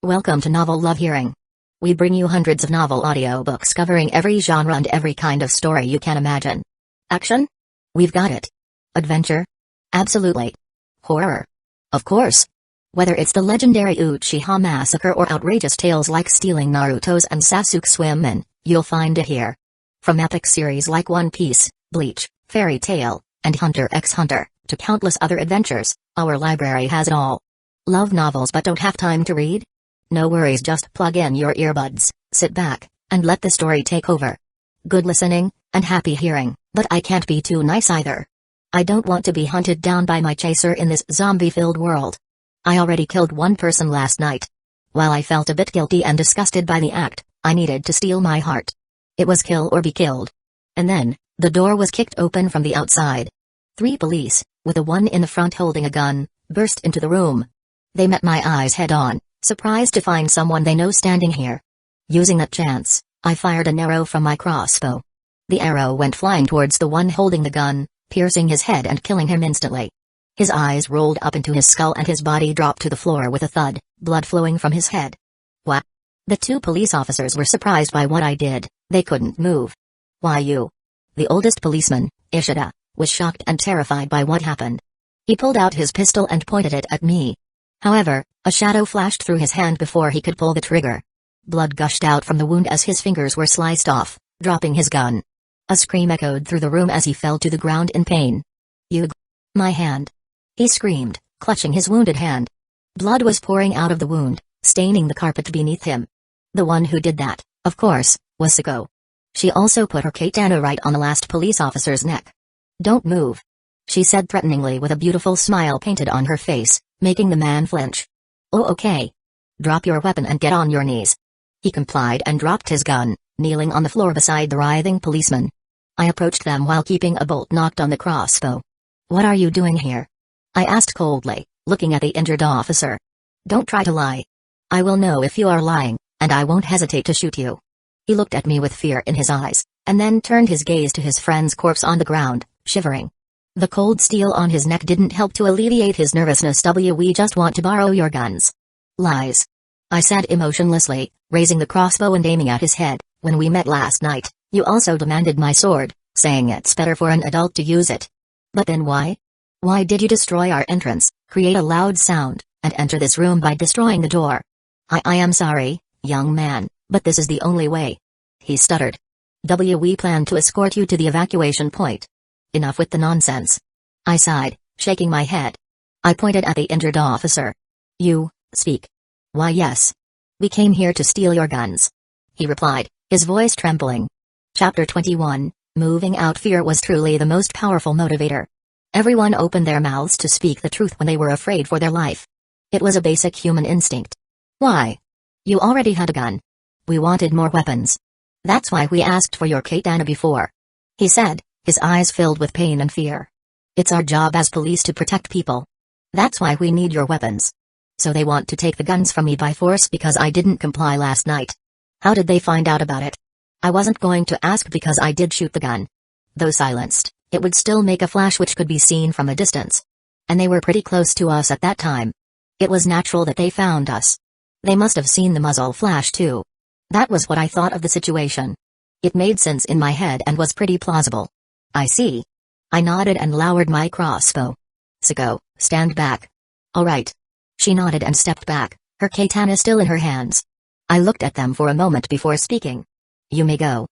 Welcome to Novel Love Hearing. We bring you hundreds of novel audiobooks covering every genre and every kind of story you can imagine. Action? We've got it. Adventure? Absolutely. Horror? Of course. Whether it's the legendary Uchiha massacre or outrageous tales like stealing Naruto's and Sasuke's women, you'll find it here. From epic series like One Piece, Bleach, Fairy Tail, and Hunter x Hunter, to countless other adventures, our library has it all. Love novels but don't have time to read? No worries, just plug in your earbuds, sit back, and let the story take over. Good listening, and happy hearing, but I can't be too nice either. I don't want to be hunted down by my chaser in this zombie-filled world. I already killed one person last night. While I felt a bit guilty and disgusted by the act, I needed to steel my heart. It was kill or be killed. And then, the door was kicked open from the outside. 3 police, with the one in the front holding a gun, burst into the room. They met my eyes head-on, surprised to find someone they know standing here. Using that chance, I fired an arrow from my crossbow. The arrow went flying towards the one holding the gun, piercing his head and killing him instantly. His eyes rolled up into his skull and his body dropped to the floor with a thud, blood flowing from his head. What? The 2 police officers were surprised by what I did. They couldn't move. Why you? The oldest policeman, Ishida, was shocked and terrified by what happened. He pulled out his pistol and pointed it at me. However, a shadow flashed through his hand before he could pull the trigger. Blood gushed out from the wound as his fingers were sliced off, dropping his gun. A scream echoed through the room as he fell to the ground in pain. You my hand. He screamed, clutching his wounded hand. Blood was pouring out of the wound, staining the carpet beneath him. The one who did that, of course, was Sako. She also put her katana right on the last police officer's neck. Don't move, she said threateningly with a beautiful smile painted on her face, making the man flinch. Oh, okay. Drop your weapon and get on your knees. He complied and dropped his gun, kneeling on the floor beside the writhing policeman. I approached them while keeping a bolt knocked on the crossbow. What are you doing here? I asked coldly, looking at the injured officer. Don't try to lie. I will know if you are lying, and I won't hesitate to shoot you. He looked at me with fear in his eyes, and then turned his gaze to his friend's corpse on the ground, shivering. The cold steel on his neck didn't help to alleviate his nervousness. We just want to borrow your guns. Lies. I said emotionlessly, raising the crossbow and aiming at his head. When we met last night, you also demanded my sword, saying it's better for an adult to use it. But then why? Why did you destroy our entrance, create a loud sound, and enter this room by destroying the door? I am sorry, young man, but this is the only way. He stuttered. We plan to escort you to the evacuation point. Enough with the nonsense. I sighed, shaking my head. I pointed at the injured officer. You, speak. Why yes. We came here to steal your guns. He replied, his voice trembling. Chapter 21, Moving Out. Fear was truly the most powerful motivator. Everyone opened their mouths to speak the truth when they were afraid for their life. It was a basic human instinct. Why? You already had a gun. We wanted more weapons. That's why we asked for your katana before. He said, his eyes filled with pain and fear. It's our job as police to protect people. That's why we need your weapons. So they want to take the guns from me by force because I didn't comply last night. How did they find out about it? I wasn't going to ask because I did shoot the gun. Though silenced, it would still make a flash which could be seen from a distance. And they were pretty close to us at that time. It was natural that they found us. They must have seen the muzzle flash too. That was what I thought of the situation. It made sense in my head and was pretty plausible. I see. I nodded and lowered my crossbow. Sako, stand back. All right. She nodded and stepped back, her katana still in her hands. I looked at them for a moment before speaking. You may go.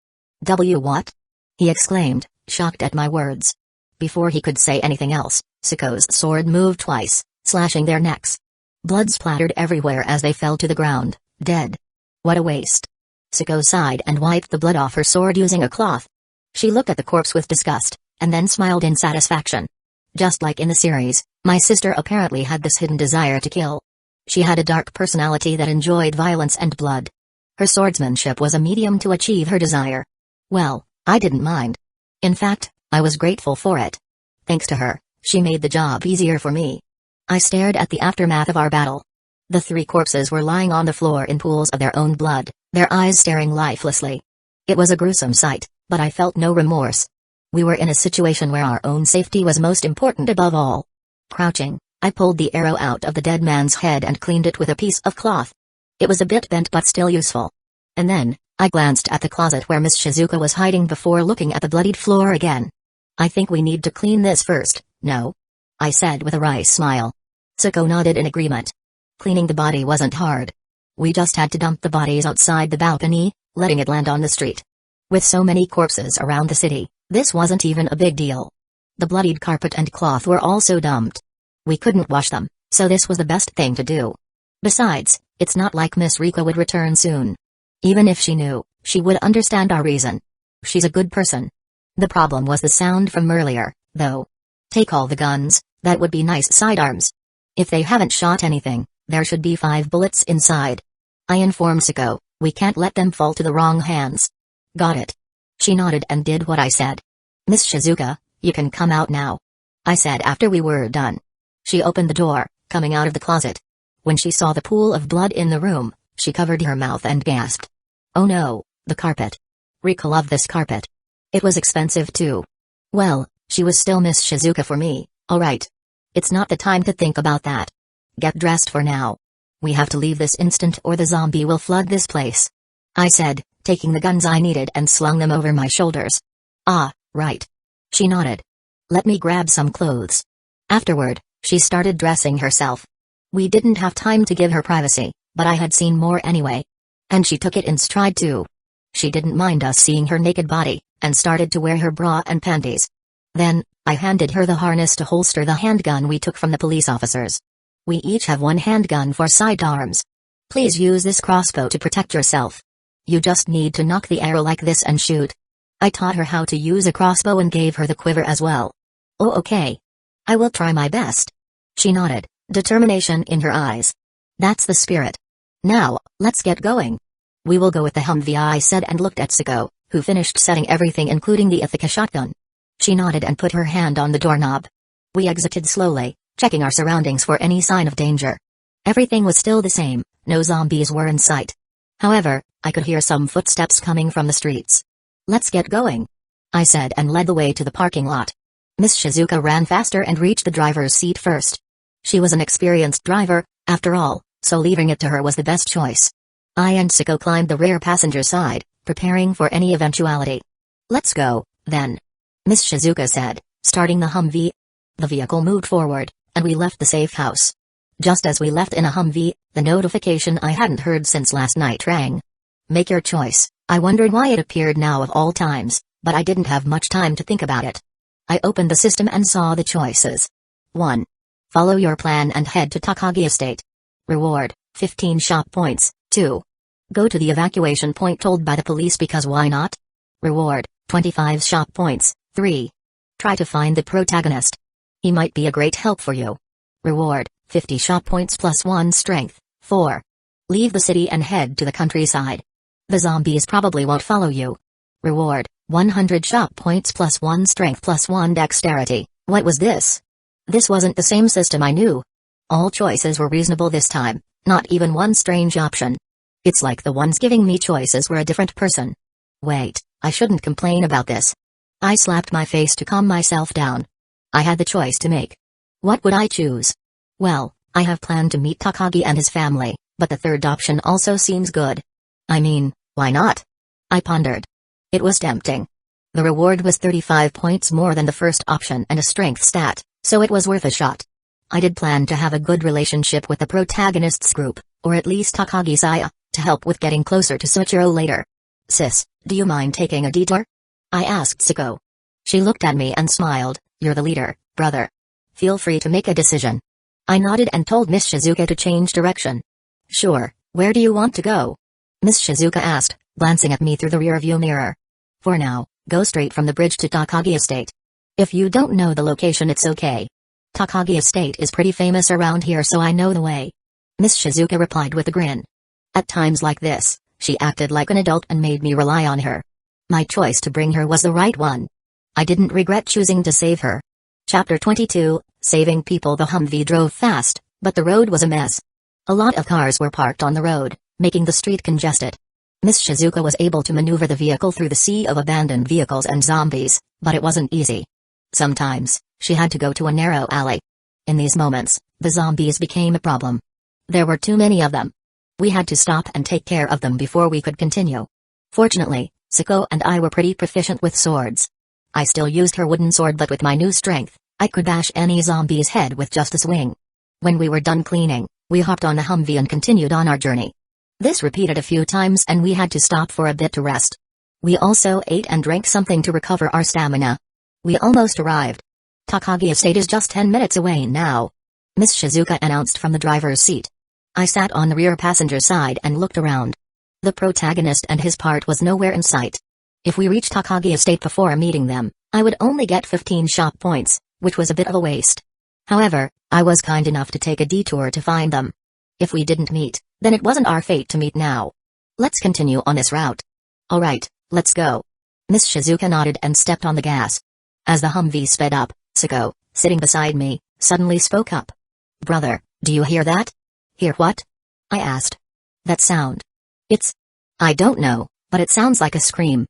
What? He exclaimed, shocked at my words. Before he could say anything else, Sako's sword moved twice, slashing their necks. Blood splattered everywhere as they fell to the ground, dead. What a waste. Sako sighed and wiped the blood off her sword using a cloth. She looked at the corpse with disgust, and then smiled in satisfaction. Just like in the series, my sister apparently had this hidden desire to kill. She had a dark personality that enjoyed violence and blood. Her swordsmanship was a medium to achieve her desire. Well, I didn't mind. In fact, I was grateful for it. Thanks to her, she made the job easier for me. I stared at the aftermath of our battle. The 3 corpses were lying on the floor in pools of their own blood, their eyes staring lifelessly. It was a gruesome sight, but I felt no remorse. We were in a situation where our own safety was most important above all. Crouching, I pulled the arrow out of the dead man's head and cleaned it with a piece of cloth. It was a bit bent but still useful. And then, I glanced at the closet where Miss Shizuka was hiding before looking at the bloodied floor again. I think we need to clean this first, no? I said with a wry smile. Tsuko nodded in agreement. Cleaning the body wasn't hard. We just had to dump the bodies outside the balcony, letting it land on the street. With so many corpses around the city, this wasn't even a big deal. The bloodied carpet and cloth were also dumped. We couldn't wash them, so this was the best thing to do. Besides, it's not like Miss Rika would return soon. Even if she knew, she would understand our reason. She's a good person. The problem was the sound from earlier, though. Take all the guns, that would be nice sidearms. If they haven't shot anything, there should be 5 bullets inside. I informed Tsuko, we can't let them fall to the wrong hands. Got it. She nodded and did what I said. Miss Shizuka, you can come out now. I said after we were done. She opened the door, coming out of the closet. When she saw the pool of blood in the room, she covered her mouth and gasped. Oh no, the carpet. Rika loved this carpet. It was expensive too. Well, she was still Miss Shizuka for me, alright. It's not the time to think about that. Get dressed for now. We have to leave this instant or the zombie will flood this place. I said, taking the guns I needed and slung them over my shoulders. Ah, right. She nodded. Let me grab some clothes. Afterward, she started dressing herself. We didn't have time to give her privacy, but I had seen more anyway. And she took it in stride too. She didn't mind us seeing her naked body, and started to wear her bra and panties. Then, I handed her the harness to holster the handgun we took from the police officers. We each have one handgun for sidearms. Please use this crossbow to protect yourself. You just need to knock the arrow like this and shoot. I taught her how to use a crossbow and gave her the quiver as well. Oh okay. I will try my best. She nodded, determination in her eyes. That's the spirit. Now, let's get going. We will go with the Humvee, I said and looked at Tsuko, who finished setting everything including the Ithaca shotgun. She nodded and put her hand on the doorknob. We exited slowly, checking our surroundings for any sign of danger. Everything was still the same, no zombies were in sight. However, I could hear some footsteps coming from the streets. Let's get going, I said and led the way to the parking lot. Miss Shizuka ran faster and reached the driver's seat first. She was an experienced driver, after all, so leaving it to her was the best choice. I and Tsuko climbed the rear passenger side, preparing for any eventuality. Let's go, then, Miss Shizuka said, starting the Humvee. The vehicle moved forward, and we left the safe house. Just as we left in a Humvee, the notification I hadn't heard since last night rang. Make your choice. I wondered why it appeared now of all times, but I didn't have much time to think about it. I opened the system and saw the choices. 1. Follow your plan and head to Takagi Estate. Reward, 15 shop points. 2. Go to the evacuation point told by the police because why not? Reward, 25 shop points. 3. Try to find the protagonist. He might be a great help for you. Reward, 50 shop points plus 1 strength. 4. Leave the city and head to the countryside. The zombies probably won't follow you. Reward, 100 shop points plus 1 strength plus 1 dexterity. What was this? This wasn't the same system I knew. All choices were reasonable this time, not even one strange option. It's like the ones giving me choices were a different person. Wait, I shouldn't complain about this. I slapped my face to calm myself down. I had the choice to make. What would I choose? Well, I have planned to meet Takagi and his family, but the third option also seems good. I mean, why not? I pondered. It was tempting. The reward was 35 points more than the first option and a strength stat, so it was worth a shot. I did plan to have a good relationship with the protagonist's group, or at least Takagi-saya, to help with getting closer to Suichiro later. Sis, do you mind taking a detour? I asked Tsuko. She looked at me and smiled. You're the leader, brother. Feel free to make a decision. I nodded and told Miss Shizuka to change direction. Sure, where do you want to go? Miss Shizuka asked, glancing at me through the rearview mirror. For now, go straight from the bridge to Takagi Estate. If you don't know the location it's okay. Takagi Estate is pretty famous around here so I know the way. Miss Shizuka replied with a grin. At times like this, she acted like an adult and made me rely on her. My choice to bring her was the right one. I didn't regret choosing to save her. Chapter 22, Saving People. The Humvee drove fast, but the road was a mess. A lot of cars were parked on the road, making the street congested. Miss Shizuka was able to maneuver the vehicle through the sea of abandoned vehicles and zombies, but it wasn't easy. Sometimes, she had to go to a narrow alley. In these moments, the zombies became a problem. There were too many of them. We had to stop and take care of them before we could continue. Fortunately, Sako and I were pretty proficient with swords. I still used her wooden sword, but with my new strength, I could bash any zombie's head with just a swing. When we were done cleaning, we hopped on the Humvee and continued on our journey. This repeated a few times and we had to stop for a bit to rest. We also ate and drank something to recover our stamina. We almost arrived. Takagi Estate is just 10 minutes away now, Miss Shizuka announced from the driver's seat. I sat on the rear passenger side and looked around. The protagonist and his part was nowhere in sight. If we reached Takagi Estate before meeting them, I would only get 15 shop points, which was a bit of a waste. However, I was kind enough to take a detour to find them. If we didn't meet, then it wasn't our fate to meet now. Let's continue on this route. Alright, let's go. Miss Shizuka nodded and stepped on the gas. As the Humvee sped up, Sako, sitting beside me, suddenly spoke up. Brother, do you hear that? Hear what? I asked. That sound. I don't know, but it sounds like a scream.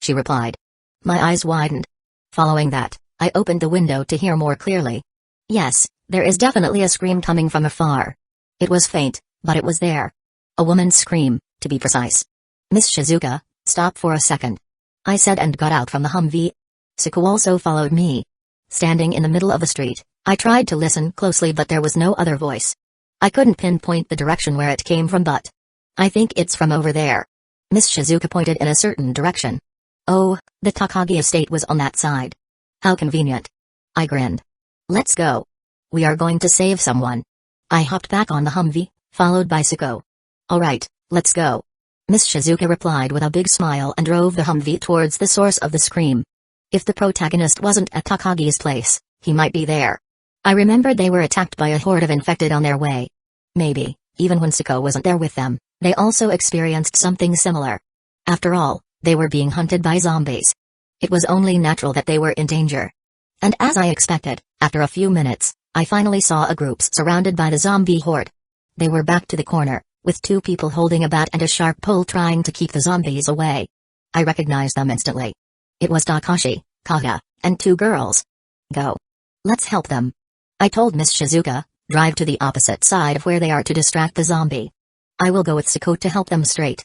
She replied. My eyes widened. Following that, I opened the window to hear more clearly. Yes, there is definitely a scream coming from afar. It was faint, but it was there. A woman's scream, to be precise. Miss Shizuka, stop for a second, I said and got out from the Humvee. Sako also followed me. Standing in the middle of the street, I tried to listen closely but there was no other voice. I couldn't pinpoint the direction where it came from, but I think it's from over there. Miss Shizuka pointed in a certain direction. Oh, the Takagi estate was on that side. How convenient. I grinned. Let's go. We are going to save someone. I hopped back on the Humvee, followed by Sako. Alright, let's go. Miss Shizuka replied with a big smile and drove the Humvee towards the source of the scream. If the protagonist wasn't at Takagi's place, he might be there. I remembered they were attacked by a horde of infected on their way. Maybe, even when Sako wasn't there with them, they also experienced something similar. After all, they were being hunted by zombies. It was only natural that they were in danger. And as I expected, after a few minutes, I finally saw a group surrounded by the zombie horde. They were back to the corner, with two people holding a bat and a sharp pole trying to keep the zombies away. I recognized them instantly. It was Takashi, Kaga, and two girls. Go. Let's help them. I told Miss Shizuka, drive to the opposite side of where they are to distract the zombie. I will go with Sako to help them straight.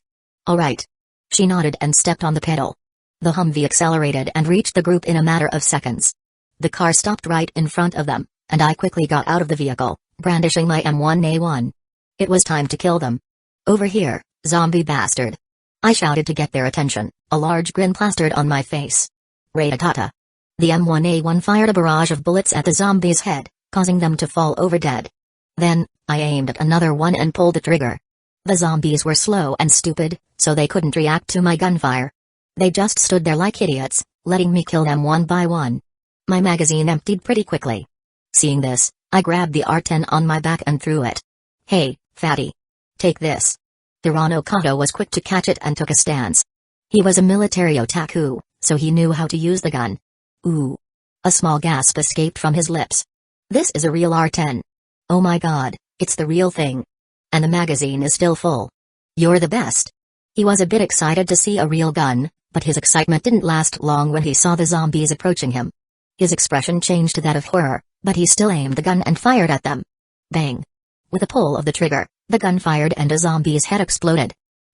Alright. She nodded and stepped on the pedal. The Humvee accelerated and reached the group in a matter of seconds. The car stopped right in front of them, and I quickly got out of the vehicle, brandishing my M1A1. It was time to kill them. Over here, zombie bastard. I shouted to get their attention, a large grin plastered on my face. Ratatata. The M1A1 fired a barrage of bullets at the zombie's head, causing them to fall over dead. Then, I aimed at another one and pulled the trigger. The zombies were slow and stupid, so they couldn't react to my gunfire. They just stood there like idiots, letting me kill them one by one. My magazine emptied pretty quickly. Seeing this, I grabbed the R10 on my back and threw it. Hey, fatty. Take this. Hirano Kato was quick to catch it and took a stance. He was a military otaku, so he knew how to use the gun. Ooh. A small gasp escaped from his lips. This is a real R10. Oh my god, it's the real thing. And the magazine is still full. You're the best. He was a bit excited to see a real gun, but his excitement didn't last long when he saw the zombies approaching him. His expression changed to that of horror, but he still aimed the gun and fired at them. Bang. With a pull of the trigger, the gun fired and a zombie's head exploded.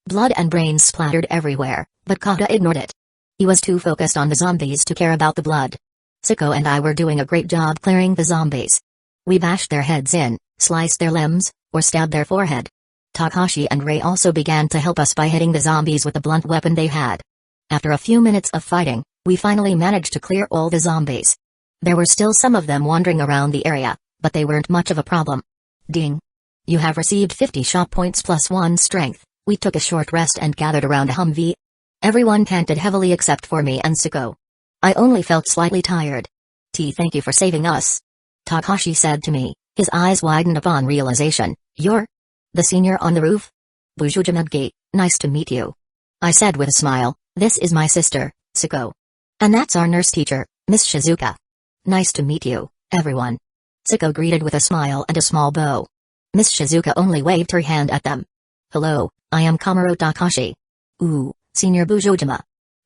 Blood and brains splattered everywhere, but Kaga ignored it. He was too focused on the zombies to care about the blood. Sako and I were doing a great job clearing the zombies. We bashed their heads in, sliced their limbs, or stabbed their forehead. Takashi and Rei also began to help us by hitting the zombies with the blunt weapon they had. After a few minutes of fighting, we finally managed to clear all the zombies. There were still some of them wandering around the area, but they weren't much of a problem. Ding. You have received 50 shop points plus 1 strength. We took a short rest and gathered around a Humvee. Everyone panted heavily except for me and Sako. I only felt slightly tired. Thank you for saving us. Takashi said to me, his eyes widened upon realization. You're the senior on the roof? Busujima, nice to meet you. I said with a smile, this is my sister, Sako. And that's our nurse teacher, Miss Shizuka. Nice to meet you, everyone. Sako greeted with a smile and a small bow. Miss Shizuka only waved her hand at them. Hello, I am Kamuro Takashi. Ooh, Senior Busujima.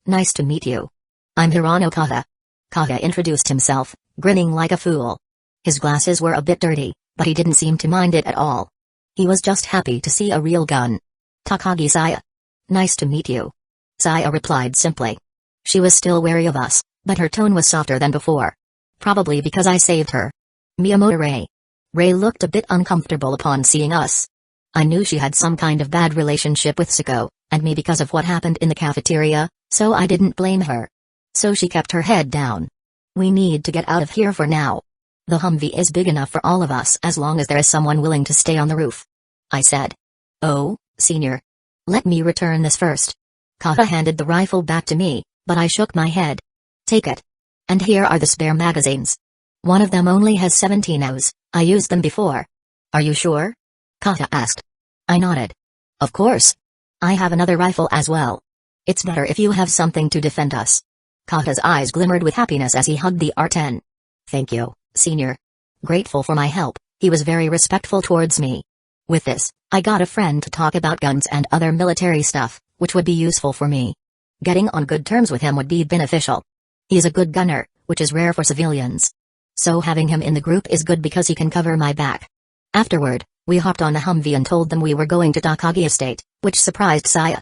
Nice to meet you. I'm Hirano Kaga. Kaga introduced himself, grinning like a fool. His glasses were a bit dirty, but he didn't seem to mind it at all. He was just happy to see a real gun. Takagi Saya. Nice to meet you. Saya replied simply. She was still wary of us, but her tone was softer than before. Probably because I saved her. Miyamoto Ray. Ray looked a bit uncomfortable upon seeing us. I knew she had some kind of bad relationship with Siko, and me because of what happened in the cafeteria, so I didn't blame her. So she kept her head down. We need to get out of here for now. The Humvee is big enough for all of us as long as there is someone willing to stay on the roof. I said. Oh, senior. Let me return this first. Kata handed the rifle back to me, but I shook my head. Take it. And here are the spare magazines. One of them only has 17 O's, I used them before. Are you sure? Kata asked. I nodded. Of course. I have another rifle as well. It's better if you have something to defend us. Kata's eyes glimmered with happiness as he hugged the R10. Thank you, senior. Grateful for my help, he was very respectful towards me. With this, I got a friend to talk about guns and other military stuff, which would be useful for me. Getting on good terms with him would be beneficial. He is a good gunner, which is rare for civilians. So having him in the group is good because he can cover my back. Afterward, we hopped on the Humvee and told them we were going to Takagi Estate, which surprised Saya.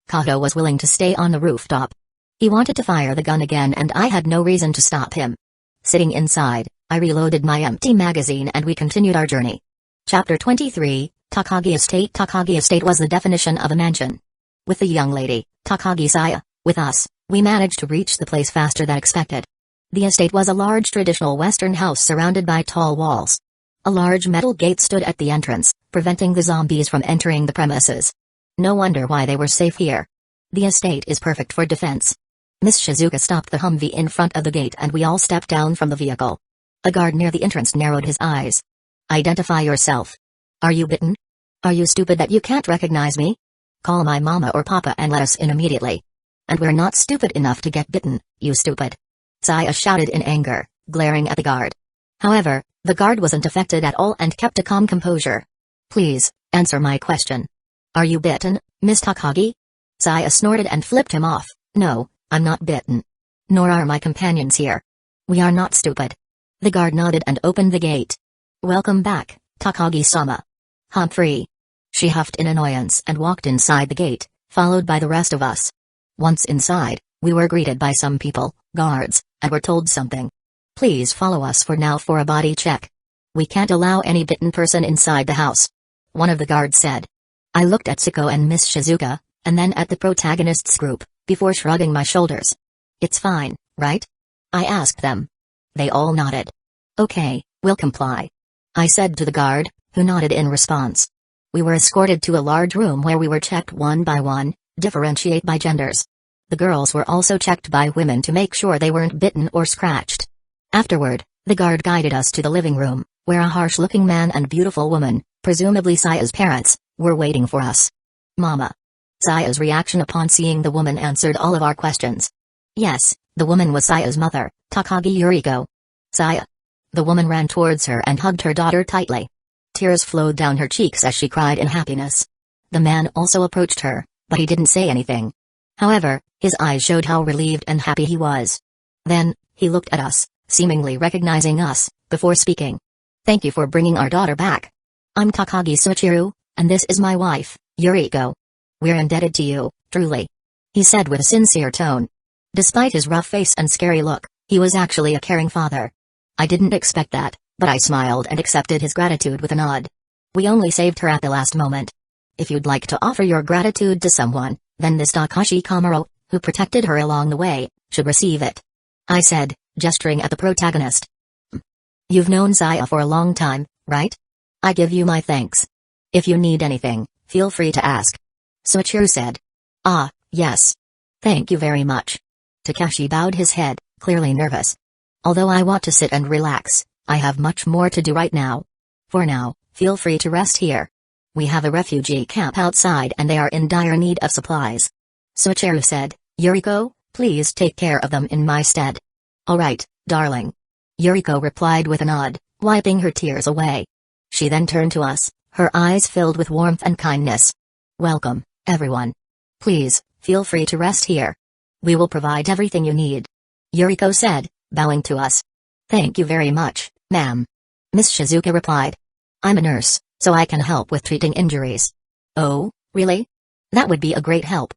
Kato was willing to stay on the rooftop. He wanted to fire the gun again and I had no reason to stop him. Sitting inside, I reloaded my empty magazine and we continued our journey. Chapter 23, Takagi Estate. Takagi Estate was the definition of a mansion. With the young lady, Takagi Saya, with us, we managed to reach the place faster than expected. The estate was a large traditional Western house surrounded by tall walls. A large metal gate stood at the entrance, preventing the zombies from entering the premises. No wonder why they were safe here. The estate is perfect for defense. Miss Shizuka stopped the Humvee in front of the gate and we all stepped down from the vehicle. A guard near the entrance narrowed his eyes. Identify yourself. Are you bitten? Are you stupid that you can't recognize me? Call my mama or papa and let us in immediately. And we're not stupid enough to get bitten, you stupid. Saya shouted in anger, glaring at the guard. However, the guard wasn't affected at all and kept a calm composure. Please, answer my question. Are you bitten, Miss Takagi? Saya snorted and flipped him off. No, I'm not bitten. Nor are my companions here. We are not stupid. The guard nodded and opened the gate. Welcome back, Takagi-sama. Humphrey. She huffed in annoyance and walked inside the gate, followed by the rest of us. Once inside, we were greeted by some people, guards, and were told something. Please follow us for now for a body check. We can't allow any bitten person inside the house. One of the guards said. I looked at Siko and Miss Shizuka, and then at the protagonist's group, before shrugging my shoulders. It's fine, right? I asked them. They all nodded. Okay, we'll comply. I said to the guard, who nodded in response. We were escorted to a large room where we were checked one by one, differentiate by genders. The girls were also checked by women to make sure they weren't bitten or scratched. Afterward, the guard guided us to the living room, where a harsh-looking man and beautiful woman, presumably Saya's parents, were waiting for us. Mama. Saya's reaction upon seeing the woman answered all of our questions. Yes, the woman was Saya's mother, Takagi Yuriko. Saya. The woman ran towards her and hugged her daughter tightly. Tears flowed down her cheeks as she cried in happiness. The man also approached her, but he didn't say anything. However, his eyes showed how relieved and happy he was. Then, he looked at us, seemingly recognizing us, before speaking. Thank you for bringing our daughter back. I'm Takagi Suichiru, and this is my wife, Yuriko. We're indebted to you, truly. He said with a sincere tone. Despite his rough face and scary look, he was actually a caring father. I didn't expect that, but I smiled and accepted his gratitude with a nod. We only saved her at the last moment. If you'd like to offer your gratitude to someone, then this Takashi Kamaro, who protected her along the way, should receive it. I said, gesturing at the protagonist. You've known Saya for a long time, right? I give you my thanks. If you need anything, feel free to ask. Suichiru said. Ah, yes. Thank you very much. Takashi bowed his head, clearly nervous. Although I want to sit and relax, I have much more to do right now. For now, feel free to rest here. We have a refugee camp outside and they are in dire need of supplies. Suichiru said, Yuriko, please take care of them in my stead. Alright, darling. Yuriko replied with a nod, wiping her tears away. She then turned to us, her eyes filled with warmth and kindness. Welcome, everyone. Please, feel free to rest here. We will provide everything you need. Yuriko said, bowing to us. Thank you very much, ma'am. Miss Shizuka replied. I'm a nurse, so I can help with treating injuries. Oh, really? That would be a great help.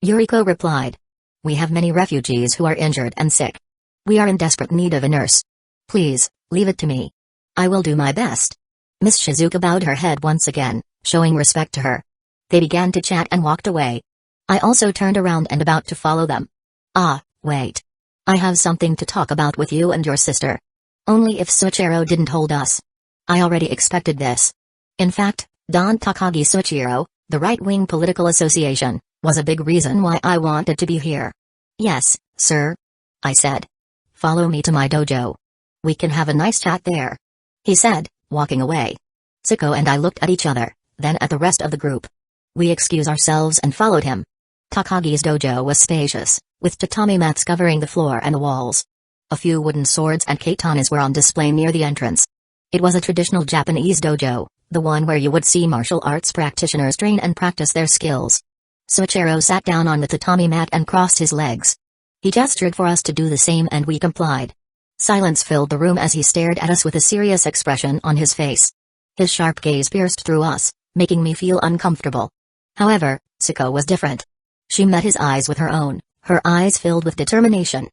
Yuriko replied. We have many refugees who are injured and sick. We are in desperate need of a nurse. Please, leave it to me. I will do my best. Miss Shizuka bowed her head once again, showing respect to her. They began to chat and walked away. I also turned around and about to follow them. Ah, wait. I have something to talk about with you and your sister. Only if Suichiro didn't hold us. I already expected this. In fact, Don Takagi Suichiro, the right-wing political association, was a big reason why I wanted to be here. Yes, sir. I said. Follow me to my dojo. We can have a nice chat there. He said, walking away. Siko and I looked at each other, then at the rest of the group. We excused ourselves and followed him. Takagi's dojo was spacious, with tatami mats covering the floor and the walls. A few wooden swords and katanas were on display near the entrance. It was a traditional Japanese dojo, the one where you would see martial arts practitioners train and practice their skills. Suichiro sat down on the tatami mat and crossed his legs. He gestured for us to do the same and we complied. Silence filled the room as he stared at us with a serious expression on his face. His sharp gaze pierced through us, making me feel uncomfortable. However, Siko was different. She met his eyes with her own, her eyes filled with determination.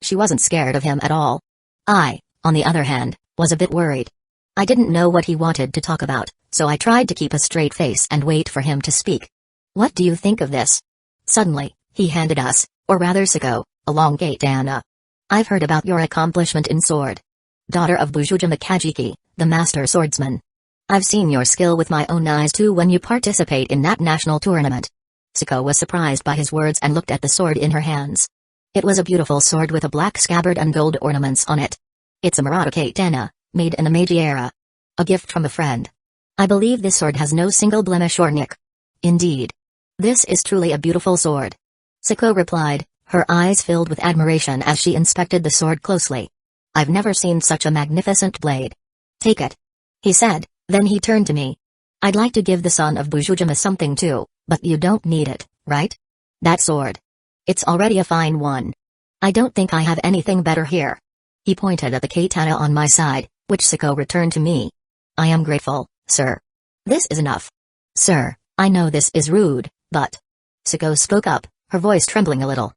She wasn't scared of him at all. I, on the other hand, was a bit worried. I didn't know what he wanted to talk about, so I tried to keep a straight face and wait for him to speak. What do you think of this? Suddenly, he handed us, or rather Siko, a long katana. I've heard about your accomplishment in sword. Daughter of Busujima Kajiki, the master swordsman. I've seen your skill with my own eyes too when you participate in that national tournament. Siko was surprised by his words and looked at the sword in her hands. It was a beautiful sword with a black scabbard and gold ornaments on it. It's a Murata katana, made in the Meiji era. A gift from a friend. I believe this sword has no single blemish or nick. Indeed. This is truly a beautiful sword. Siko replied, her eyes filled with admiration as she inspected the sword closely. I've never seen such a magnificent blade. Take it. He said, then he turned to me. I'd like to give the son of Busujima something too, but you don't need it, right? That sword. It's already a fine one. I don't think I have anything better here. He pointed at the katana on my side, which Siko returned to me. I am grateful, sir. This is enough. Sir, I know this is rude, but... Siko spoke up, her voice trembling a little.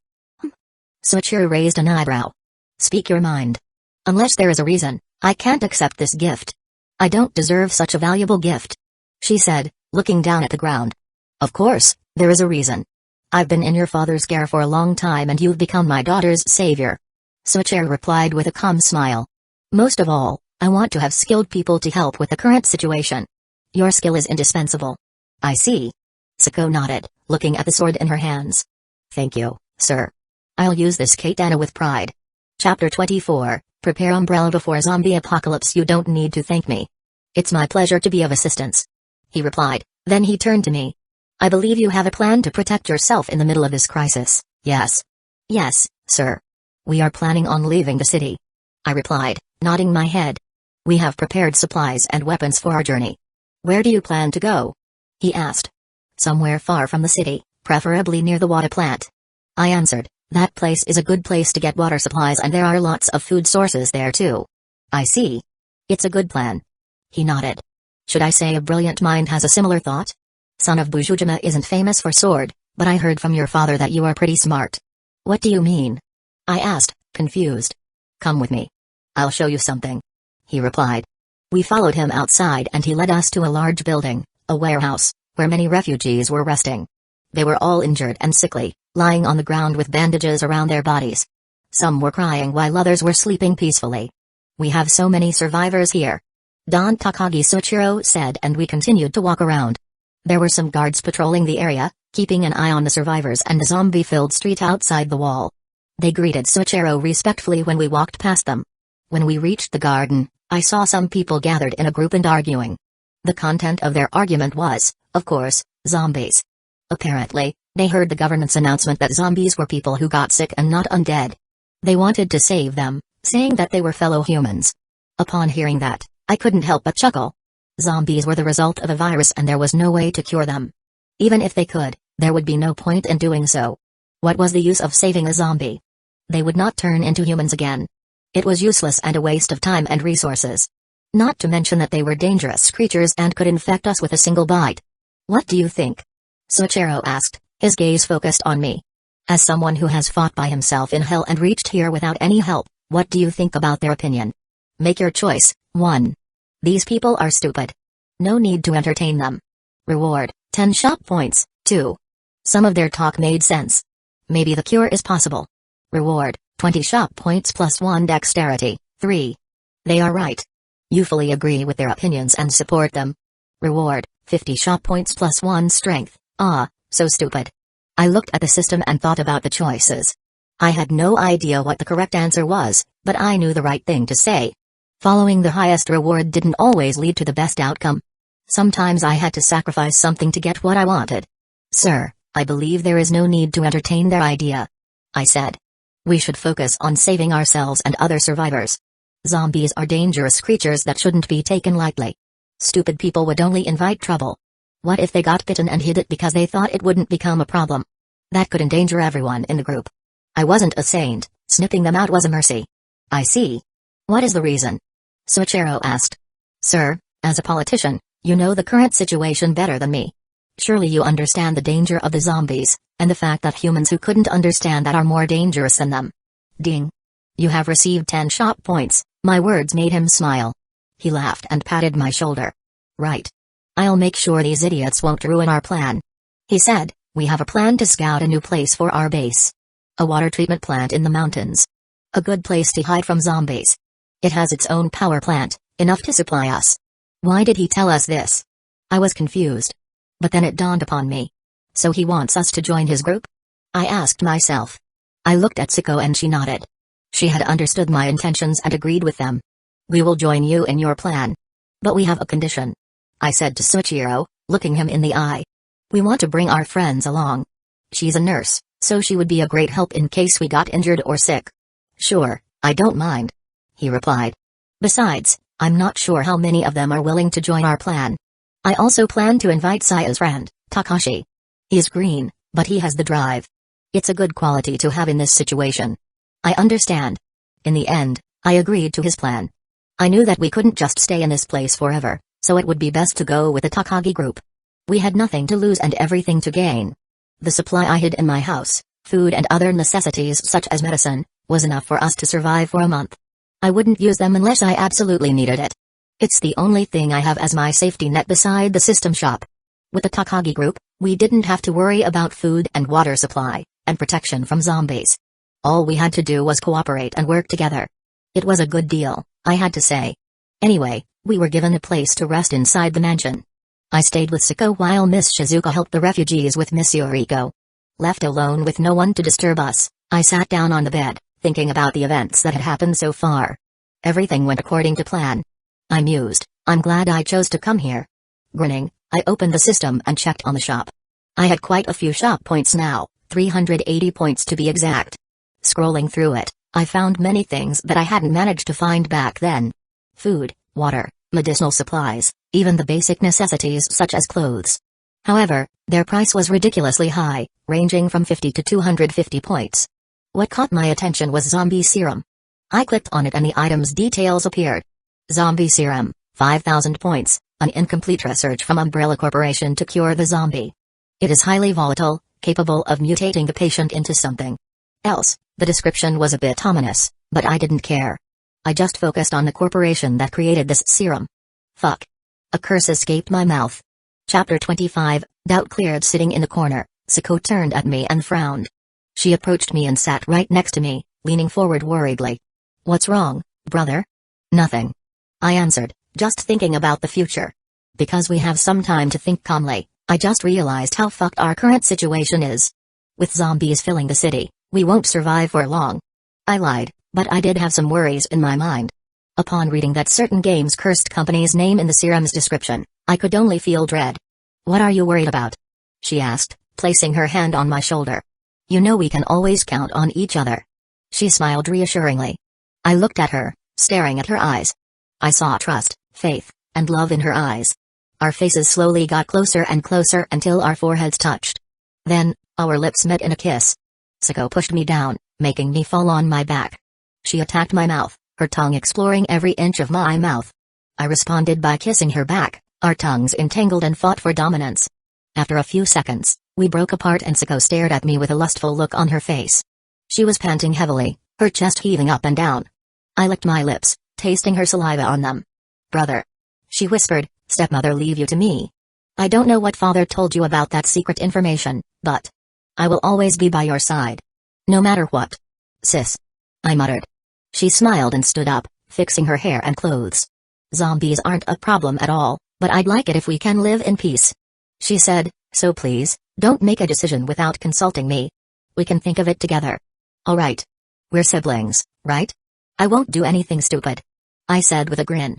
Suichiro raised an eyebrow. Speak your mind. Unless there is a reason, I can't accept this gift. I don't deserve such a valuable gift. She said, looking down at the ground. Of course, there is a reason. I've been in your father's care for a long time and you've become my daughter's savior. Suichiro replied with a calm smile. Most of all, I want to have skilled people to help with the current situation. Your skill is indispensable. I see. Siko nodded, looking at the sword in her hands. Thank you, sir. I'll use this katana with pride. Chapter 24, Prepare umbrella before zombie apocalypse. You don't need to thank me. It's my pleasure to be of assistance. He replied, then he turned to me. I believe you have a plan to protect yourself in the middle of this crisis, yes? Yes, sir. We are planning on leaving the city. I replied, nodding my head. We have prepared supplies and weapons for our journey. Where do you plan to go? He asked. Somewhere far from the city, preferably near the water plant. I answered, that place is a good place to get water supplies and there are lots of food sources there too. I see. It's a good plan. He nodded. Should I say a brilliant mind has a similar thought? Son of Busujima isn't famous for sword, but I heard from your father that you are pretty smart. What do you mean? I asked, confused. Come with me. I'll show you something. He replied. We followed him outside and he led us to a large building, a warehouse, where many refugees were resting. They were all injured and sickly, lying on the ground with bandages around their bodies. Some were crying while others were sleeping peacefully. We have so many survivors here. Don Takagi Suichiro said, and we continued to walk around. There were some guards patrolling the area, keeping an eye on the survivors and the zombie-filled street outside the wall. They greeted Suichiro respectfully when we walked past them. When we reached the garden, I saw some people gathered in a group and arguing. The content of their argument was, of course, zombies. Apparently, they heard the government's announcement that zombies were people who got sick and not undead. They wanted to save them, saying that they were fellow humans. Upon hearing that, I couldn't help but chuckle. Zombies were the result of a virus and there was no way to cure them. Even if they could, there would be no point in doing so. What was the use of saving a zombie? They would not turn into humans again. It was useless and a waste of time and resources. Not to mention that they were dangerous creatures and could infect us with a single bite. What do you think? Soichiro asked, his gaze focused on me. As someone who has fought by himself in hell and reached here without any help, what do you think about their opinion? Make your choice. 1. These people are stupid. No need to entertain them. Reward, 10 shop points. 2. Some of their talk made sense. Maybe the cure is possible. Reward, 20 shop points plus 1 dexterity. 3. They are right. You fully agree with their opinions and support them. Reward, 50 shop points plus 1 strength. Ah, so stupid. I looked at the system and thought about the choices. I had no idea what the correct answer was, but I knew the right thing to say. Following the highest reward didn't always lead to the best outcome. Sometimes I had to sacrifice something to get what I wanted. Sir, I believe there is no need to entertain their idea. I said. We should focus on saving ourselves and other survivors. Zombies are dangerous creatures that shouldn't be taken lightly. Stupid people would only invite trouble. What if they got bitten and hid it because they thought it wouldn't become a problem? That could endanger everyone in the group. I wasn't a saint, snipping them out was a mercy. I see. What is the reason? Soichiro asked. Sir, as a politician, you know the current situation better than me. Surely you understand the danger of the zombies, and the fact that humans who couldn't understand that are more dangerous than them. Ding. You have received 10 shop points. My words made him smile. He laughed and patted my shoulder. Right. I'll make sure these idiots won't ruin our plan. He said, we have a plan to scout a new place for our base. A water treatment plant in the mountains. A good place to hide from zombies. It has its own power plant, enough to supply us. Why did he tell us this? I was confused. But then it dawned upon me. So he wants us to join his group? I asked myself. I looked at Siko and she nodded. She had understood my intentions and agreed with them. We will join you in your plan. But we have a condition. I said to Soichiro, looking him in the eye. We want to bring our friends along. She's a nurse, so she would be a great help in case we got injured or sick. Sure, I don't mind. He replied. Besides, I'm not sure how many of them are willing to join our plan. I also plan to invite Saya's friend, Takashi. He's green, but he has the drive. It's a good quality to have in this situation. I understand. In the end, I agreed to his plan. I knew that we couldn't just stay in this place forever, so it would be best to go with the Takagi group. We had nothing to lose and everything to gain. The supply I hid in my house, food and other necessities such as medicine, was enough for us to survive for a month. I wouldn't use them unless I absolutely needed it. It's the only thing I have as my safety net beside the system shop. With the Takagi group, we didn't have to worry about food and water supply, and protection from zombies. All we had to do was cooperate and work together. It was a good deal, I had to say. Anyway, we were given a place to rest inside the mansion. I stayed with Siko while Miss Shizuka helped the refugees with Miss Yoriko. Left alone with no one to disturb us, I sat down on the bed, thinking about the events that had happened so far. Everything went according to plan. I mused, I'm glad I chose to come here. Grinning, I opened the system and checked on the shop. I had quite a few shop points now, 380 points to be exact. Scrolling through it, I found many things that I hadn't managed to find back then. Food, water, medicinal supplies, even the basic necessities such as clothes. However, their price was ridiculously high, ranging from 50 to 250 points. What caught my attention was zombie serum. I clicked on it and the item's details appeared. Zombie serum, 5,000 points, an incomplete research from Umbrella Corporation to cure the zombie. It is highly volatile, capable of mutating the patient into something else. The description was a bit ominous, but I didn't care. I just focused on the corporation that created this serum. Fuck. A curse escaped my mouth. Chapter 25, doubt cleared. Sitting in the corner, Siko turned at me and frowned. She approached me and sat right next to me, leaning forward worriedly. What's wrong, brother? Nothing. I answered, just thinking about the future. Because we have some time to think calmly, I just realized how fucked our current situation is. With zombies filling the city, we won't survive for long. I lied, but I did have some worries in my mind. Upon reading that certain games cursed company's name in the serum's description, I could only feel dread. What are you worried about? She asked, placing her hand on my shoulder. You know we can always count on each other. She smiled reassuringly. I looked at her, staring at her eyes. I saw trust, faith, and love in her eyes. Our faces slowly got closer and closer until our foreheads touched. Then, our lips met in a kiss. Siko pushed me down, making me fall on my back. She attacked my mouth, her tongue exploring every inch of my mouth. I responded by kissing her back, our tongues entangled and fought for dominance. After a few seconds, we broke apart and Sako stared at me with a lustful look on her face. She was panting heavily, her chest heaving up and down. I licked my lips, tasting her saliva on them. "Brother," she whispered, "stepmother leave you to me. I don't know what father told you about that secret information, but I will always be by your side. No matter what." "Sis," I muttered. She smiled and stood up, fixing her hair and clothes. "Zombies aren't a problem at all, but I'd like it if we can live in peace," she said, "so please, don't make a decision without consulting me. We can think of it together. All right. We're siblings, right? I won't do anything stupid," I said with a grin.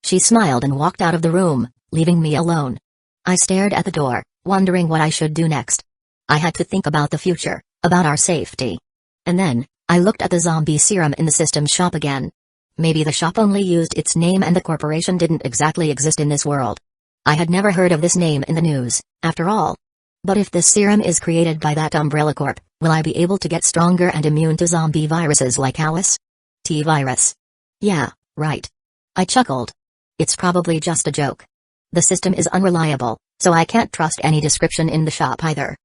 She smiled and walked out of the room, leaving me alone. I stared at the door, wondering what I should do next. I had to think about the future, about our safety. And then, I looked at the zombie serum in the system shop again. Maybe the shop only used its name and the corporation didn't exactly exist in this world. I had never heard of this name in the news, after all. But if this serum is created by that Umbrella Corp, will I be able to get stronger and immune to zombie viruses like HOTD virus? Yeah, right. I chuckled. It's probably just a joke. The system is unreliable, so I can't trust any description in the shop either.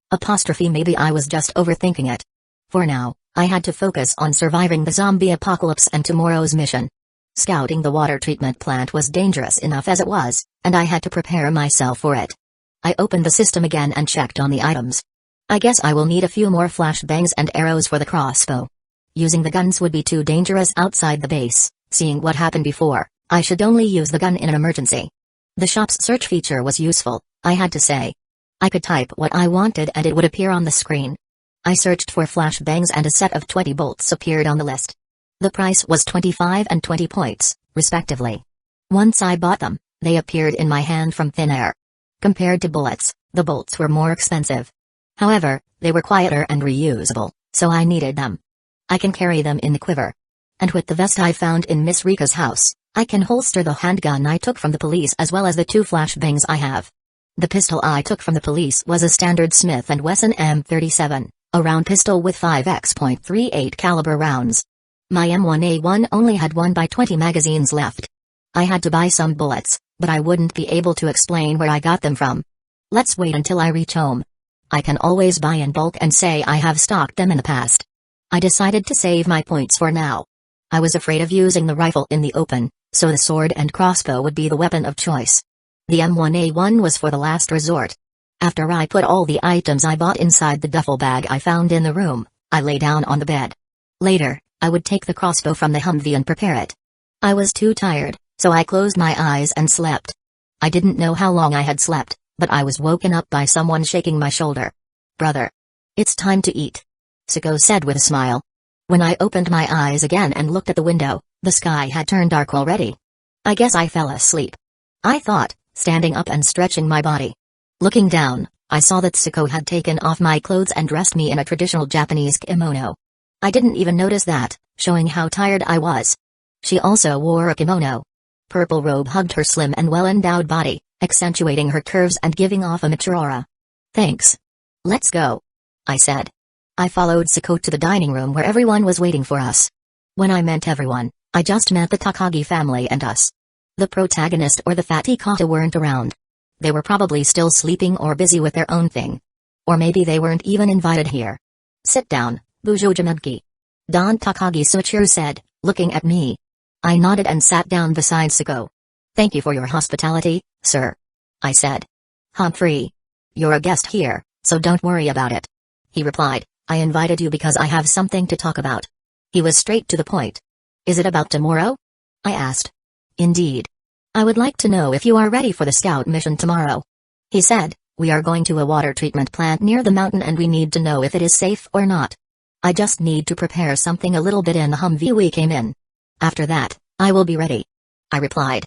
Maybe I was just overthinking it. For now, I had to focus on surviving the zombie apocalypse and tomorrow's mission. Scouting the water treatment plant was dangerous enough as it was, and I had to prepare myself for it. I opened the system again and checked on the items. I guess I will need a few more flashbangs and arrows for the crossbow. Using the guns would be too dangerous outside the base. Seeing what happened before, I should only use the gun in an emergency. The shop's search feature was useful, I had to say. I could type what I wanted and it would appear on the screen. I searched for flashbangs and a set of 20 bolts appeared on the list. The price was 25 and 20 points, respectively. Once I bought them, they appeared in my hand from thin air. Compared to bullets, the bolts were more expensive. However, they were quieter and reusable, so I needed them. I can carry them in the quiver. And with the vest I found in Miss Rika's house, I can holster the handgun I took from the police as well as the 2 flashbangs I have. The pistol I took from the police was a standard Smith & Wesson M37, a round pistol with 5x.38 caliber rounds. My M1A1 only had 1x20 magazines left. I had to buy some bullets, but I wouldn't be able to explain where I got them from. Let's wait until I reach home. I can always buy in bulk and say I have stocked them in the past. I decided to save my points for now. I was afraid of using the rifle in the open, so the sword and crossbow would be the weapon of choice. The M1A1 was for the last resort. After I put all the items I bought inside the duffel bag I found in the room, I lay down on the bed. Later, I would take the crossbow from the Humvee and prepare it. I was too tired, so I closed my eyes and slept. I didn't know how long I had slept, but I was woken up by someone shaking my shoulder. "Brother. It's time to eat," Sako said with a smile. When I opened my eyes again and looked at the window, the sky had turned dark already. I guess I fell asleep, I thought, standing up and stretching my body. Looking down, I saw that Sako had taken off my clothes and dressed me in a traditional Japanese kimono. I didn't even notice that, showing how tired I was. She also wore a kimono. Purple robe hugged her slim and well-endowed body, accentuating her curves and giving off a mature aura. "Thanks. Let's go," I said. I followed Sako to the dining room where everyone was waiting for us. When I meant everyone, I just meant the Takagi family and us. The protagonist or the fatty Kata weren't around. They were probably still sleeping or busy with their own thing. Or maybe they weren't even invited here. "Sit down, Busujima. Don Takagi Suchiro said, looking at me. I nodded and sat down beside Sako. "Thank you for your hospitality, sir," I said. "Humphrey. You're a guest here, so don't worry about it," he replied. "I invited you because I have something to talk about." He was straight to the point. "Is it about tomorrow?" I asked. "Indeed. I would like to know if you are ready for the scout mission tomorrow." He said, "We are going to a water treatment plant near the mountain and we need to know if it is safe or not. I just need to prepare something a little bit in the Humvee we came in. After that, I will be ready," I replied.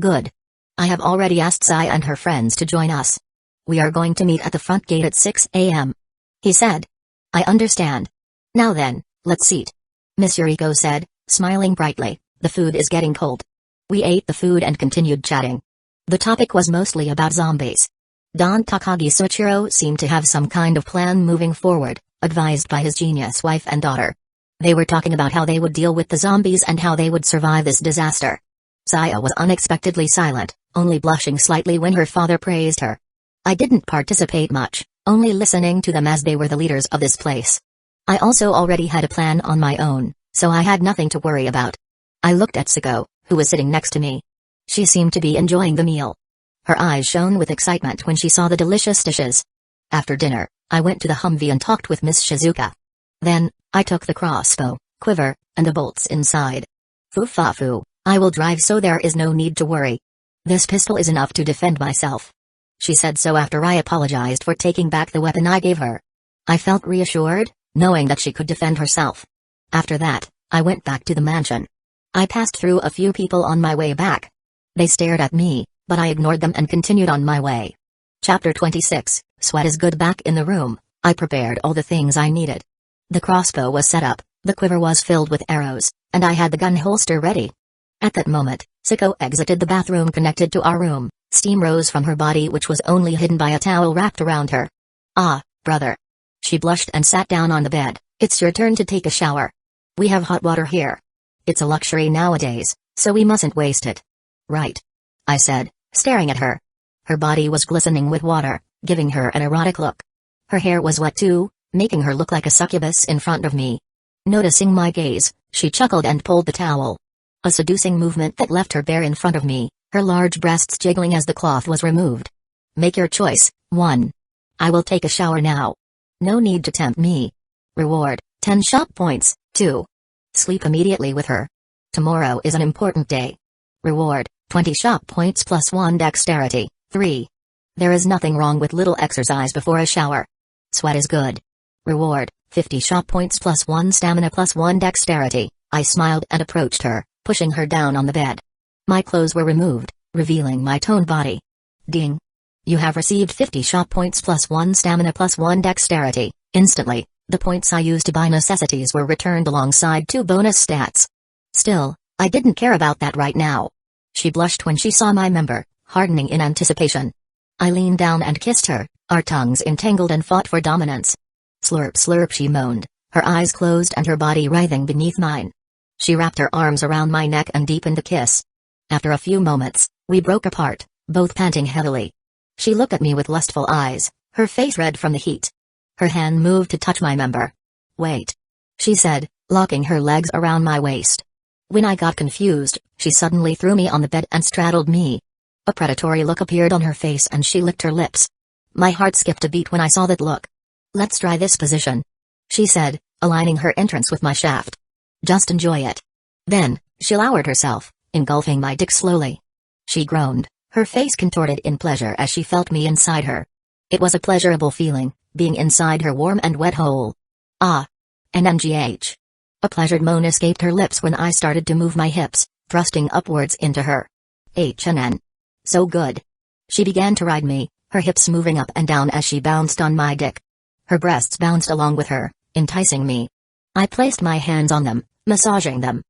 "Good. I have already asked Sai and her friends to join us. We are going to meet at the front gate at 6 a.m. He said. "I understand. Now then, let's eat," Miss Yuriko said, smiling brightly. "The food is getting cold." We ate the food and continued chatting. The topic was mostly about zombies. Don Takagi Suchiro seemed to have some kind of plan moving forward, advised by his genius wife and daughter. They were talking about how they would deal with the zombies and how they would survive this disaster. Saya was unexpectedly silent, only blushing slightly when her father praised her. I didn't participate much, only listening to them as they were the leaders of this place. I also already had a plan on my own, so I had nothing to worry about. I looked at Siko, who was sitting next to me. She seemed to be enjoying the meal. Her eyes shone with excitement when she saw the delicious dishes. After dinner, I went to the Humvee and talked with Miss Shizuka. Then, I took the crossbow, quiver, and the bolts inside. Foo-fa-foo, I will drive so there is no need to worry. This pistol is enough to defend myself. She said so after I apologized for taking back the weapon I gave her. I felt reassured, knowing that she could defend herself. After that, I went back to the mansion. I passed through a few people on my way back. They stared at me, but I ignored them and continued on my way. Chapter 26, Sweat is good. Back in the room, I prepared all the things I needed. The crossbow was set up, the quiver was filled with arrows, and I had the gun holster ready. At that moment, Siko exited the bathroom connected to our room. Steam rose from her body, which was only hidden by a towel wrapped around her. Ah, brother. She blushed and sat down on the bed. It's your turn to take a shower. We have hot water here. It's a luxury nowadays, so we mustn't waste it. Right. I said, staring at her. Her body was glistening with water, giving her an erotic look. Her hair was wet too, making her look like a succubus in front of me. Noticing my gaze, she chuckled and pulled the towel. A seducing movement that left her bare in front of me, her large breasts jiggling as the cloth was removed. Make your choice. 1. I will take a shower now. No need to tempt me. Reward, 10 shop points. 2. Sleep immediately with her. Tomorrow is an important day. Reward, 20 shop points plus 1 dexterity. 3. There is nothing wrong with little exercise before a shower. Sweat is good. Reward, 50 shop points plus 1 stamina plus 1 dexterity. I smiled and approached her, pushing her down on the bed. My clothes were removed, revealing my toned body. Ding. You have received 50 shop points plus 1 stamina plus 1 dexterity. Instantly, the points I used to buy necessities were returned alongside 2 bonus stats. Still, I didn't care about that right now. She blushed when she saw my member, hardening in anticipation. I leaned down and kissed her, our tongues entangled and fought for dominance. Slurp slurp, she moaned, her eyes closed and her body writhing beneath mine. She wrapped her arms around my neck and deepened the kiss. After a few moments, we broke apart, both panting heavily. She looked at me with lustful eyes, her face red from the heat. Her hand moved to touch my member. Wait. She said, locking her legs around my waist. When I got confused, she suddenly threw me on the bed and straddled me. A predatory look appeared on her face and she licked her lips. My heart skipped a beat when I saw that look. Let's try this position. She said, aligning her entrance with my shaft. Just enjoy it. Then, she lowered herself, engulfing my dick slowly. She groaned, her face contorted in pleasure as she felt me inside her. It was a pleasurable feeling, being inside her warm and wet hole. Ah. NMGH. A pleasured moan escaped her lips when I started to move my hips, thrusting upwards into her. HNN. So good. She began to ride me, her hips moving up and down as she bounced on my dick. Her breasts bounced along with her, enticing me. I placed my hands on them, massaging them.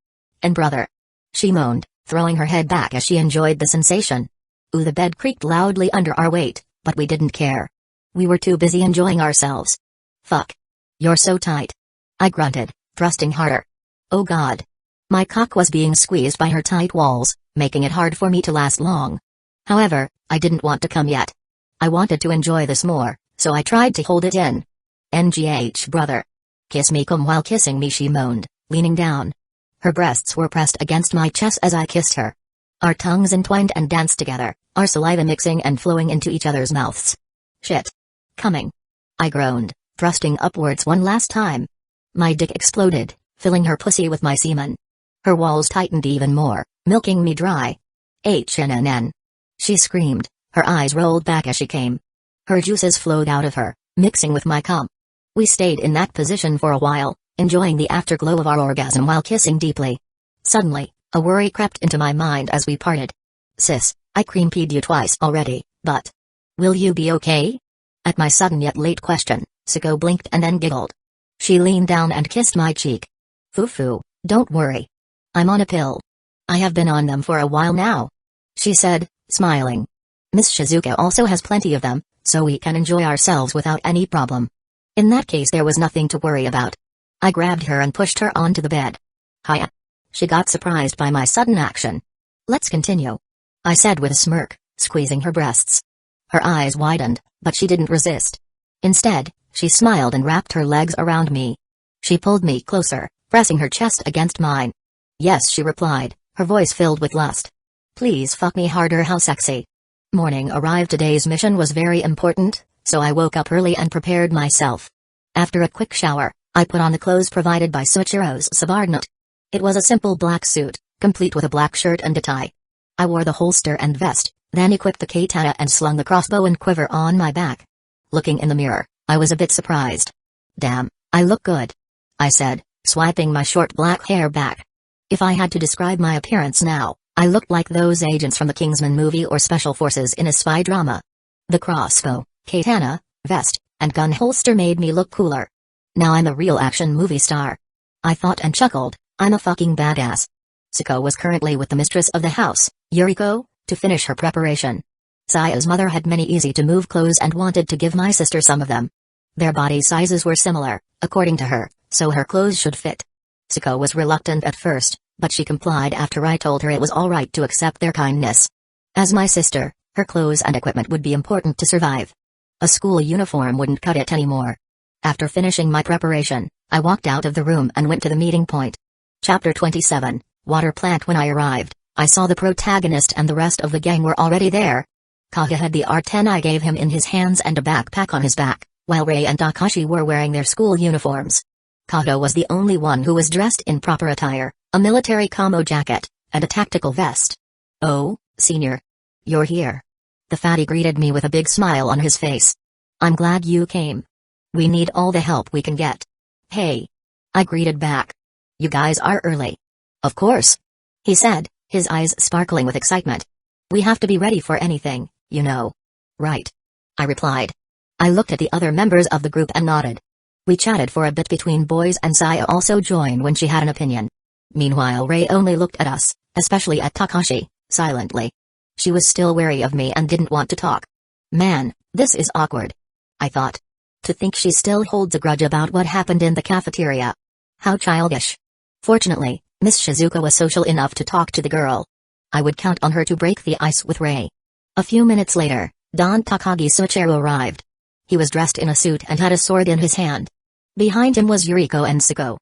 And brother. She moaned, throwing her head back as she enjoyed the sensation. Ooh, the bed creaked loudly under our weight, but we didn't care. We were too busy enjoying ourselves. Fuck. You're so tight. I grunted, thrusting harder. Oh God. My cock was being squeezed by her tight walls, making it hard for me to last long. However, I didn't want to come yet. I wanted to enjoy this more, so I tried to hold it in. NGH, brother. Kiss me, come while kissing me, she moaned, leaning down. Her breasts were pressed against my chest as I kissed her. Our tongues entwined and danced together, our saliva mixing and flowing into each other's mouths. Shit. Coming. I groaned, thrusting upwards one last time. My dick exploded, filling her pussy with my semen. Her walls tightened even more, milking me dry. HNNN. She screamed, her eyes rolled back as she came. Her juices flowed out of her, mixing with my cum. We stayed in that position for a while, enjoying the afterglow of our orgasm while kissing deeply. Suddenly, a worry crept into my mind as we parted. Sis, I cream-peed you twice already, but will you be okay? At my sudden yet late question, Siko blinked and then giggled. She leaned down and kissed my cheek. Foo-foo, don't worry. I'm on a pill. I have been on them for a while now. She said, smiling. Miss Shizuka also has plenty of them, so we can enjoy ourselves without any problem. In that case there was nothing to worry about. I grabbed her and pushed her onto the bed. Hiya. She got surprised by my sudden action. Let's continue, I said with a smirk, squeezing her breasts. Her eyes widened, but she didn't resist. Instead, she smiled and wrapped her legs around me. She pulled me closer, pressing her chest against mine. Yes, she replied, her voice filled with lust. Please fuck me harder, how sexy. Morning arrived. Today's mission was very important, so I woke up early and prepared myself. After a quick shower, I put on the clothes provided by Suichiro's subordinate. It was a simple black suit, complete with a black shirt and a tie. I wore the holster and vest, then equipped the katana and slung the crossbow and quiver on my back. Looking in the mirror, I was a bit surprised. Damn, I look good, I said, swiping my short black hair back. If I had to describe my appearance now, I looked like those agents from the Kingsman movie or special forces in a spy drama. The crossbow, katana, vest, and gun holster made me look cooler. Now I'm a real action movie star. I thought and chuckled, I'm a fucking badass. Suko was currently with the mistress of the house, Yuriko, to finish her preparation. Saya's mother had many easy-to-move clothes and wanted to give my sister some of them. Their body sizes were similar, according to her, so her clothes should fit. Suko was reluctant at first, but she complied after I told her it was alright to accept their kindness. As my sister, her clothes and equipment would be important to survive. A school uniform wouldn't cut it anymore. After finishing my preparation, I walked out of the room and went to the meeting point. Chapter 27, Water Plant. When I arrived, I saw the protagonist and the rest of the gang were already there. Kaga had the R10 I gave him in his hands and a backpack on his back, while Rei and Takashi were wearing their school uniforms. Kaga was the only one who was dressed in proper attire, a military camo jacket, and a tactical vest. Oh, senior. You're here. The fatty greeted me with a big smile on his face. I'm glad you came. We need all the help we can get. Hey. I greeted back. You guys are early. Of course. He said, his eyes sparkling with excitement. We have to be ready for anything, you know. Right. I replied. I looked at the other members of the group and nodded. We chatted for a bit between boys and Saya also joined when she had an opinion. Meanwhile Rei only looked at us, especially at Takashi, silently. She was still wary of me and didn't want to talk. Man, this is awkward. I thought. To think she still holds a grudge about what happened in the cafeteria. How childish. Fortunately, Miss Shizuka was social enough to talk to the girl. I would count on her to break the ice with Rei. A few minutes later, Don Takagi Suichiro arrived. He was dressed in a suit and had a sword in his hand. Behind him was Yuriko and Suko.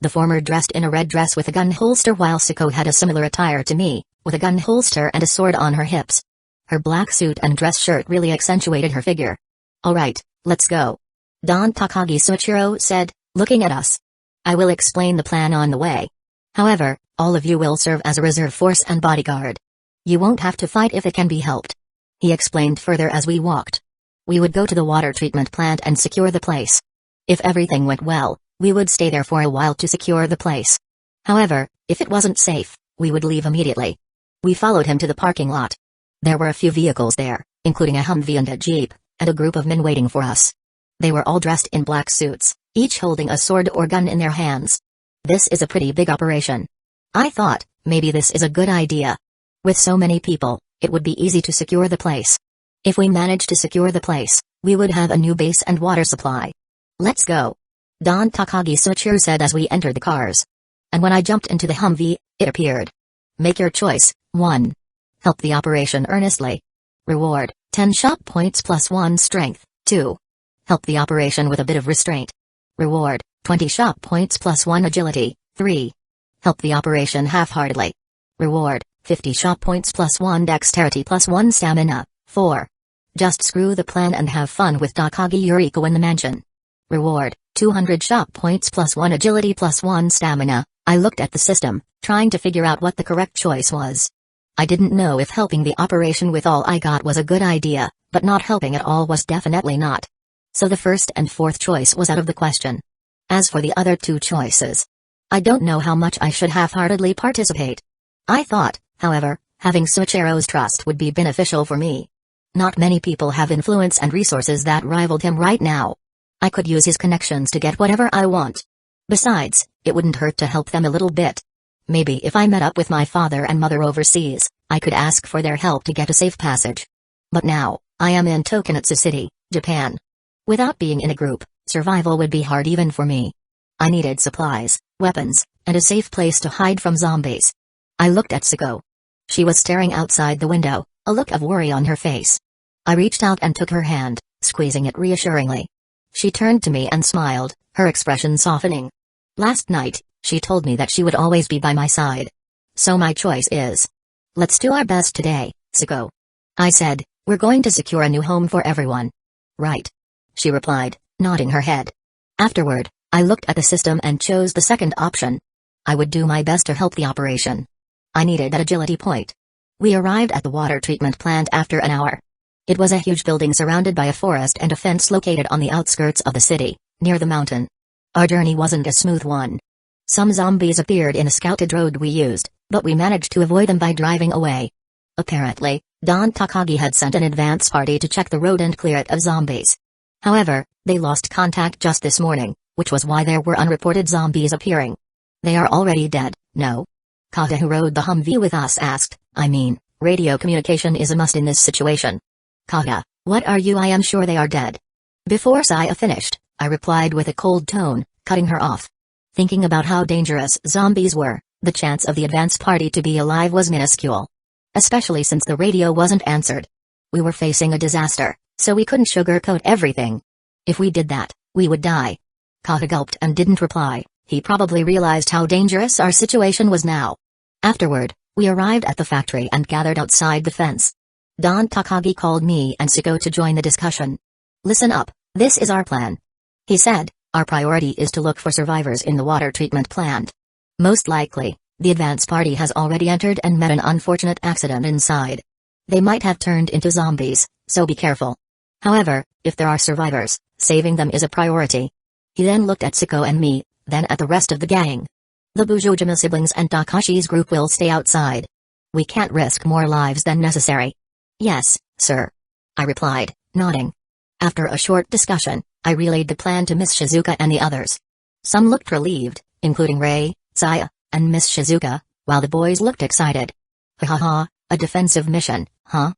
The former dressed in a red dress with a gun holster while Suko had a similar attire to me, with a gun holster and a sword on her hips. Her black suit and dress shirt really accentuated her figure. Alright, let's go. Don Takagi Suichiro said, looking at us. I will explain the plan on the way. However, all of you will serve as a reserve force and bodyguard. You won't have to fight if it can be helped. He explained further as we walked. We would go to the water treatment plant and secure the place. If everything went well, we would stay there for a while to secure the place. However, if it wasn't safe, we would leave immediately. We followed him to the parking lot. There were a few vehicles there, including a Humvee and a Jeep, and a group of men waiting for us. They were all dressed in black suits, each holding a sword or gun in their hands. This is a pretty big operation. I thought, maybe this is a good idea. With so many people, it would be easy to secure the place. If we managed to secure the place, we would have a new base and water supply. Let's go. Don Takagi Suichiro said as we entered the cars. And when I jumped into the Humvee, it appeared. Make your choice. 1. Help the operation earnestly. Reward, 10 shop points plus 1 strength. 2. Help the operation with a bit of restraint. Reward, 20 shop points plus 1 agility. 3. Help the operation half-heartedly. Reward, 50 shop points plus 1 dexterity plus 1 stamina. 4. Just screw the plan and have fun with Takagi Yuriko in the mansion. Reward, 200 shop points plus 1 agility plus 1 stamina. I looked at the system, trying to figure out what the correct choice was. I didn't know if helping the operation with all I got was a good idea, but not helping at all was definitely not. So the first and fourth choice was out of the question. As for the other two choices, I don't know how much I should half-heartedly participate. I thought, however, having Suichiro's trust would be beneficial for me. Not many people have influence and resources that rivaled him right now. I could use his connections to get whatever I want. Besides, it wouldn't hurt to help them a little bit. Maybe if I met up with my father and mother overseas, I could ask for their help to get a safe passage. But now, I am in Tokonatsu City, Japan. Without being in a group, survival would be hard even for me. I needed supplies, weapons, and a safe place to hide from zombies. I looked at Suko. She was staring outside the window, a look of worry on her face. I reached out and took her hand, squeezing it reassuringly. She turned to me and smiled, her expression softening. Last night, she told me that she would always be by my side. So my choice is. Let's do our best today, Sako. I said, we're going to secure a new home for everyone. Right. She replied, nodding her head. Afterward, I looked at the system and chose the second option. I would do my best to help the operation. I needed that agility point. We arrived at the water treatment plant after an hour. It was a huge building surrounded by a forest and a fence located on the outskirts of the city, near the mountain. Our journey wasn't a smooth one. Some zombies appeared in a scouted road we used, but we managed to avoid them by driving away. Apparently, Don Takagi had sent an advance party to check the road and clear it of zombies. However, they lost contact just this morning, which was why there were unreported zombies appearing. They are already dead, no? Kata, who rode the Humvee with us, asked. Radio communication is a must in this situation. Kata, what are you? I am sure they are dead. Before Saya finished, I replied with a cold tone, cutting her off. Thinking about how dangerous zombies were, the chance of the advance party to be alive was minuscule. Especially since the radio wasn't answered. We were facing a disaster, so we couldn't sugarcoat everything. If we did that, we would die. Kata gulped and didn't reply. He probably realized how dangerous our situation was now. Afterward, we arrived at the factory and gathered outside the fence. Don Takagi called me and Sako to join the discussion. Listen up, this is our plan. He said, our priority is to look for survivors in the water treatment plant. Most likely, the advance party has already entered and met an unfortunate accident inside. They might have turned into zombies, so be careful. However, if there are survivors, saving them is a priority. He then looked at Sako and me, then at the rest of the gang. The Busujima siblings and Takashi's group will stay outside. We can't risk more lives than necessary. Yes, sir. I replied, nodding. After a short discussion, I relayed the plan to Miss Shizuka and the others. Some looked relieved, including Rei, Saya, and Miss Shizuka, while the boys looked excited. Ha ha, a defensive mission, huh?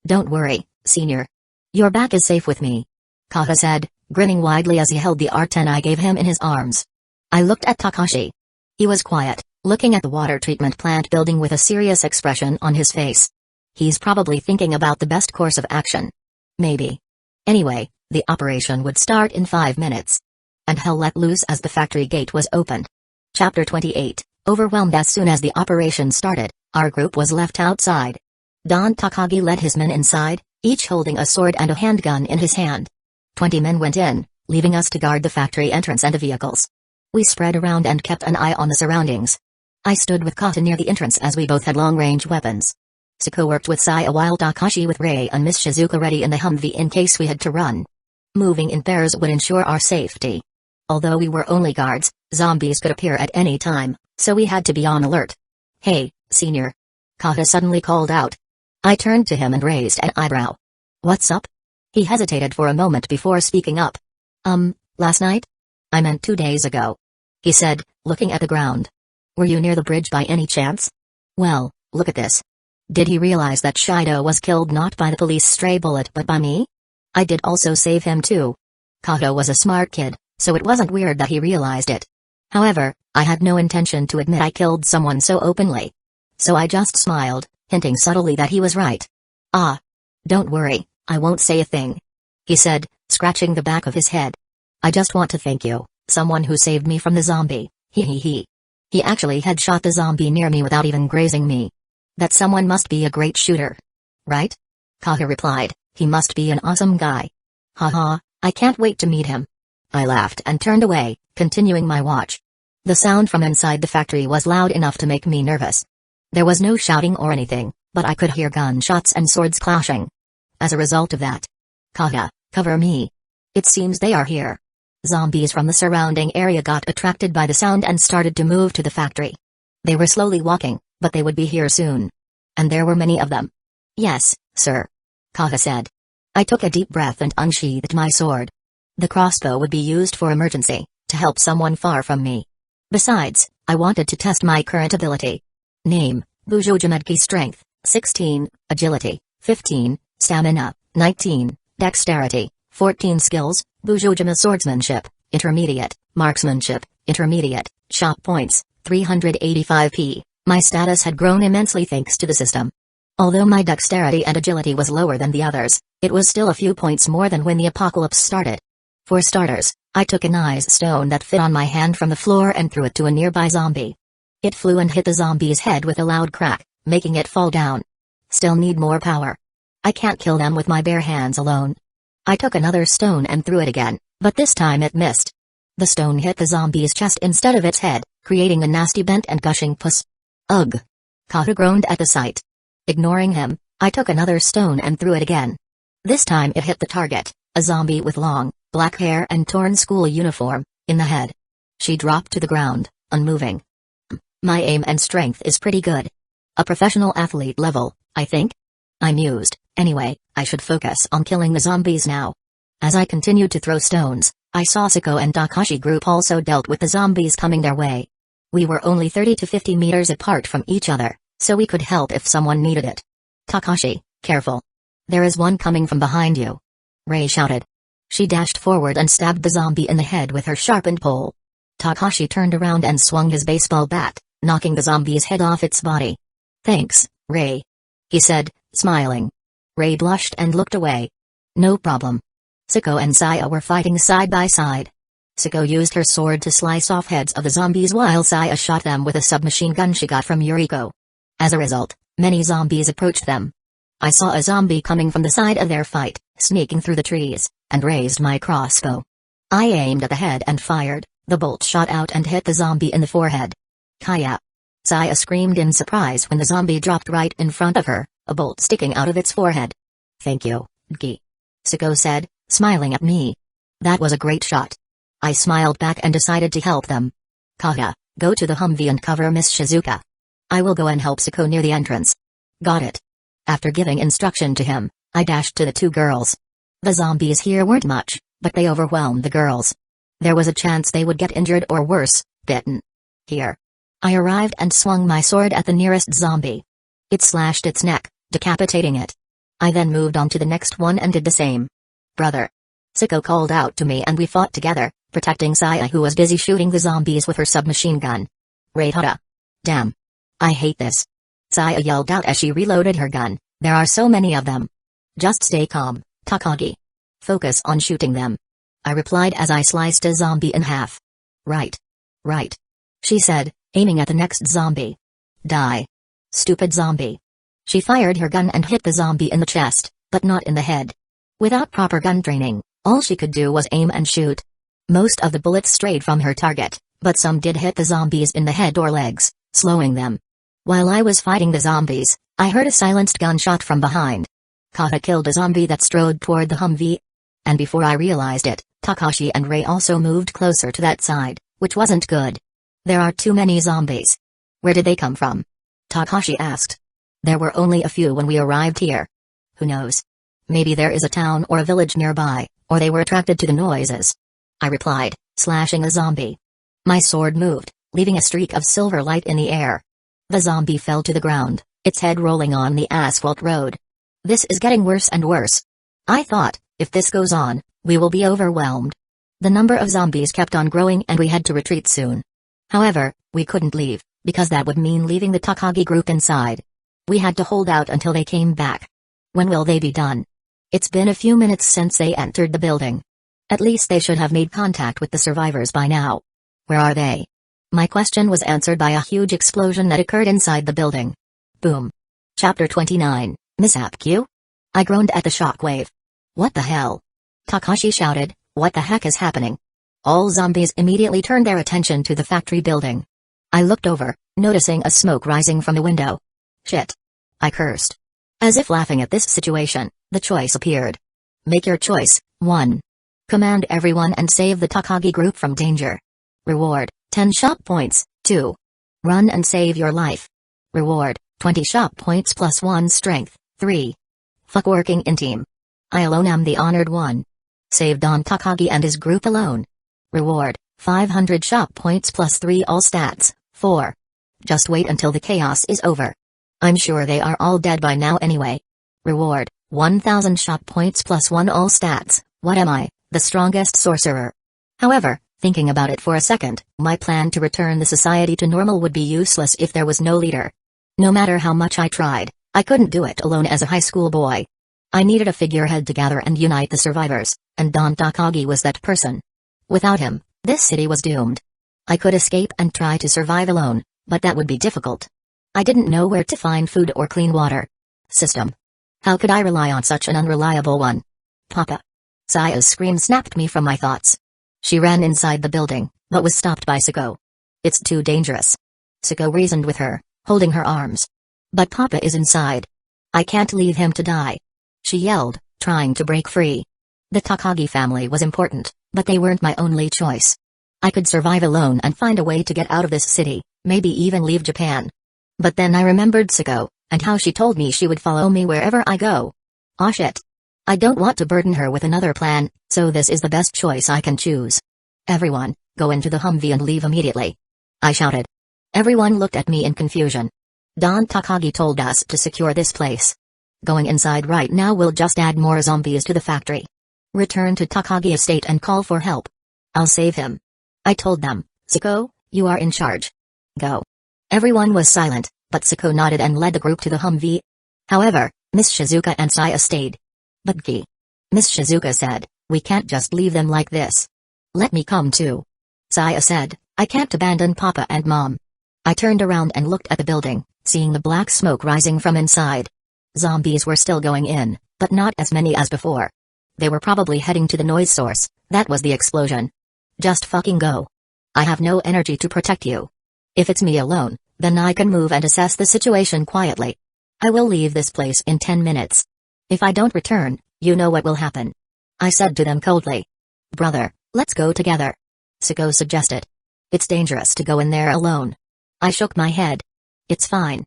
Don't worry, senior. Your back is safe with me. Kata said, grinning widely as he held the R10 I gave him in his arms. I looked at Takashi. He was quiet, looking at the water treatment plant building with a serious expression on his face. He's probably thinking about the best course of action. Maybe. Anyway, the operation would start in 5 minutes. And hell let loose as the factory gate was opened. Chapter 28, overwhelmed as soon as the operation started, our group was left outside. Don Takagi led his men inside, each holding a sword and a handgun in his hand. 20 men went in, leaving us to guard the factory entrance and the vehicles. We spread around and kept an eye on the surroundings. I stood with Kata near the entrance as we both had long-range weapons. Sako worked with Saya while Takashi with Rei and Miss Shizuka ready in the Humvee in case we had to run. Moving in pairs would ensure our safety. Although we were only guards, zombies could appear at any time, so we had to be on alert. Hey, senior. Kata suddenly called out. I turned to him and raised an eyebrow. What's up? He hesitated for a moment before speaking up. Last night? I meant 2 days ago. He said, looking at the ground. Were you near the bridge by any chance? Well, look at this. Did he realize that Shido was killed not by the police stray bullet but by me? I did also save him too. Kato was a smart kid, so it wasn't weird that he realized it. However, I had no intention to admit I killed someone so openly. So I just smiled, hinting subtly that he was right. Ah. Don't worry, I won't say a thing. He said, scratching the back of his head. I just want to thank you, someone who saved me from the zombie, he. He actually had shot the zombie near me without even grazing me. That someone must be a great shooter. Right? Kaha replied, he must be an awesome guy. Haha, I can't wait to meet him. I laughed and turned away, continuing my watch. The sound from inside the factory was loud enough to make me nervous. There was no shouting or anything, but I could hear gunshots and swords clashing. As a result of that, Kaha, cover me. It seems they are here. Zombies from the surrounding area got attracted by the sound and started to move to the factory. They were slowly walking, but they would be here soon. And there were many of them. Yes, sir. Kaha said. I took a deep breath and unsheathed my sword. The crossbow would be used for emergency, to help someone far from me. Besides, I wanted to test my current ability. Name, Busujima strength, 16, agility, 15, stamina, 19, dexterity, 14 skills, Busujima swordsmanship, intermediate, marksmanship, intermediate, shot points, 385p, My status had grown immensely thanks to the system. Although my dexterity and agility was lower than the others, it was still a few points more than when the apocalypse started. For starters, I took an ice stone that fit on my hand from the floor and threw it to a nearby zombie. It flew and hit the zombie's head with a loud crack, making it fall down. Still need more power. I can't kill them with my bare hands alone. I took another stone and threw it again, but this time it missed. The stone hit the zombie's chest instead of its head, creating a nasty bent and gushing pus. Ugh! Kata groaned at the sight. Ignoring him, I took another stone and threw it again. This time it hit the target, a zombie with long, black hair and torn school uniform, in the head. She dropped to the ground, unmoving. My aim and strength is pretty good. A professional athlete level, I think? I mused. Anyway, I should focus on killing the zombies now. As I continued to throw stones, I saw Sako and Takashi group also dealt with the zombies coming their way. We were only 30 to 50 meters apart from each other, so we could help if someone needed it. Takashi, careful. There is one coming from behind you. Rei shouted. She dashed forward and stabbed the zombie in the head with her sharpened pole. Takashi turned around and swung his baseball bat, knocking the zombie's head off its body. Thanks, Rei. He said, smiling. Rei blushed and looked away. No problem. Sako and Saya were fighting side by side. Sako used her sword to slice off heads of the zombies while Saya shot them with a submachine gun she got from Yuriko. As a result, many zombies approached them. I saw a zombie coming from the side of their fight, sneaking through the trees, and raised my crossbow. I aimed at the head and fired. The bolt shot out and hit the zombie in the forehead. Kaya! Saya screamed in surprise when the zombie dropped right in front of her, a bolt sticking out of its forehead. Thank you, Gi. Sako said, smiling at me. That was a great shot. I smiled back and decided to help them. Kata, go to the Humvee and cover Miss Shizuka. I will go and help Sako near the entrance. Got it. After giving instruction to him, I dashed to the two girls. The zombies here weren't much, but they overwhelmed the girls. There was a chance they would get injured or worse, bitten. Here. I arrived and swung my sword at the nearest zombie. It slashed its neck, decapitating it. I then moved on to the next one and did the same. Brother. Sako called out to me and we fought together, protecting Saya who was busy shooting the zombies with her submachine gun. Reihara. Damn. I hate this. Saya yelled out as she reloaded her gun, there are so many of them. Just stay calm, Takagi. Focus on shooting them. I replied as I sliced a zombie in half. Right. Right. She said, aiming at the next zombie. Die. Stupid zombie. She fired her gun and hit the zombie in the chest, but not in the head. Without proper gun training, all she could do was aim and shoot. Most of the bullets strayed from her target, but some did hit the zombies in the head or legs, slowing them. While I was fighting the zombies, I heard a silenced gunshot from behind. Kata killed a zombie that strode toward the Humvee. And before I realized it, Takashi and Rei also moved closer to that side, which wasn't good. There are too many zombies. Where did they come from? Takashi asked. There were only a few when we arrived here. Who knows? Maybe there is a town or a village nearby, or they were attracted to the noises. I replied, slashing a zombie. My sword moved, leaving a streak of silver light in the air. The zombie fell to the ground, its head rolling on the asphalt road. This is getting worse and worse. I thought, if this goes on, we will be overwhelmed. The number of zombies kept on growing and we had to retreat soon. However, we couldn't leave, because that would mean leaving the Takagi group inside. We had to hold out until they came back. When will they be done? It's been a few minutes since they entered the building. At least they should have made contact with the survivors by now. Where are they? My question was answered by a huge explosion that occurred inside the building. Boom. Chapter 29, Mishap Q? I groaned at the shockwave. What the hell? Takashi shouted, what the heck is happening? All zombies immediately turned their attention to the factory building. I looked over, noticing a smoke rising from the window. Shit. I cursed. As if laughing at this situation, the choice appeared. Make your choice. 1. Command everyone and save the Takagi group from danger. Reward, 10 shop points. 2. Run and save your life. Reward, 20 shop points plus 1 strength. 3. Fuck working in team. I alone am the honored one. Save Don Takagi and his group alone. Reward, 500 shop points plus 3 all stats. 4. Just wait until the chaos is over. I'm sure they are all dead by now anyway. Reward, 1000 shop points plus 1 all stats. What am I, the strongest sorcerer? However, Thinking about it for a second, my plan to return the society to normal would be useless if there was no leader. No matter how much I tried, I couldn't do it alone as a high school boy. I needed a figurehead to gather and unite the survivors, and Don Takagi was that person. Without him, this city was doomed. I could escape and try to survive alone, but that would be difficult. I didn't know where to find food or clean water. System. How could I rely on such an unreliable one? Papa. Saya's scream snapped me from my thoughts. She ran inside the building, but was stopped by Sako. It's too dangerous. Sako reasoned with her, holding her arms. But Papa is inside. I can't leave him to die. She yelled, trying to break free. The Takagi family was important, but they weren't my only choice. I could survive alone and find a way to get out of this city, maybe even leave Japan. But then I remembered Sako, and how she told me she would follow me wherever I go. Aw shit. I don't want to burden her with another plan, so this is the best choice I can choose. Everyone, go into the Humvee and leave immediately. I shouted. Everyone looked at me in confusion. Don Takagi told us to secure this place. Going inside right now will just add more zombies to the factory. Return to Takagi estate and call for help. I'll save him. I told them. Sako, you are in charge. Go. Everyone was silent, but Sako nodded and led the group to the Humvee. However, Miss Shizuka and Saya stayed. But Gi. Miss Shizuka said, we can't just leave them like this. Let me come too. Saya said, I can't abandon Papa and Mom. I turned around and looked at the building, seeing the black smoke rising from inside. Zombies were still going in, but not as many as before. They were probably heading to the noise source. That was the explosion. Just fucking go. I have no energy to protect you. If it's me alone, then I can move and assess the situation quietly. I will leave this place in 10 minutes. If I don't return, you know what will happen. I said to them coldly. Brother, let's go together. Sako suggested. It's dangerous to go in there alone. I shook my head. It's fine.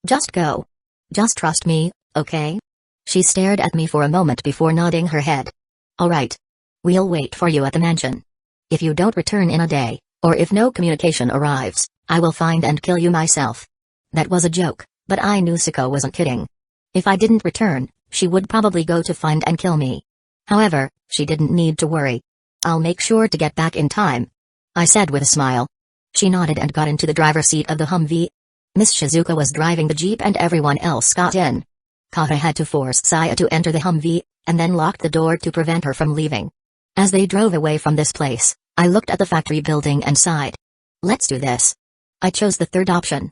Just go. Just trust me, okay? She stared at me for a moment before nodding her head. All right. We'll wait for you at the mansion. If you don't return in a day, or if no communication arrives, I will find and kill you myself. That was a joke, but I knew Sako wasn't kidding. If I didn't return, she would probably go to find and kill me. However, she didn't need to worry. I'll make sure to get back in time. I said with a smile. She nodded and got into the driver's seat of the Humvee. Miss Shizuka was driving the Jeep and everyone else got in. Kata had to force Saya to enter the Humvee, and then locked the door to prevent her from leaving. As they drove away from this place, I looked at the factory building and sighed. Let's do this. I chose the third option.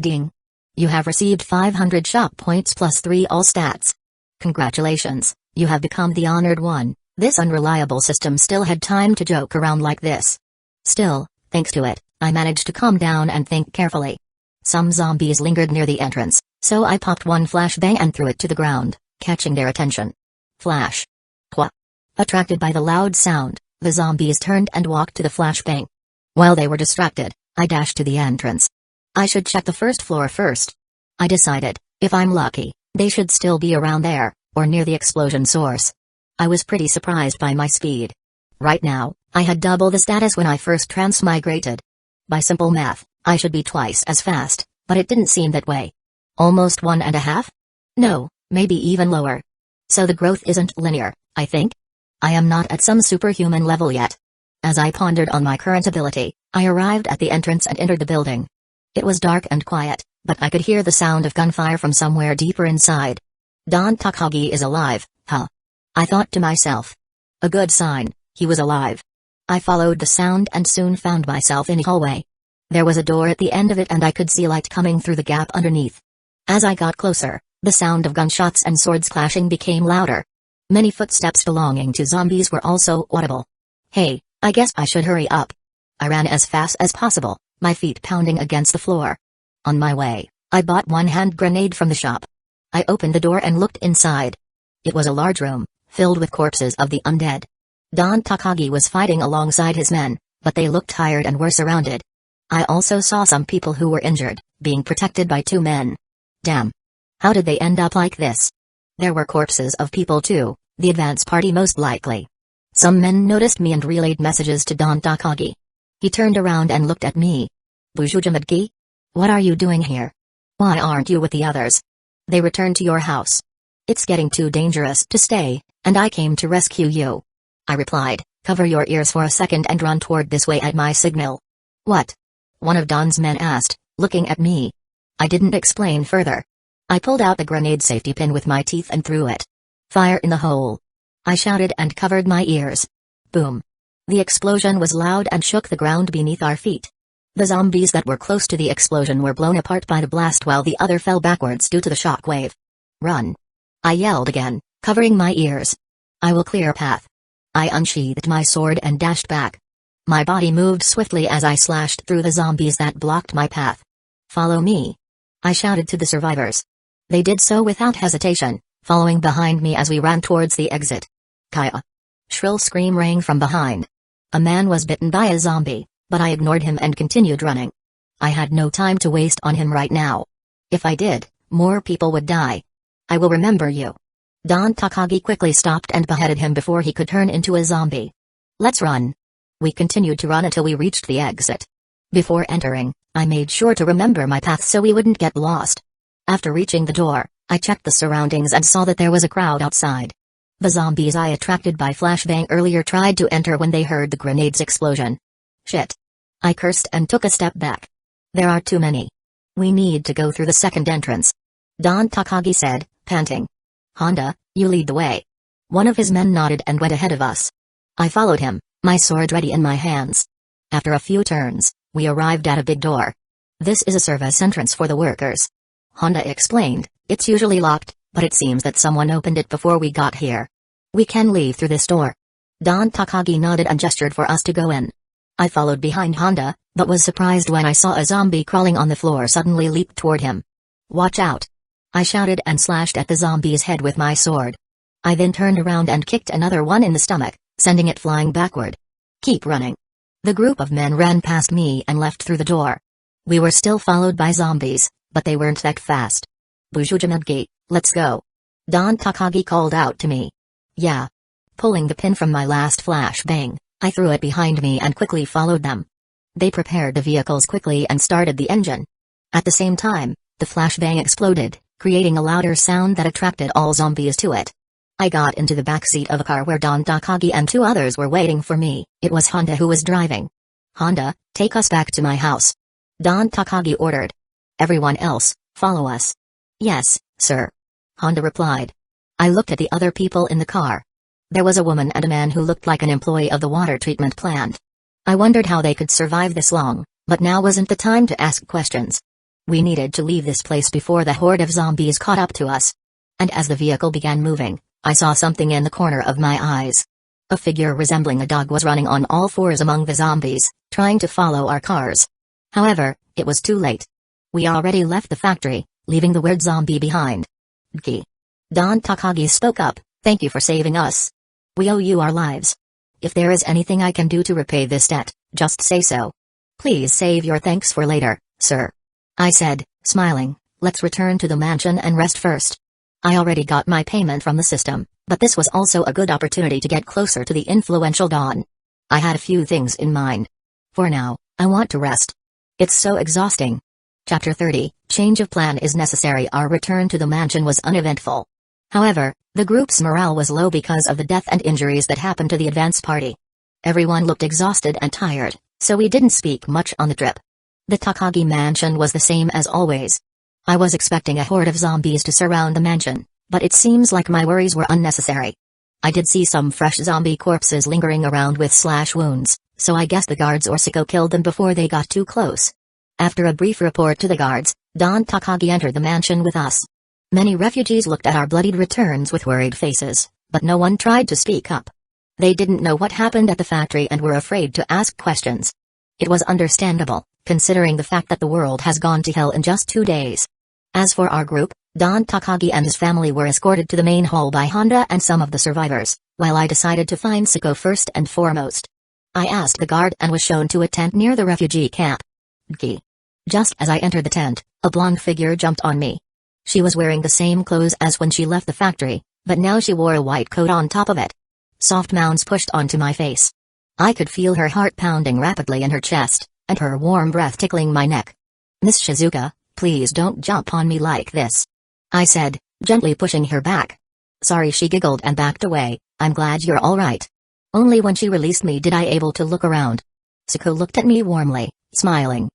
Ding. You have received 500 shop points plus 3 all stats. Congratulations, you have become the honored one. This unreliable system still had time to joke around like this. Still, thanks to it, I managed to calm down and think carefully. Some zombies lingered near the entrance, so I popped one flashbang and threw it to the ground, catching their attention. Flash. Hua. Attracted by the loud sound, the zombies turned and walked to the flashbang. While they were distracted, I dashed to the entrance. I should check the first floor first. I decided, if I'm lucky, they should still be around there, or near the explosion source. I was pretty surprised by my speed. Right now, I had double the status when I first transmigrated. By simple math, I should be twice as fast, but it didn't seem that way. Almost 1.5? No, maybe even lower. So the growth isn't linear, I think. I am not at some superhuman level yet. As I pondered on my current ability, I arrived at the entrance and entered the building. It was dark and quiet, but I could hear the sound of gunfire from somewhere deeper inside. Don Takagi is alive, huh? I thought to myself. A good sign, he was alive. I followed the sound and soon found myself in a hallway. There was a door at the end of it and I could see light coming through the gap underneath. As I got closer, the sound of gunshots and swords clashing became louder. Many footsteps belonging to zombies were also audible. Hey, I guess I should hurry up. I ran as fast as possible, my feet pounding against the floor. On my way, I bought one hand grenade from the shop. I opened the door and looked inside. It was a large room, filled with corpses of the undead. Don Takagi was fighting alongside his men, but they looked tired and were surrounded. I also saw some people who were injured, being protected by 2 men. Damn. How did they end up like this? There were corpses of people too, the advance party most likely. Some men noticed me and relayed messages to Don Takagi. He turned around and looked at me. Busujima, what are you doing here? Why aren't you with the others? They returned to your house. It's getting too dangerous to stay, and I came to rescue you. I replied, Cover your ears for a second and run toward this way at my signal. What? One of Don's men asked, looking at me. I didn't explain further. I pulled out the grenade safety pin with my teeth and threw it. Fire in the hole. I shouted and covered my ears. Boom. The explosion was loud and shook the ground beneath our feet. The zombies that were close to the explosion were blown apart by the blast while the other fell backwards due to the shock wave. Run. I yelled again, covering my ears. I will clear a path. I unsheathed my sword and dashed back. My body moved swiftly as I slashed through the zombies that blocked my path. Follow me. I shouted to the survivors. They did so without hesitation, following behind me as we ran towards the exit. Kaya. Shrill scream rang from behind. A man was bitten by a zombie, but I ignored him and continued running. I had no time to waste on him right now. If I did, more people would die. I will remember you. Don Takagi quickly stopped and beheaded him before he could turn into a zombie. Let's run. We continued to run until we reached the exit. Before entering, I made sure to remember my path so we wouldn't get lost. After reaching the door, I checked the surroundings and saw that there was a crowd outside. The zombies I attracted by flashbang earlier tried to enter when they heard the grenade's explosion. Shit. I cursed and took a step back. There are too many. We need to go through the second entrance. Don Takagi said, panting. Honda, you lead the way. One of his men nodded and went ahead of us. I followed him, my sword ready in my hands. After a few turns, we arrived at a big door. This is a service entrance for the workers. Honda explained, it's usually locked, but it seems that someone opened it before we got here. We can leave through this door. Don Takagi nodded and gestured for us to go in. I followed behind Honda, but was surprised when I saw a zombie crawling on the floor suddenly leap toward him. Watch out. I shouted and slashed at the zombie's head with my sword. I then turned around and kicked another one in the stomach, sending it flying backward. Keep running. The group of men ran past me and left through the door. We were still followed by zombies, but they weren't that fast. Busujima, let's go. Don Takagi called out to me. Yeah. Pulling the pin from my last flashbang, I threw it behind me and quickly followed them. They prepared the vehicles quickly and started the engine. At the same time, the flashbang exploded, creating a louder sound that attracted all zombies to it. I got into the backseat of a car where Don Takagi and two others were waiting for me. It was Honda who was driving. Honda, take us back to my house. Don Takagi ordered. Everyone else, follow us. Yes, sir. Honda replied. I looked at the other people in the car. There was a woman and a man who looked like an employee of the water treatment plant. I wondered how they could survive this long, but now wasn't the time to ask questions. We needed to leave this place before the horde of zombies caught up to us. And as the vehicle began moving, I saw something in the corner of my eyes. A figure resembling a dog was running on all fours among the zombies, trying to follow our cars. However, it was too late. We already left the factory, leaving the weird zombie behind. Don Takagi spoke up, thank you for saving us. We owe you our lives. If there is anything I can do to repay this debt, just say so. Please save your thanks for later, sir. I said, smiling, let's return to the mansion and rest first. I already got my payment from the system, but this was also a good opportunity to get closer to the influential Don. I had a few things in mind. For now, I want to rest. It's so exhausting. Chapter 30, Change of plan is necessary. Our return to the mansion was uneventful. However, the group's morale was low because of the death and injuries that happened to the advance party. Everyone looked exhausted and tired, so we didn't speak much on the trip. The Takagi mansion was the same as always. I was expecting a horde of zombies to surround the mansion, but it seems like my worries were unnecessary. I did see some fresh zombie corpses lingering around with slash wounds, so I guess the guards or Sicko killed them before they got too close. After a brief report to the guards, Don Takagi entered the mansion with us. Many refugees looked at our bloodied returns with worried faces, but no one tried to speak up. They didn't know what happened at the factory and were afraid to ask questions. It was understandable, considering the fact that the world has gone to hell in just 2 days. As for our group, Don Takagi and his family were escorted to the main hall by Honda and some of the survivors, while I decided to find Sicko first and foremost. I asked the guard and was shown to a tent near the refugee camp. Just as I entered the tent, a blonde figure jumped on me. She was wearing the same clothes as when she left the factory, but now she wore a white coat on top of it. Soft mounds pushed onto my face. I could feel her heart pounding rapidly in her chest, and her warm breath tickling my neck. Miss Shizuka, please don't jump on me like this. I said, gently pushing her back. Sorry, she giggled and backed away. I'm glad you're all right. Only when she released me did I able to look around. Suko looked at me warmly, smiling.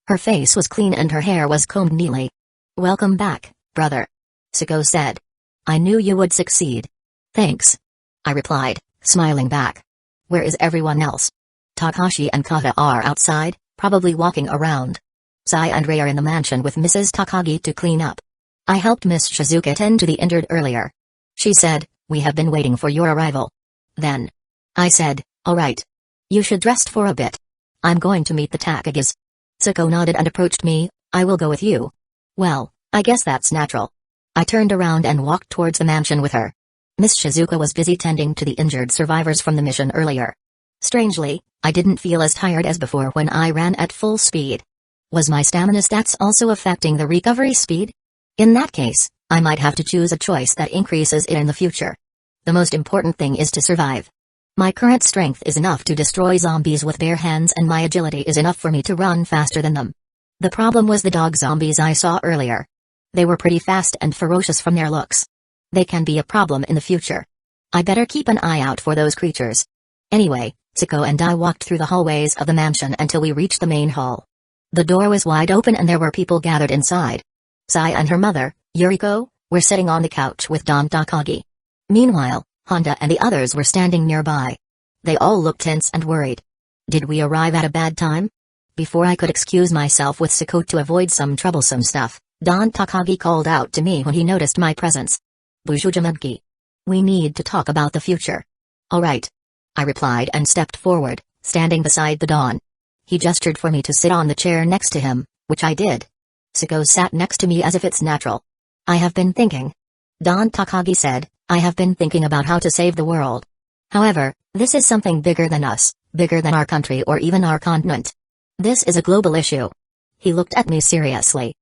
Her face was clean and her hair was combed neatly. "Welcome back, brother," Suko said. "I knew you would succeed." "Thanks," I replied, smiling back. "Where is everyone else?" "Takashi and Kata are outside, probably walking around. Sai and Rei are in the mansion with Mrs. Takagi to clean up. I helped Miss Shizuka tend to the injured earlier. She said, we have been waiting for your arrival." Then I said, "All right. You should rest for a bit. I'm going to meet the Takagis." Suko nodded and approached me. "I will go with you." Well, I guess that's natural. I turned around and walked towards the mansion with her. Miss Shizuka was busy tending to the injured survivors from the mission earlier. Strangely, I didn't feel as tired as before when I ran at full speed. Was my stamina stats also affecting the recovery speed? In that case, I might have to choose a choice that increases it in the future. The most important thing is to survive. My current strength is enough to destroy zombies with bare hands and my agility is enough for me to run faster than them. The problem was the dog zombies I saw earlier. They were pretty fast and ferocious from their looks. They can be a problem in the future. I better keep an eye out for those creatures. Anyway, Suko and I walked through the hallways of the mansion until we reached the main hall. The door was wide open and there were people gathered inside. Sai and her mother, Yuriko, were sitting on the couch with Don Takagi. Meanwhile, Honda and the others were standing nearby. They all looked tense and worried. Did we arrive at a bad time? Before I could excuse myself with Suko to avoid some troublesome stuff, Don Takagi called out to me when he noticed my presence. "Busujima, we need to talk about the future." "All right," I replied and stepped forward, standing beside the Don. He gestured for me to sit on the chair next to him, which I did. Suko sat next to me as if it's natural. "I have been thinking," Don Takagi said, "I have been thinking about how to save the world. However, this is something bigger than us, bigger than our country or even our continent. This is a global issue." He looked at me seriously.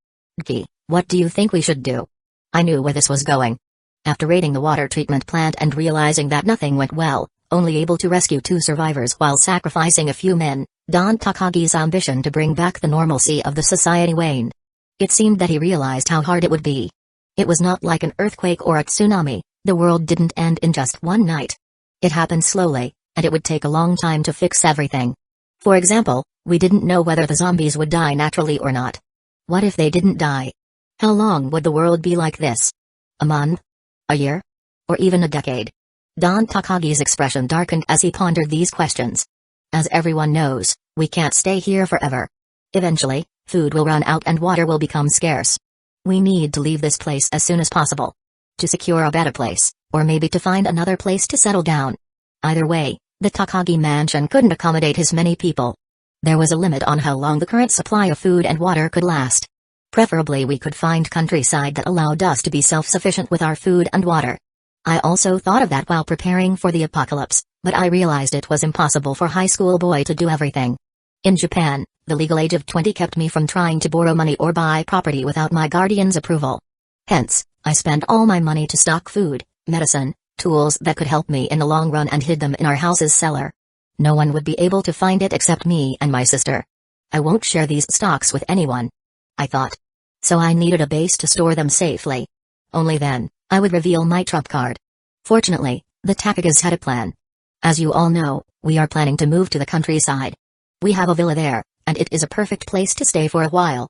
"Gi, what do you think we should do?" I knew where this was going. After raiding the water treatment plant and realizing that nothing went well, only able to rescue 2 survivors while sacrificing a few men, Don Takagi's ambition to bring back the normalcy of the society waned. It seemed that he realized how hard it would be. It was not like an earthquake or a tsunami, the world didn't end in just one night. It happened slowly, and it would take a long time to fix everything. For example, we didn't know whether the zombies would die naturally or not. What if they didn't die? How long would the world be like this? A month? A year? Or even a decade? Don Takagi's expression darkened as he pondered these questions. As everyone knows, we can't stay here forever. Eventually, food will run out and water will become scarce. We need to leave this place as soon as possible. To secure a better place, or maybe to find another place to settle down. Either way, the Takagi mansion couldn't accommodate his many people. There was a limit on how long the current supply of food and water could last. Preferably we could find countryside that allowed us to be self-sufficient with our food and water. I also thought of that while preparing for the apocalypse, but I realized it was impossible for a high school boy to do everything. In Japan, the legal age of 20 kept me from trying to borrow money or buy property without my guardian's approval. Hence, I spent all my money to stock food, medicine, tools that could help me in the long run and hid them in our house's cellar. No one would be able to find it except me and my sister. I won't share these stocks with anyone, I thought. So I needed a base to store them safely. Only then, I would reveal my trump card. Fortunately, the Takagis had a plan. As you all know, we are planning to move to the countryside. We have a villa there, and it is a perfect place to stay for a while.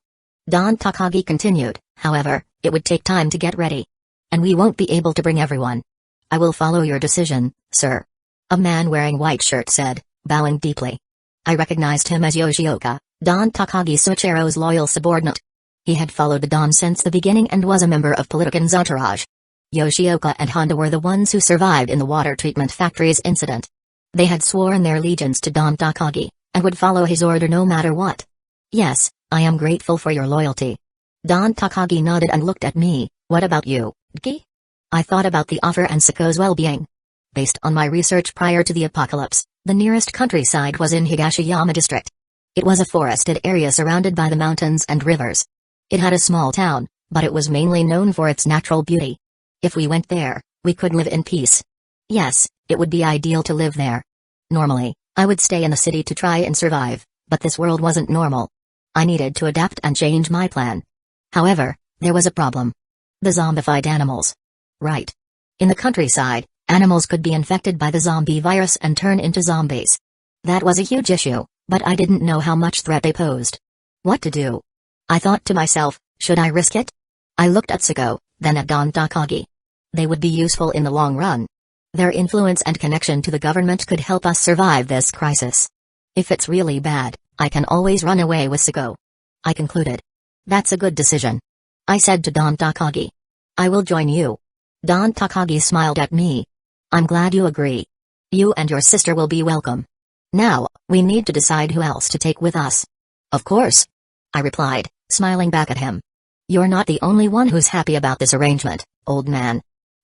Don Takagi continued, however, it would take time to get ready. And we won't be able to bring everyone. I will follow your decision, sir. A man wearing white shirt said, bowing deeply. I recognized him as Yoshioka, Don Takagi Suichiro's loyal subordinate. He had followed the Don since the beginning and was a member of Politican's entourage. Yoshioka and Honda were the ones who survived in the water treatment factory's incident. They had sworn their allegiance to Don Takagi, and would follow his order no matter what. Yes, I am grateful for your loyalty. Don Takagi nodded and looked at me. What about you, Gi? I thought about the offer and Suko's well-being. Based on my research prior to the apocalypse, the nearest countryside was in Higashiyama district. It was a forested area surrounded by the mountains and rivers. It had a small town, but it was mainly known for its natural beauty. If we went there, we could live in peace. Yes, it would be ideal to live there. Normally, I would stay in the city to try and survive, but this world wasn't normal. I needed to adapt and change my plan. However, there was a problem. The zombified animals. Right. In the countryside, Animals could be infected by the zombie virus and turn into zombies. That was a huge issue, but I didn't know how much threat they posed. What to do? I thought to myself, should I risk it? I looked at Sako, then at Don Takagi. They would be useful in the long run. Their influence and connection to the government could help us survive this crisis. If it's really bad, I can always run away with Sako. I concluded. That's a good decision. I said to Don Takagi. I will join you. Don Takagi smiled at me. I'm glad you agree. You and your sister will be welcome. Now, we need to decide who else to take with us. Of course. I replied, smiling back at him. You're not the only one who's happy about this arrangement, old man.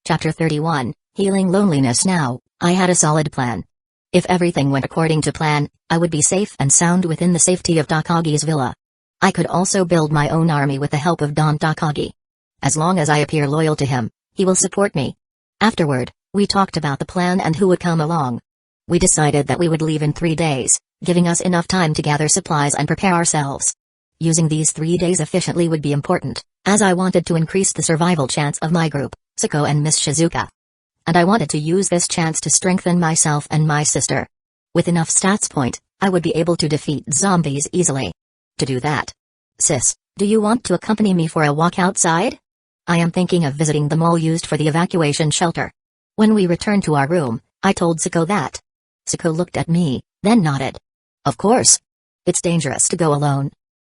Chapter 31, Healing Loneliness. Now, I had a solid plan. If everything went according to plan, I would be safe and sound within the safety of Takagi's villa. I could also build my own army with the help of Don Takagi. As long as I appear loyal to him, he will support me. Afterward, we talked about the plan and who would come along. We decided that we would leave in 3 days, giving us enough time to gather supplies and prepare ourselves. Using these 3 days efficiently would be important, as I wanted to increase the survival chance of my group, Sako and Miss Shizuka. And I wanted to use this chance to strengthen myself and my sister. With enough stats point, I would be able to defeat zombies easily. To do that. Sis, do you want to accompany me for a walk outside? I am thinking of visiting the mall used for the evacuation shelter. When we returned to our room, I told Sako that. Sako looked at me, then nodded. Of course. It's dangerous to go alone.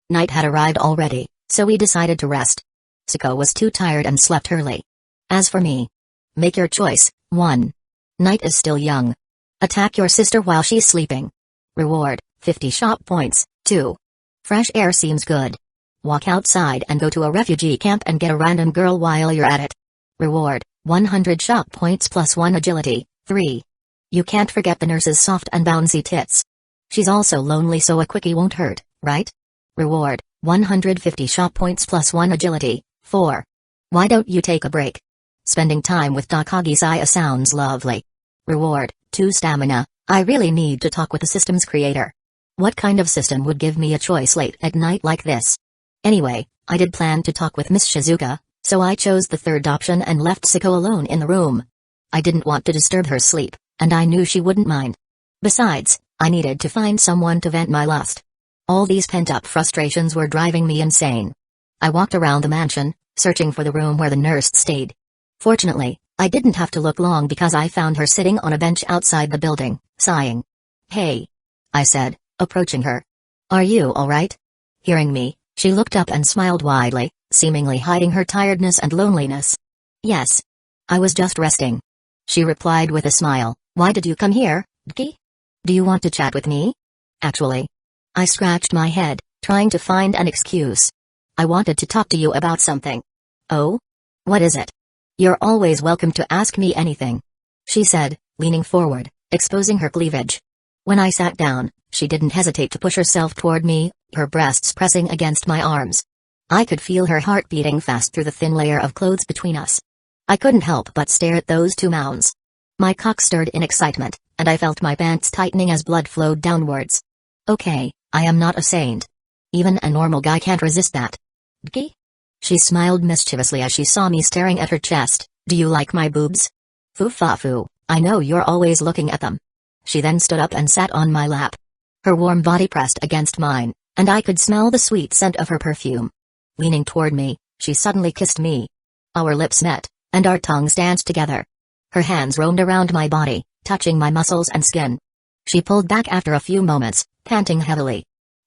Night had arrived already, so we decided to rest. Sako was too tired and slept early. As for me, make your choice. 1. Night is still young. Attack your sister while she's sleeping. Reward, 50 shop points. 2. Fresh air seems good. Walk outside and go to a refugee camp and get a random girl while you're at it. Reward, 100 shop points plus 1 agility. 3. You can't forget the nurse's soft and bouncy tits. She's also lonely, so a quickie won't hurt, right? Reward, 150 shop points plus 1 agility. 4. Why don't you take a break? Spending time with Takagi Saya sounds lovely. Reward, 2 stamina. I really need to talk with the system's creator. What kind of system would give me a choice late at night like this? Anyway, I did plan to talk with Miss Shizuka, so I chose the third option and left Sako alone in the room. I didn't want to disturb her sleep, and I knew she wouldn't mind. Besides, I needed to find someone to vent my lust. All these pent-up frustrations were driving me insane. I walked around the mansion, searching for the room where the nurse stayed. Fortunately, I didn't have to look long because I found her sitting on a bench outside the building, sighing. Hey, I said, approaching her. Are you all right? Hearing me, she looked up and smiled widely, seemingly hiding her tiredness and loneliness. Yes. I was just resting. She replied with a smile. Why did you come here, Dki? Do you want to chat with me? Actually. I scratched my head, trying to find an excuse. I wanted to talk to you about something. Oh? What is it? You're always welcome to ask me anything, she said, leaning forward, exposing her cleavage. When I sat down, she didn't hesitate to push herself toward me, her breasts pressing against my arms. I could feel her heart beating fast through the thin layer of clothes between us. I couldn't help but stare at those two mounds. My cock stirred in excitement, and I felt my pants tightening as blood flowed downwards. Okay, I am not a saint. Even a normal guy can't resist that. Dki? She smiled mischievously as she saw me staring at her chest. Do you like my boobs? Foo-fa-foo, I know you're always looking at them. She then stood up and sat on my lap. Her warm body pressed against mine, and I could smell the sweet scent of her perfume. Leaning toward me, she suddenly kissed me. Our lips met, and our tongues danced together. Her hands roamed around my body, touching my muscles and skin. She pulled back after a few moments, panting heavily.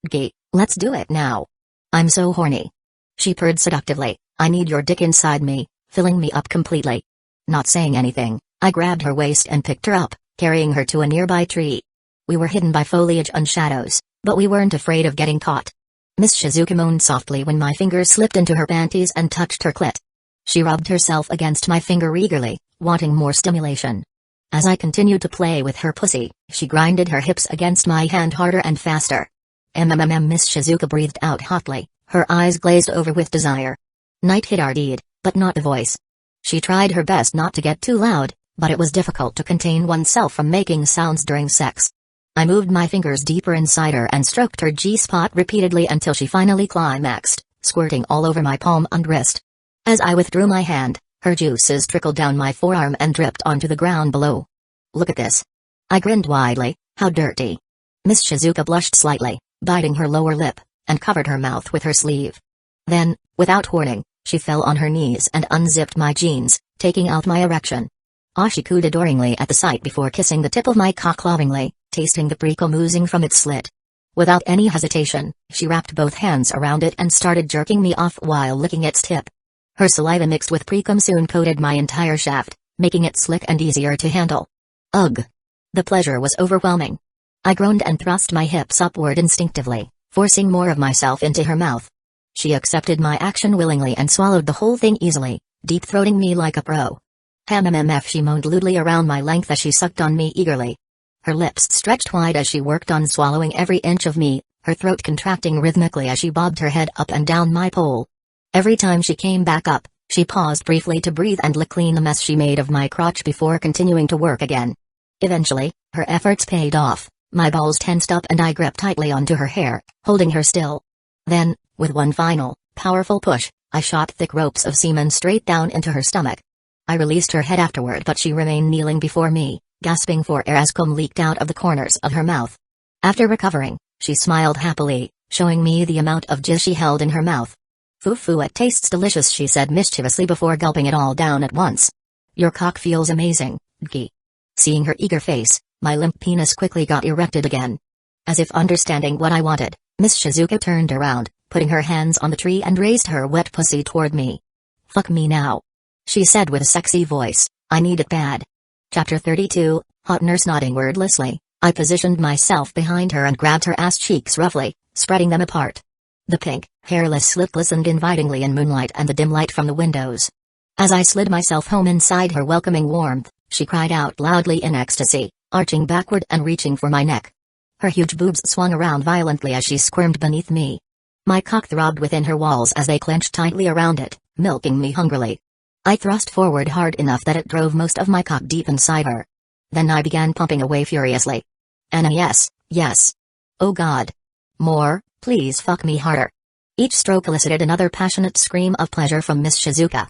Dki, let's do it now. I'm so horny. She purred seductively. I need your dick inside me, filling me up completely. Not saying anything, I grabbed her waist and picked her up, carrying her to a nearby tree. We were hidden by foliage and shadows, but we weren't afraid of getting caught. Miss Shizuka moaned softly when my fingers slipped into her panties and touched her clit. She rubbed herself against my finger eagerly, wanting more stimulation. As I continued to play with her pussy, she grinded her hips against my hand harder and faster. Miss Shizuka breathed out hotly, her eyes glazed over with desire. Night hit our deed, but not the voice. She tried her best not to get too loud, but it was difficult to contain oneself from making sounds during sex. I moved my fingers deeper inside her and stroked her G-spot repeatedly until she finally climaxed, squirting all over my palm and wrist. As I withdrew my hand, Her juices trickled down my forearm and dripped onto the ground below. "Look at this." I grinned widely. "How dirty." Miss Shizuka blushed slightly, biting her lower lip, and covered her mouth with her sleeve. Then, without warning, she fell on her knees and unzipped my jeans, taking out my erection. She cooed adoringly at the sight before kissing the tip of my cock lovingly, tasting the precum oozing from its slit. Without any hesitation, she wrapped both hands around it and started jerking me off while licking its tip. Her saliva mixed with precum soon coated my entire shaft, making it slick and easier to handle. Ugh! The pleasure was overwhelming. I groaned and thrust my hips upward instinctively, forcing more of myself into her mouth. She accepted my action willingly and swallowed the whole thing easily, deep-throating me like a pro. "HMMF," she moaned lewdly around my length as she sucked on me eagerly. Her lips stretched wide as she worked on swallowing every inch of me, her throat contracting rhythmically as she bobbed her head up and down my pole. Every time she came back up, she paused briefly to breathe and lick clean the mess she made of my crotch before continuing to work again. Eventually, her efforts paid off, my balls tensed up and I gripped tightly onto her hair, holding her still. Then, with one final, powerful push, I shot thick ropes of semen straight down into her stomach. I released her head afterward, but she remained kneeling before me, gasping for air as cum leaked out of the corners of her mouth. After recovering, she smiled happily, showing me the amount of jizz she held in her mouth. "Foo-foo, it tastes delicious," she said mischievously before gulping it all down at once. "Your cock feels amazing, Dki." Seeing her eager face, my limp penis quickly got erected again. As if understanding what I wanted, Miss Shizuka turned around, putting her hands on the tree and raised her wet pussy toward me. "Fuck me now," she said with a sexy voice. "I need it bad." Chapter 32, Hot Nurse nodding wordlessly, I positioned myself behind her and grabbed her ass cheeks roughly, spreading them apart. The pink, hairless slit glistened invitingly in moonlight and the dim light from the windows. As I slid myself home inside her welcoming warmth, she cried out loudly in ecstasy, arching backward and reaching for my neck. Her huge boobs swung around violently as she squirmed beneath me. My cock throbbed within her walls as they clenched tightly around it, milking me hungrily. I thrust forward hard enough that it drove most of my cock deep inside her. Then I began pumping away furiously. And yes, yes. Oh God. More, please fuck me harder. Each stroke elicited another passionate scream of pleasure from Miss Shizuka.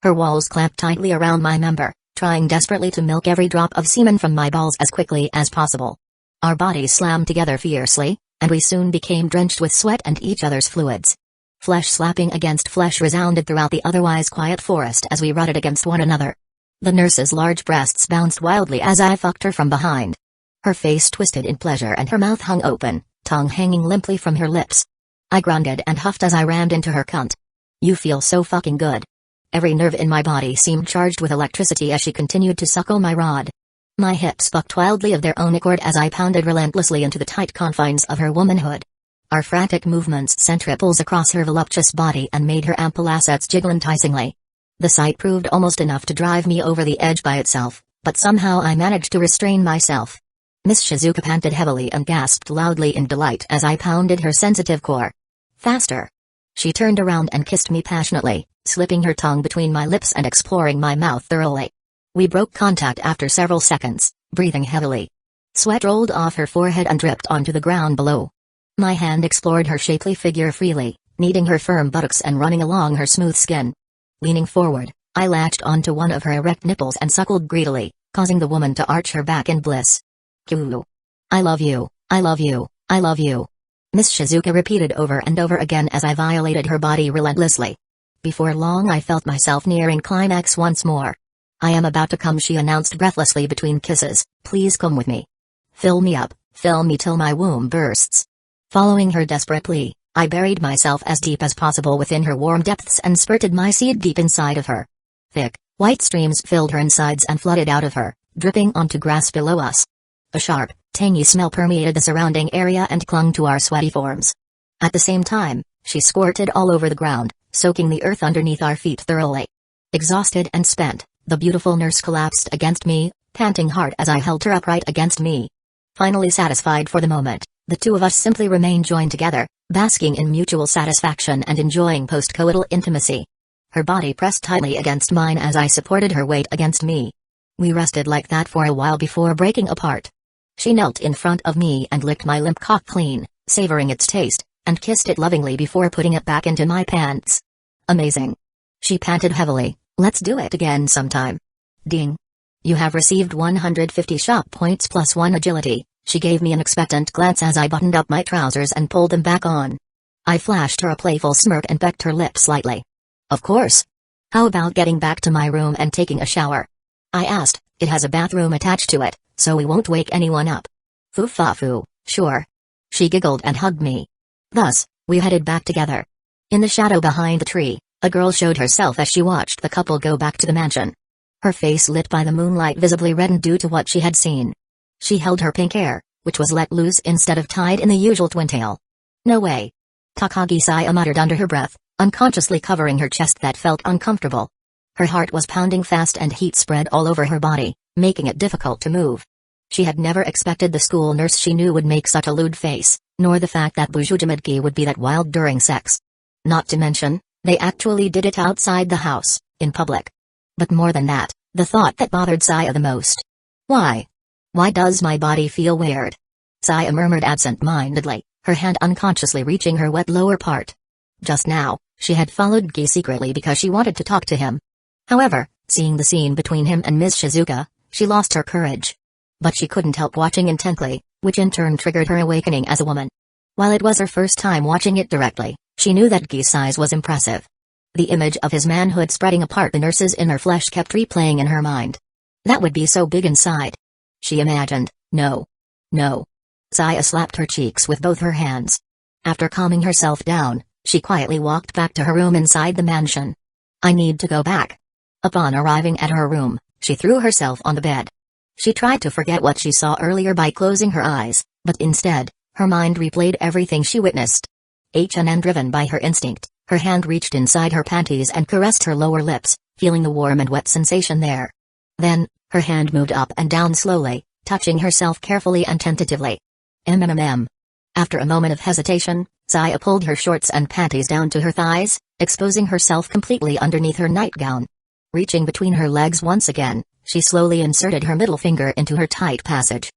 Her walls clamped tightly around my member, trying desperately to milk every drop of semen from my balls as quickly as possible. Our bodies slammed together fiercely, and we soon became drenched with sweat and each other's fluids. Flesh slapping against flesh resounded throughout the otherwise quiet forest as we rutted against one another. The nurse's large breasts bounced wildly as I fucked her from behind. Her face twisted in pleasure and her mouth hung open, tongue hanging limply from her lips. I grunted and huffed as I rammed into her cunt. "You feel so fucking good." Every nerve in my body seemed charged with electricity as she continued to suckle my rod. My hips bucked wildly of their own accord as I pounded relentlessly into the tight confines of her womanhood. Our frantic movements sent ripples across her voluptuous body and made her ample assets jiggle enticingly. The sight proved almost enough to drive me over the edge by itself, but somehow I managed to restrain myself. Miss Shizuka panted heavily and gasped loudly in delight as I pounded her sensitive core. "Faster." She turned around and kissed me passionately, slipping her tongue between my lips and exploring my mouth thoroughly. We broke contact after several seconds, breathing heavily. Sweat rolled off her forehead and dripped onto the ground below. My hand explored her shapely figure freely, kneading her firm buttocks and running along her smooth skin. Leaning forward, I latched onto one of her erect nipples and suckled greedily, causing the woman to arch her back in bliss. "Kulu. I love you, I love you, I love you," Miss Shizuka repeated over and over again as I violated her body relentlessly. Before long I felt myself nearing climax once more. "I am about to come," she announced breathlessly between kisses. "Please come with me. Fill me up, fill me till my womb bursts." Following her desperate plea, I buried myself as deep as possible within her warm depths and spurted my seed deep inside of her. Thick, white streams filled her insides and flooded out of her, dripping onto grass below us. A sharp, tangy smell permeated the surrounding area and clung to our sweaty forms. At the same time, she squirted all over the ground, soaking the earth underneath our feet thoroughly. Exhausted and spent, the beautiful nurse collapsed against me, panting hard as I held her upright against me. Finally satisfied for the moment, the two of us simply remained joined together, basking in mutual satisfaction and enjoying post-coital intimacy. Her body pressed tightly against mine as I supported her weight against me. We rested like that for a while before breaking apart. She knelt in front of me and licked my limp cock clean, savoring its taste, and kissed it lovingly before putting it back into my pants. "Amazing." She panted heavily, Let's do it again sometime. Ding. You have received 150 shop points plus 1 agility. She gave me an expectant glance as I buttoned up my trousers and pulled them back on. I flashed her a playful smirk and pecked her lips slightly. Of course. How about getting back to my room and taking a shower? I asked. It has a bathroom attached to it, so we won't wake anyone up. Foo-fa-foo, sure. She giggled and hugged me. Thus, we headed back together. In the shadow behind the tree, a girl showed herself as she watched the couple go back to the mansion. Her face lit by the moonlight visibly reddened due to what she had seen. She held her pink hair, which was let loose instead of tied in the usual twin-tail. No way. Takagi Saya muttered under her breath, unconsciously covering her chest that felt uncomfortable. Her heart was pounding fast and heat spread all over her body, making it difficult to move. She had never expected the school nurse she knew would make such a lewd face, nor the fact that Busujima would be that wild during sex. Not to mention, they actually did it outside the house, in public. But more than that, the thought that bothered Saya the most. Why? Why does my body feel weird? Saya murmured absent-mindedly, her hand unconsciously reaching her wet lower part. Just now, she had followed Gi secretly because she wanted to talk to him. However, seeing the scene between him and Ms. Shizuka, she lost her courage. But she couldn't help watching intently, which in turn triggered her awakening as a woman. While it was her first time watching it directly, she knew that Gi's size was impressive. The image of his manhood spreading apart the nurse's inner flesh kept replaying in her mind. That would be so big inside. She imagined. No. No. Saya slapped her cheeks with both her hands. After calming herself down, she quietly walked back to her room inside the mansion. I need to go back. Upon arriving at her room, she threw herself on the bed. She tried to forget what she saw earlier by closing her eyes, but instead, her mind replayed everything she witnessed. Driven by her instinct, her hand reached inside her panties and caressed her lower lips, feeling the warm and wet sensation there. Then, her hand moved up and down slowly, touching herself carefully and tentatively. After a moment of hesitation, Saya pulled her shorts and panties down to her thighs, exposing herself completely underneath her nightgown. Reaching between her legs once again, she slowly inserted her middle finger into her tight passage.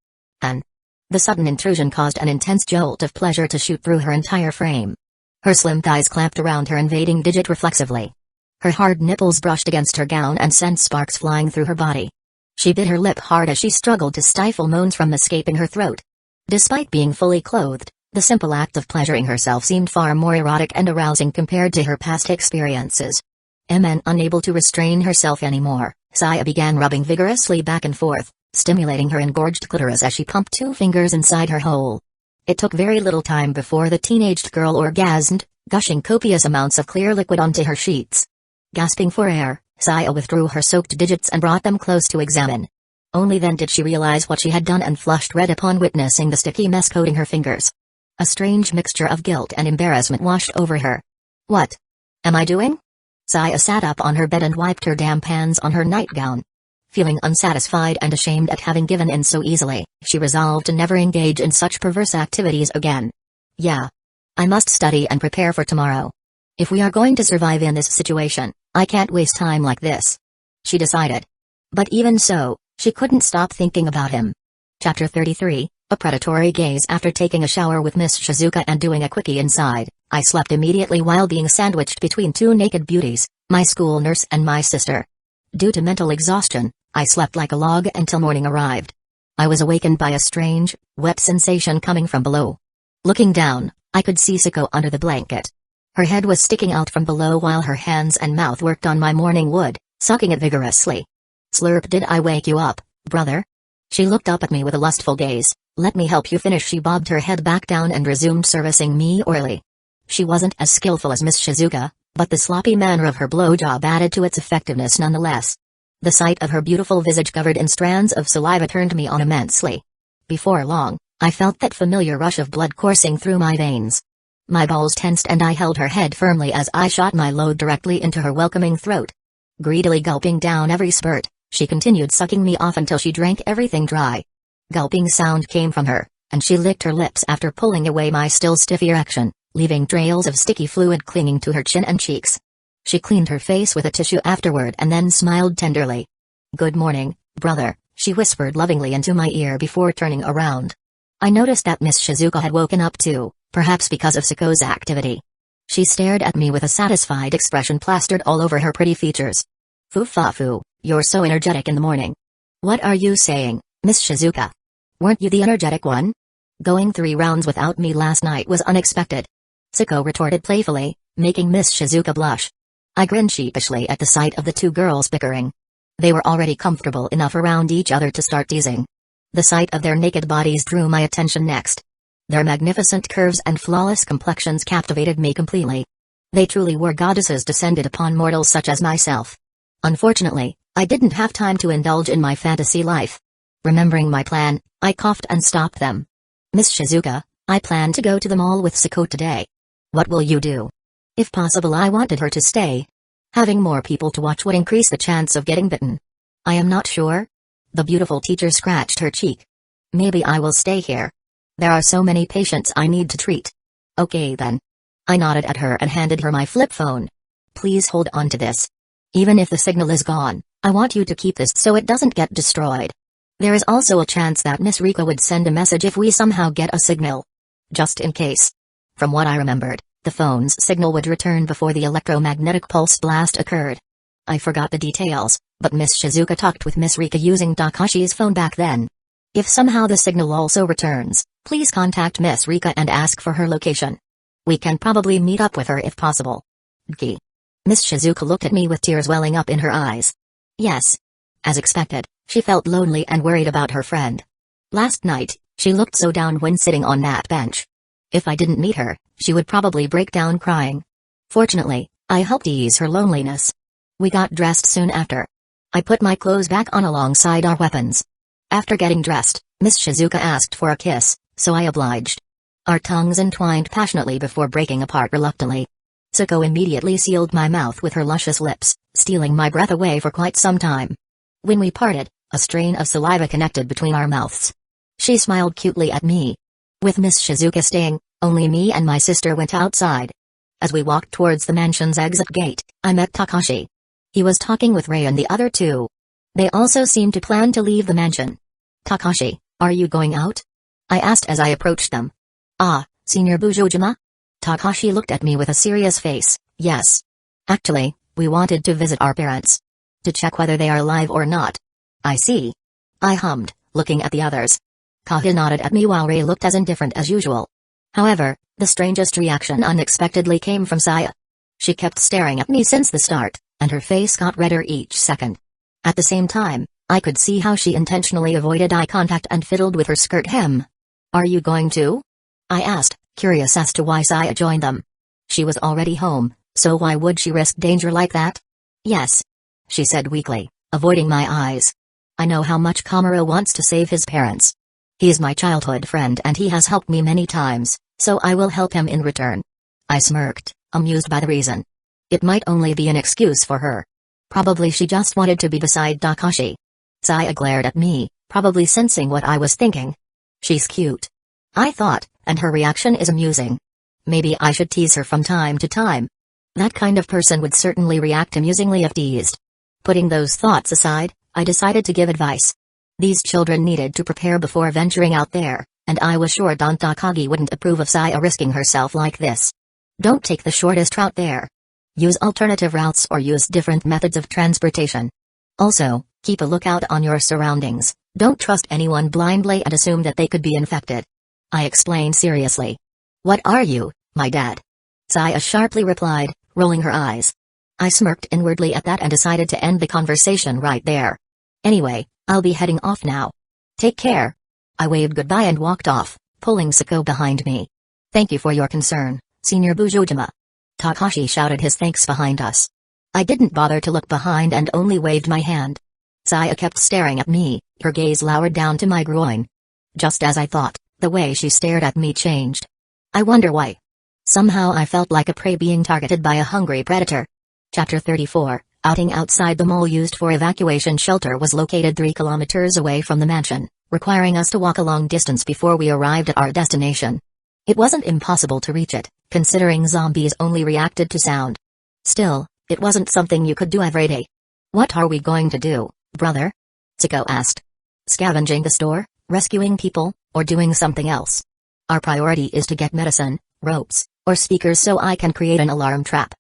And the sudden intrusion caused an intense jolt of pleasure to shoot through her entire frame. Her slim thighs clamped around her invading digit reflexively. Her hard nipples brushed against her gown and sent sparks flying through her body. She bit her lip hard as she struggled to stifle moans from escaping her throat. Despite being fully clothed, the simple act of pleasuring herself seemed far more erotic and arousing compared to her past experiences. Unable to restrain herself anymore, Saya began rubbing vigorously back and forth, stimulating her engorged clitoris as she pumped 2 fingers inside her hole. It took very little time before the teenaged girl orgasmed, gushing copious amounts of clear liquid onto her sheets. Gasping for air, Saya withdrew her soaked digits and brought them close to examine. Only then did she realize what she had done and flushed red upon witnessing the sticky mess coating her fingers. A strange mixture of guilt and embarrassment washed over her. What am I doing? Saya sat up on her bed and wiped her damp hands on her nightgown. Feeling unsatisfied and ashamed at having given in so easily, she resolved to never engage in such perverse activities again. Yeah. I must study and prepare for tomorrow. If we are going to survive in this situation, I can't waste time like this. She decided. But even so, she couldn't stop thinking about him. Chapter 33, A Predatory Gaze. After taking a shower with Miss Shizuka and doing a quickie inside, I slept immediately while being sandwiched between 2 naked beauties, my school nurse and my sister. Due to mental exhaustion, I slept like a log until morning arrived. I was awakened by a strange, wet sensation coming from below. Looking down, I could see Siko under the blanket. Her head was sticking out from below while her hands and mouth worked on my morning wood, sucking it vigorously. Slurp, did I wake you up, brother? She looked up at me with a lustful gaze. Let me help you finish. She bobbed her head back down and resumed servicing me orally. She wasn't as skillful as Miss Shizuka, but the sloppy manner of her blowjob added to its effectiveness nonetheless. The sight of her beautiful visage covered in strands of saliva turned me on immensely. Before long, I felt that familiar rush of blood coursing through my veins. My balls tensed and I held her head firmly as I shot my load directly into her welcoming throat. Greedily gulping down every spurt, she continued sucking me off until she drank everything dry. Gulping sound came from her, and she licked her lips after pulling away my still stiff erection, leaving trails of sticky fluid clinging to her chin and cheeks. She cleaned her face with a tissue afterward and then smiled tenderly. Good morning, brother, she whispered lovingly into my ear before turning around. I noticed that Miss Shizuka had woken up too, perhaps because of Siko's activity. She stared at me with a satisfied expression plastered all over her pretty features. Foo, you're so energetic in the morning. What are you saying, Miss Shizuka? Weren't you the energetic one? Going 3 rounds without me last night was unexpected. Sako retorted playfully, making Miss Shizuka blush. I grinned sheepishly at the sight of the 2 girls bickering. They were already comfortable enough around each other to start teasing. The sight of their naked bodies drew my attention next. Their magnificent curves and flawless complexions captivated me completely. They truly were goddesses descended upon mortals such as myself. Unfortunately, I didn't have time to indulge in my fantasy life. Remembering my plan, I coughed and stopped them. Miss Shizuka, I plan to go to the mall with Sako today. What will you do? If possible, I wanted her to stay. Having more people to watch would increase the chance of getting bitten. I am not sure. The beautiful teacher scratched her cheek. Maybe I will stay here. There are so many patients I need to treat. Okay then. I nodded at her and handed her my flip phone. Please hold on to this. Even if the signal is gone, I want you to keep this so it doesn't get destroyed. There is also a chance that Miss Rika would send a message if we somehow get a signal. Just in case. From what I remembered, the phone's signal would return before the electromagnetic pulse blast occurred. I forgot the details, but Miss Shizuka talked with Miss Rika using Takashi's phone back then. If somehow the signal also returns, please contact Miss Rika and ask for her location. We can probably meet up with her if possible. Gee. Miss Shizuka looked at me with tears welling up in her eyes. Yes. As expected, she felt lonely and worried about her friend. Last night, she looked so down when sitting on that bench. If I didn't meet her, she would probably break down crying. Fortunately, I helped ease her loneliness. We got dressed soon after. I put my clothes back on alongside our weapons. After getting dressed, Miss Shizuka asked for a kiss, so I obliged. Our tongues entwined passionately before breaking apart reluctantly. Sako immediately sealed my mouth with her luscious lips, stealing my breath away for quite some time. When we parted, a strain of saliva connected between our mouths. She smiled cutely at me. With Miss Shizuka staying, only me and my sister went outside. As we walked towards the mansion's exit gate, I met Takashi. He was talking with Rei and the other 2. They also seemed to plan to leave the mansion. Takashi, are you going out? I asked as I approached them. Ah, Senior Busujima? Takashi looked at me with a serious face. Yes. Actually, we wanted to visit our parents. To check whether they are alive or not. I see. I hummed, looking at the others. Kaha nodded at me while Rei looked as indifferent as usual. However, the strangest reaction unexpectedly came from Saya. She kept staring at me since the start, and her face got redder each second. At the same time, I could see how she intentionally avoided eye contact and fiddled with her skirt hem. Are you going to? I asked, curious as to why Saya joined them. She was already home, so why would she risk danger like that? Yes. She said weakly, avoiding my eyes. I know how much Kamaro wants to save his parents. He is my childhood friend and he has helped me many times, so I will help him in return. I smirked, amused by the reason. It might only be an excuse for her. Probably she just wanted to be beside Takashi. Saya glared at me, probably sensing what I was thinking. She's cute. I thought, and her reaction is amusing. Maybe I should tease her from time to time. That kind of person would certainly react amusingly if teased. Putting those thoughts aside, I decided to give advice. These children needed to prepare before venturing out there, and I was sure Don Takagi wouldn't approve of Saya risking herself like this. Don't take the shortest route there. Use alternative routes or use different methods of transportation. Also, keep a lookout on your surroundings. Don't trust anyone blindly and assume that they could be infected. I explained seriously. What are you, my dad? Saya sharply replied, rolling her eyes. I smirked inwardly at that and decided to end the conversation right there. Anyway, I'll be heading off now. Take care. I waved goodbye and walked off, pulling Sako behind me. Thank you for your concern, Senior Busujima. Takashi shouted his thanks behind us. I didn't bother to look behind and only waved my hand. Saya kept staring at me, her gaze lowered down to my groin. Just as I thought, the way she stared at me changed. I wonder why. Somehow I felt like a prey being targeted by a hungry predator. Chapter 34, Outing outside the mall used for evacuation shelter was located 3 kilometers away from the mansion, requiring us to walk a long distance before we arrived at our destination. It wasn't impossible to reach it, considering zombies only reacted to sound. Still, it wasn't something you could do every day. What are we going to do, brother? Sako asked. Scavenging the store, rescuing people, or doing something else? Our priority is to get medicine, ropes, or speakers so I can create an alarm trap.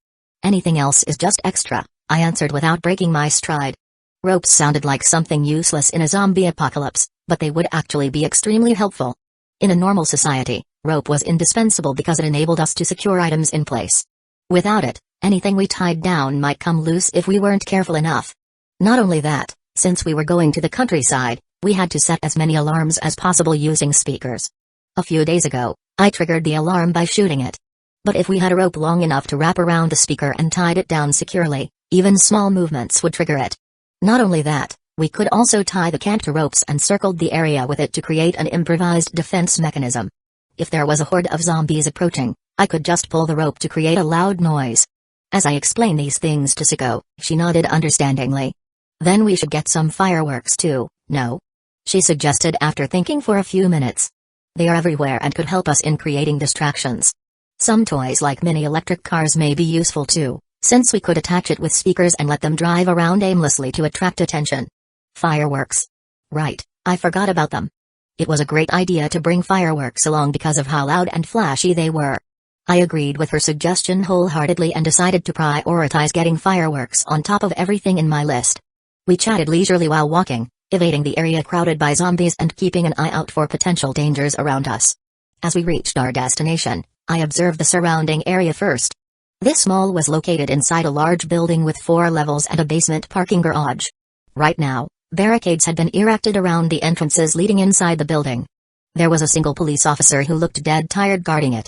Anything else is just extra, I answered without breaking my stride. Ropes sounded like something useless in a zombie apocalypse, but they would actually be extremely helpful. In a normal society, rope was indispensable because it enabled us to secure items in place. Without it, anything we tied down might come loose if we weren't careful enough. Not only that, since we were going to the countryside, we had to set as many alarms as possible using speakers. A few days ago, I triggered the alarm by shooting it. But if we had a rope long enough to wrap around the speaker and tied it down securely, even small movements would trigger it. Not only that, we could also tie the can to ropes and circled the area with it to create an improvised defense mechanism. If there was a horde of zombies approaching, I could just pull the rope to create a loud noise. As I explained these things to Siko, she nodded understandingly. Then we should get some fireworks too, no? She suggested after thinking for a few minutes. They are everywhere and could help us in creating distractions. Some toys like mini electric cars may be useful too, since we could attach it with speakers and let them drive around aimlessly to attract attention. Fireworks. Right, I forgot about them. It was a great idea to bring fireworks along because of how loud and flashy they were. I agreed with her suggestion wholeheartedly and decided to prioritize getting fireworks on top of everything in my list. We chatted leisurely while walking, evading the area crowded by zombies and keeping an eye out for potential dangers around us. As we reached our destination, I observed the surrounding area first. This mall was located inside a large building with 4 levels and a basement parking garage. Right now, barricades had been erected around the entrances leading inside the building. There was a single police officer who looked dead tired guarding it.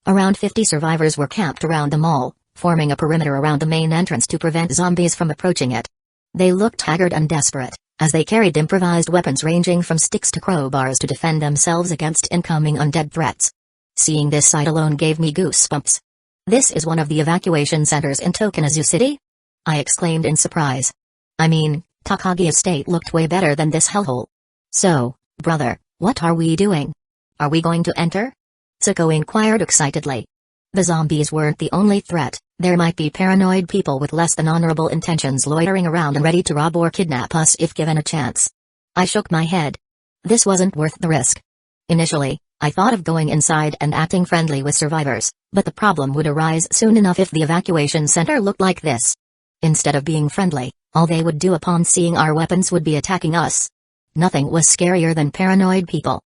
Around 50 survivors were camped around the mall, forming a perimeter around the main entrance to prevent zombies from approaching it. They looked haggard and desperate, as they carried improvised weapons ranging from sticks to crowbars to defend themselves against incoming undead threats. Seeing this sight alone gave me goosebumps. This is one of the evacuation centers in Tokunazu City? I exclaimed in surprise. I mean, Takagi estate looked way better than this hellhole. So, brother, what are we doing? Are we going to enter? Sako inquired excitedly. The zombies weren't the only threat, there might be paranoid people with less than honorable intentions loitering around and ready to rob or kidnap us if given a chance. I shook my head. This wasn't worth the risk. Initially, I thought of going inside and acting friendly with survivors, but the problem would arise soon enough if the evacuation center looked like this. Instead of being friendly, all they would do upon seeing our weapons would be attacking us. Nothing was scarier than paranoid people.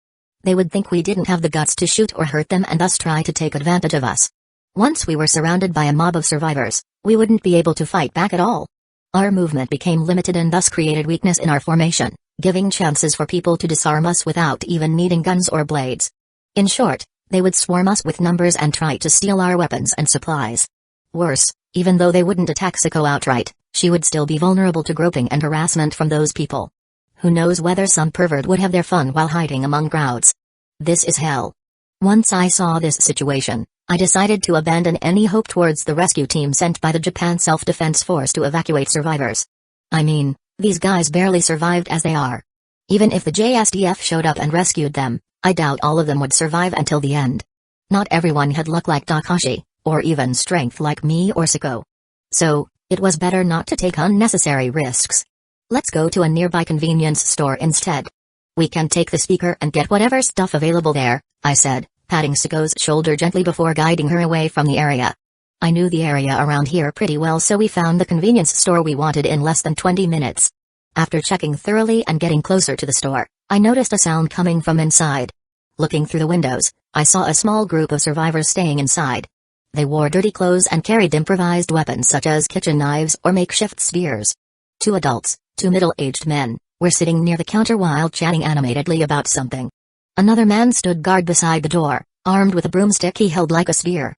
They would think we didn't have the guts to shoot or hurt them and thus try to take advantage of us. Once we were surrounded by a mob of survivors, we wouldn't be able to fight back at all. Our movement became limited and thus created weakness in our formation, giving chances for people to disarm us without even needing guns or blades. In short, they would swarm us with numbers and try to steal our weapons and supplies. Worse, even though they wouldn't attack Siko outright, she would still be vulnerable to groping and harassment from those people. Who knows whether some pervert would have their fun while hiding among crowds. This is hell. Once I saw this situation, I decided to abandon any hope towards the rescue team sent by the Japan Self-Defense Force to evacuate survivors. I mean, these guys barely survived as they are. Even if the JSDF showed up and rescued them, I doubt all of them would survive until the end. Not everyone had luck like Takashi, or even strength like me or Siko. So, it was better not to take unnecessary risks. Let's go to a nearby convenience store instead. We can take the speaker and get whatever stuff available there, I said, patting Siko's shoulder gently before guiding her away from the area. I knew the area around here pretty well, so we found the convenience store we wanted in less than 20 minutes. After checking thoroughly and getting closer to the store, I noticed a sound coming from inside. Looking through the windows, I saw a small group of survivors staying inside. They wore dirty clothes and carried improvised weapons such as kitchen knives or makeshift spears. 2 adults, 2 middle-aged men, were sitting near the counter while chatting animatedly about something. Another man stood guard beside the door, armed with a broomstick he held like a spear.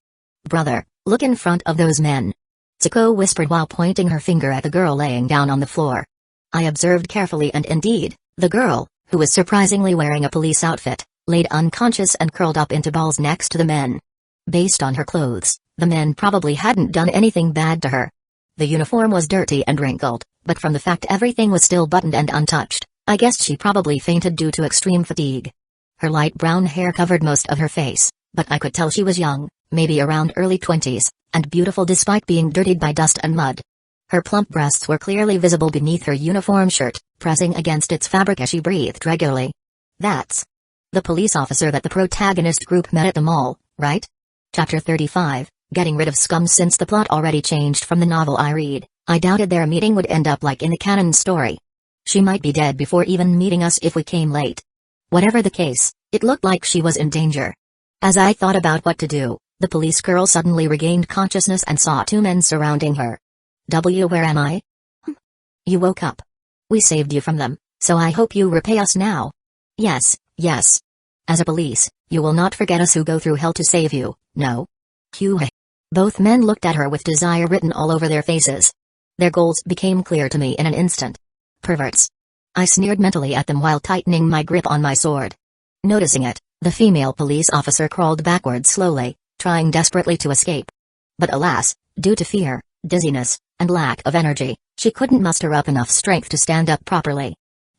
Brother, look in front of those men. Siko whispered while pointing her finger at the girl laying down on the floor. I observed carefully and indeed, the girl, who was surprisingly wearing a police outfit, laid unconscious and curled up into balls next to the men. Based on her clothes, the men probably hadn't done anything bad to her. The uniform was dirty and wrinkled, but from the fact everything was still buttoned and untouched, I guessed she probably fainted due to extreme fatigue. Her light brown hair covered most of her face, but I could tell she was young, maybe around early 20s, and beautiful despite being dirtied by dust and mud. Her plump breasts were clearly visible beneath her uniform shirt, pressing against its fabric as she breathed regularly. That's the police officer that the protagonist group met at the mall, right? Chapter 35, Getting Rid of Scum. Since the plot already changed from the novel I read, I doubted their meeting would end up like in the canon story. She might be dead before even meeting us if we came late. Whatever the case, it looked like she was in danger. As I thought about what to do, the police girl suddenly regained consciousness and saw two men surrounding her. Where am I? You woke up. We saved you from them, so I hope you repay us now. Yes, yes. As a police, you will not forget us who go through hell to save you, no? Kyuhei. Both men looked at her with desire written all over their faces. Their goals became clear to me in an instant. Perverts. I sneered mentally at them while tightening my grip on my sword. Noticing it, the female police officer crawled backwards slowly, trying desperately to escape. But alas, due to fear, dizziness, and lack of energy, she couldn't muster up enough strength to stand up properly.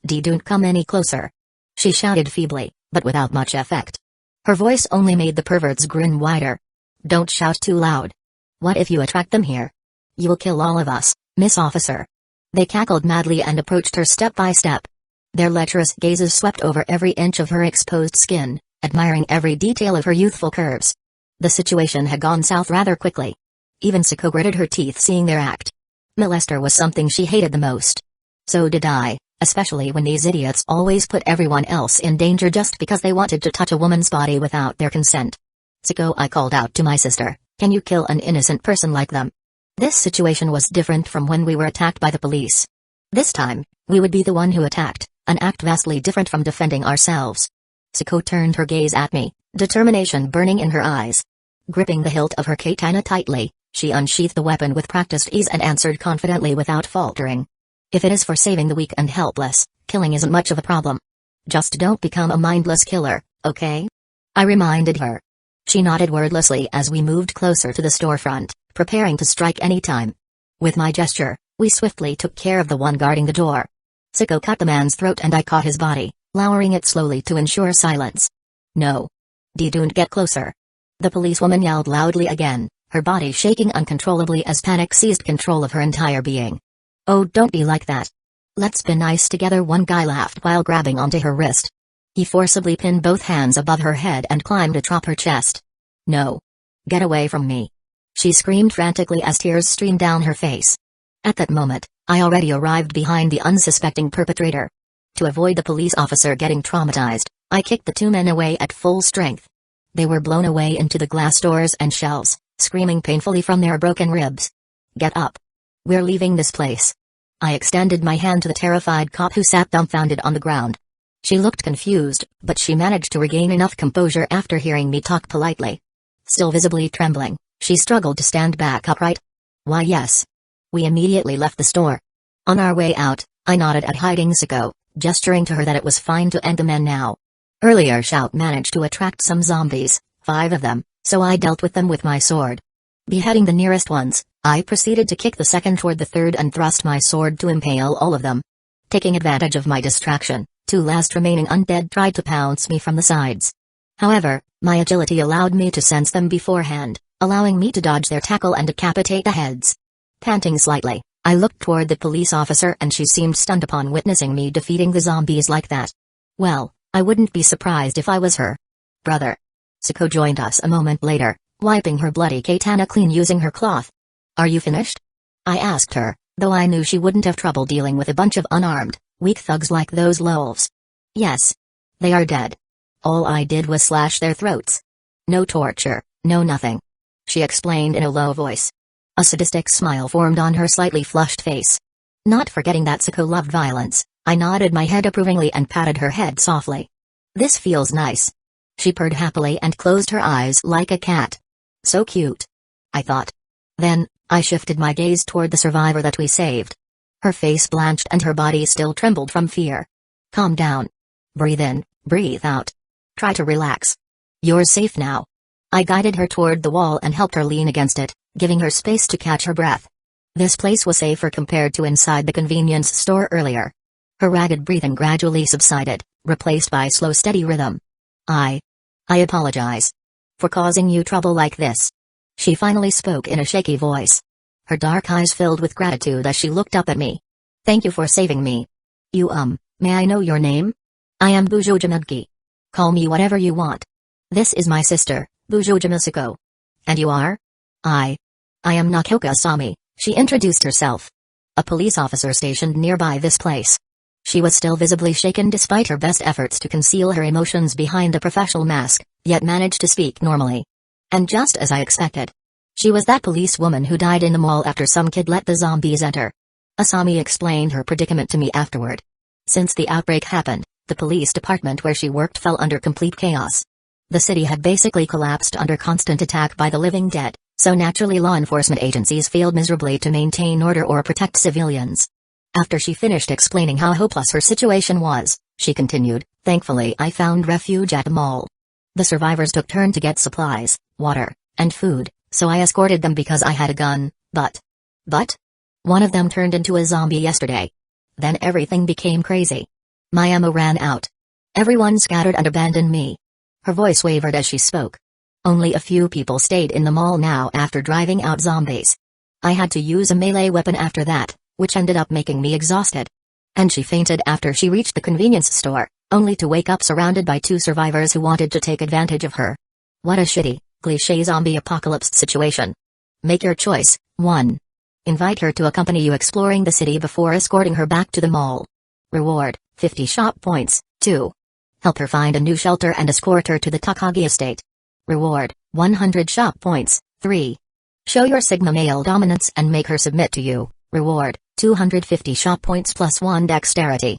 Don't come any closer. She shouted feebly, but without much effect. Her voice only made the perverts grin wider. Don't shout too loud. What if you attract them here? You will kill all of us, Miss Officer. They cackled madly and approached her step by step. Their lecherous gazes swept over every inch of her exposed skin, admiring every detail of her youthful curves. The situation had gone south rather quickly. Even Sako gritted her teeth seeing their act. Molester was something she hated the most. So did I, especially when these idiots always put everyone else in danger just because they wanted to touch a woman's body without their consent. Sako, I called out to my sister, can you kill an innocent person like them? This situation was different from when we were attacked by the police. This time, we would be the one who attacked, an act vastly different from defending ourselves. Sako turned her gaze at me, determination burning in her eyes. Gripping the hilt of her katana tightly, she unsheathed the weapon with practiced ease and answered confidently without faltering. If it is for saving the weak and helpless, killing isn't much of a problem. Just don't become a mindless killer, okay? I reminded her. She nodded wordlessly as we moved closer to the storefront, preparing to strike any time. With my gesture, we swiftly took care of the one guarding the door. Sako cut the man's throat and I caught his body, lowering it slowly to ensure silence. No. Don't get closer. The policewoman yelled loudly again, her body shaking uncontrollably as panic seized control of her entire being. Oh, don't be like that. Let's be nice together, one guy laughed while grabbing onto her wrist. He forcibly pinned both hands above her head and climbed atop her chest. No. Get away from me. She screamed frantically as tears streamed down her face. At that moment, I already arrived behind the unsuspecting perpetrator. To avoid the police officer getting traumatized, I kicked the two men away at full strength. They were blown away into the glass doors and shelves, screaming painfully from their broken ribs. Get up. We're leaving this place. I extended my hand to the terrified cop who sat dumbfounded on the ground. She looked confused, but she managed to regain enough composure after hearing me talk politely. Still visibly trembling, she struggled to stand back upright. Why yes. We immediately left the store. On our way out, I nodded at hiding Sako, gesturing to her that it was fine to end the men now. Earlier shout managed to attract some zombies, 5 of them, so I dealt with them with my sword. Beheading the nearest ones, I proceeded to kick the second toward the third and thrust my sword to impale all of them. Taking advantage of my distraction, 2 last remaining undead tried to pounce me from the sides. However, my agility allowed me to sense them beforehand, allowing me to dodge their tackle and decapitate the heads. Panting slightly, I looked toward the police officer and she seemed stunned upon witnessing me defeating the zombies like that. Well, I wouldn't be surprised if I was her brother. Sako joined us a moment later, wiping her bloody katana clean using her cloth. Are you finished? I asked her, though I knew she wouldn't have trouble dealing with a bunch of unarmed, weak thugs like those lolves. Yes. They are dead. All I did was slash their throats. No torture, no nothing. She explained in a low voice. A sadistic smile formed on her slightly flushed face. Not forgetting that Sako loved violence, I nodded my head approvingly and patted her head softly. This feels nice. She purred happily and closed her eyes like a cat. So cute. I thought. Then, I shifted my gaze toward the survivor that we saved. Her face blanched and her body still trembled from fear. Calm down. Breathe in, breathe out. Try to relax. You're safe now. I guided her toward the wall and helped her lean against it, giving her space to catch her breath. This place was safer compared to inside the convenience store earlier. Her ragged breathing gradually subsided, replaced by slow steady rhythm. I apologize. For causing you trouble like this. She finally spoke in a shaky voice. Her dark eyes filled with gratitude as she looked up at me. Thank you for saving me. You may I know your name? I am Busujima. Call me whatever you want. This is my sister, Busujima Sako. And you are? I am Nakoka Asami, she introduced herself. a police officer stationed nearby this place. She was still visibly shaken despite her best efforts to conceal her emotions behind a professional mask, yet managed to speak normally. And just as I expected. She was that policewoman who died in the mall after some kid let the zombies enter. Asami explained her predicament to me afterward. Since the outbreak happened, the police department where she worked fell under complete chaos. The city had basically collapsed under constant attack by the living dead, so naturally law enforcement agencies failed miserably to maintain order or protect civilians. After she finished explaining how hopeless her situation was, she continued, "Thankfully I found refuge at the mall. The survivors took turn to get supplies, water, and food, so I escorted them because I had a gun, but one of them turned into a zombie yesterday. Then everything became crazy. My ammo ran out. Everyone scattered and abandoned me." Her voice wavered as she spoke. "Only a few people stayed in the mall now after driving out zombies. I had to use a melee weapon after that, which ended up making me exhausted." And she fainted after she reached the convenience store, only to wake up surrounded by 2 survivors who wanted to take advantage of her. What a shitty, cliché zombie apocalypse situation. Make your choice. 1. Invite her to accompany you exploring the city before escorting her back to the mall. Reward, 50 shop points. 2. Help her find a new shelter and escort her to the Takagi estate. Reward, 100 shop points. 3. Show your Sigma male dominance and make her submit to you. Reward, 250 shop points plus 1 dexterity.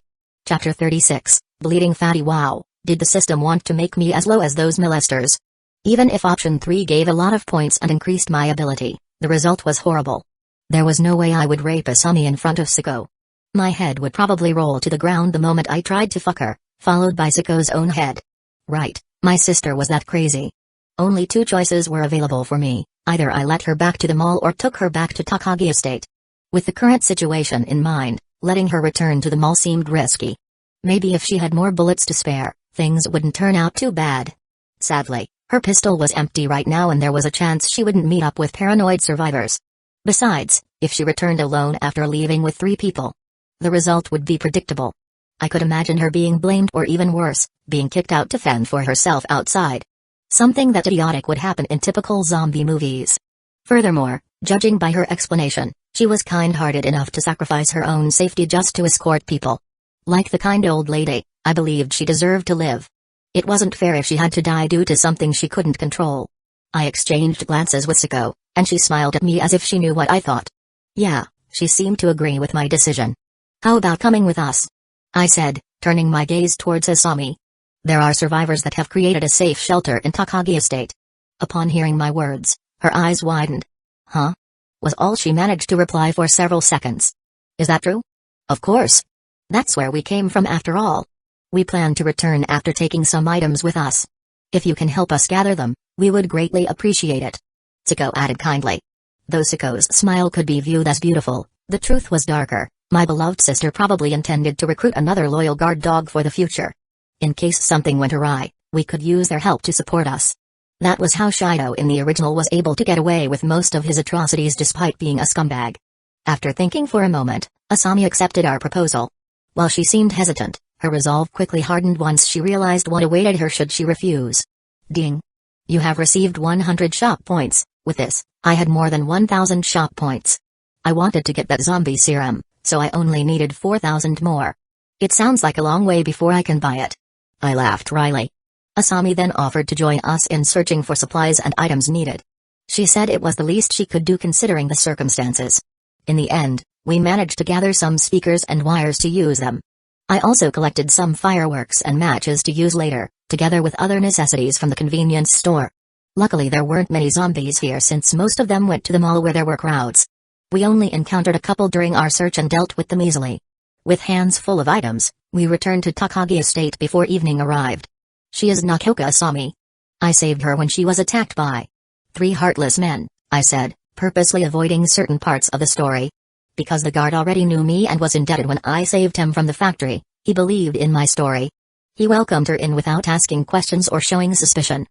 Chapter 36, Bleeding Fatty. Wow, did the system want to make me as low as those molesters? Even if option 3 gave a lot of points and increased my ability, the result was horrible. There was no way I would rape Asami in front of Siko. My head would probably roll to the ground the moment I tried to fuck her, followed by Siko's own head. Right, my sister was that crazy. Only 2 choices were available for me, either I let her back to the mall or took her back to Takagi estate. With the current situation in mind, letting her return to the mall seemed risky. Maybe if she had more bullets to spare, things wouldn't turn out too bad. Sadly, her pistol was empty right now and there was a chance she wouldn't meet up with paranoid survivors. Besides, if she returned alone after leaving with 3 people, the result would be predictable. I could imagine her being blamed or even worse, being kicked out to fend for herself outside. Something that idiotic would happen in typical zombie movies. Furthermore, judging by her explanation, she was kind-hearted enough to sacrifice her own safety just to escort people. Like the kind old lady, I believed she deserved to live. It wasn't fair if she had to die due to something she couldn't control. I exchanged glances with Siko, and she smiled at me as if she knew what I thought. Yeah, she seemed to agree with my decision. "How about coming with us?" I said, turning my gaze towards Asami. "There are survivors that have created a safe shelter in Takagi estate." Upon hearing my words, her eyes widened. "Huh?" was all she managed to reply for several seconds. "Is that true?" "Of course. That's where we came from after all. We plan to return after taking some items with us. If you can help us gather them, we would greatly appreciate it." Siko added kindly. Though Siko's smile could be viewed as beautiful, the truth was darker. My beloved sister probably intended to recruit another loyal guard dog for the future. In case something went awry, we could use their help to support us. That was how Shido in the original was able to get away with most of his atrocities despite being a scumbag. After thinking for a moment, Asami accepted our proposal. While she seemed hesitant, her resolve quickly hardened once she realized what awaited her should she refuse. Ding. You have received 100 shop points. With this, I had more than 1,000 shop points. I wanted to get that zombie serum, so I only needed 4,000 more. It sounds like a long way before I can buy it. I laughed wryly. Asami then offered to join us in searching for supplies and items needed. She said it was the least she could do considering the circumstances. In the end, we managed to gather some speakers and wires to use them. I also collected some fireworks and matches to use later, together with other necessities from the convenience store. Luckily there weren't many zombies here since most of them went to the mall where there were crowds. We only encountered a couple during our search and dealt with them easily. With hands full of items, we returned to Takagi estate before evening arrived. She is Nakoka Asami. I saved her when she was attacked by 3 heartless men, I said, purposely avoiding certain parts of the story. Because the guard already knew me and was indebted when I saved him from the factory, he believed in my story. He welcomed her in without asking questions or showing suspicion.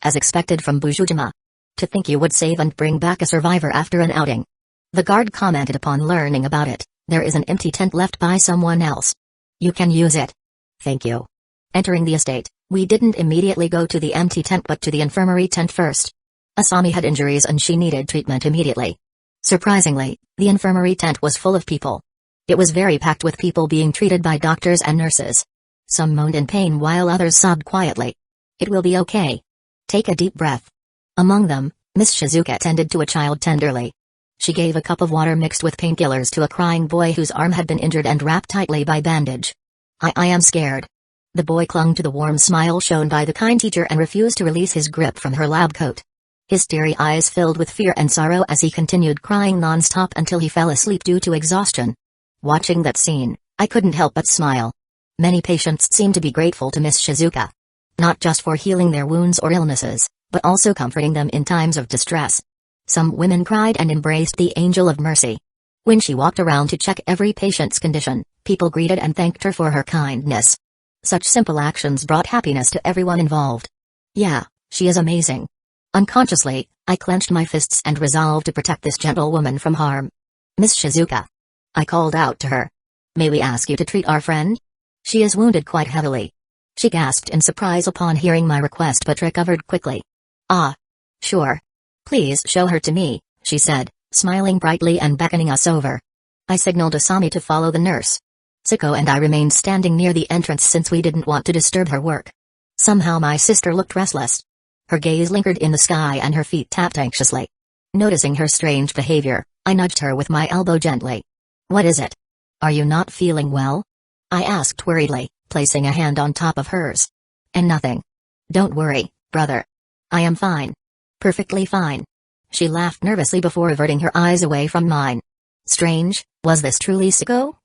As expected from Busujima. To think you would save and bring back a survivor after an outing. The guard commented upon learning about it. There is an empty tent left by someone else. You can use it. Thank you. Entering the estate, we didn't immediately go to the empty tent but to the infirmary tent first. Asami had injuries and she needed treatment immediately. Surprisingly, the infirmary tent was full of people. It was very packed with people being treated by doctors and nurses. Some moaned in pain while others sobbed quietly. "It will be okay. Take a deep breath." Among them, Miss Shizuka tended to a child tenderly. She gave a cup of water mixed with painkillers to a crying boy whose arm had been injured and wrapped tightly by bandage. I am scared." The boy clung to the warm smile shown by the kind teacher and refused to release his grip from her lab coat. His teary eyes filled with fear and sorrow as he continued crying non-stop until he fell asleep due to exhaustion. Watching that scene, I couldn't help but smile. Many patients seemed to be grateful to Miss Shizuka. Not just for healing their wounds or illnesses, but also comforting them in times of distress. Some women cried and embraced the angel of mercy. When she walked around to check every patient's condition, people greeted and thanked her for her kindness. Such simple actions brought happiness to everyone involved. Yeah, she is amazing. Unconsciously, I clenched my fists and resolved to protect this gentle woman from harm. "Miss Shizuka." I called out to her. "May we ask you to treat our friend? She is wounded quite heavily." She gasped in surprise upon hearing my request but recovered quickly. "Ah. Sure. Please show her to me," she said, smiling brightly and beckoning us over. I signaled Asami to follow the nurse. Siko and I remained standing near the entrance since we didn't want to disturb her work. Somehow my sister looked restless. Her gaze lingered in the sky and her feet tapped anxiously. Noticing her strange behavior, I nudged her with my elbow gently. "What is it? Are you not feeling well?" I asked worriedly, placing a hand on top of hers. "And nothing. Don't worry, brother. I am fine. Perfectly fine." She laughed nervously before averting her eyes away from mine. Strange, was this truly Siko?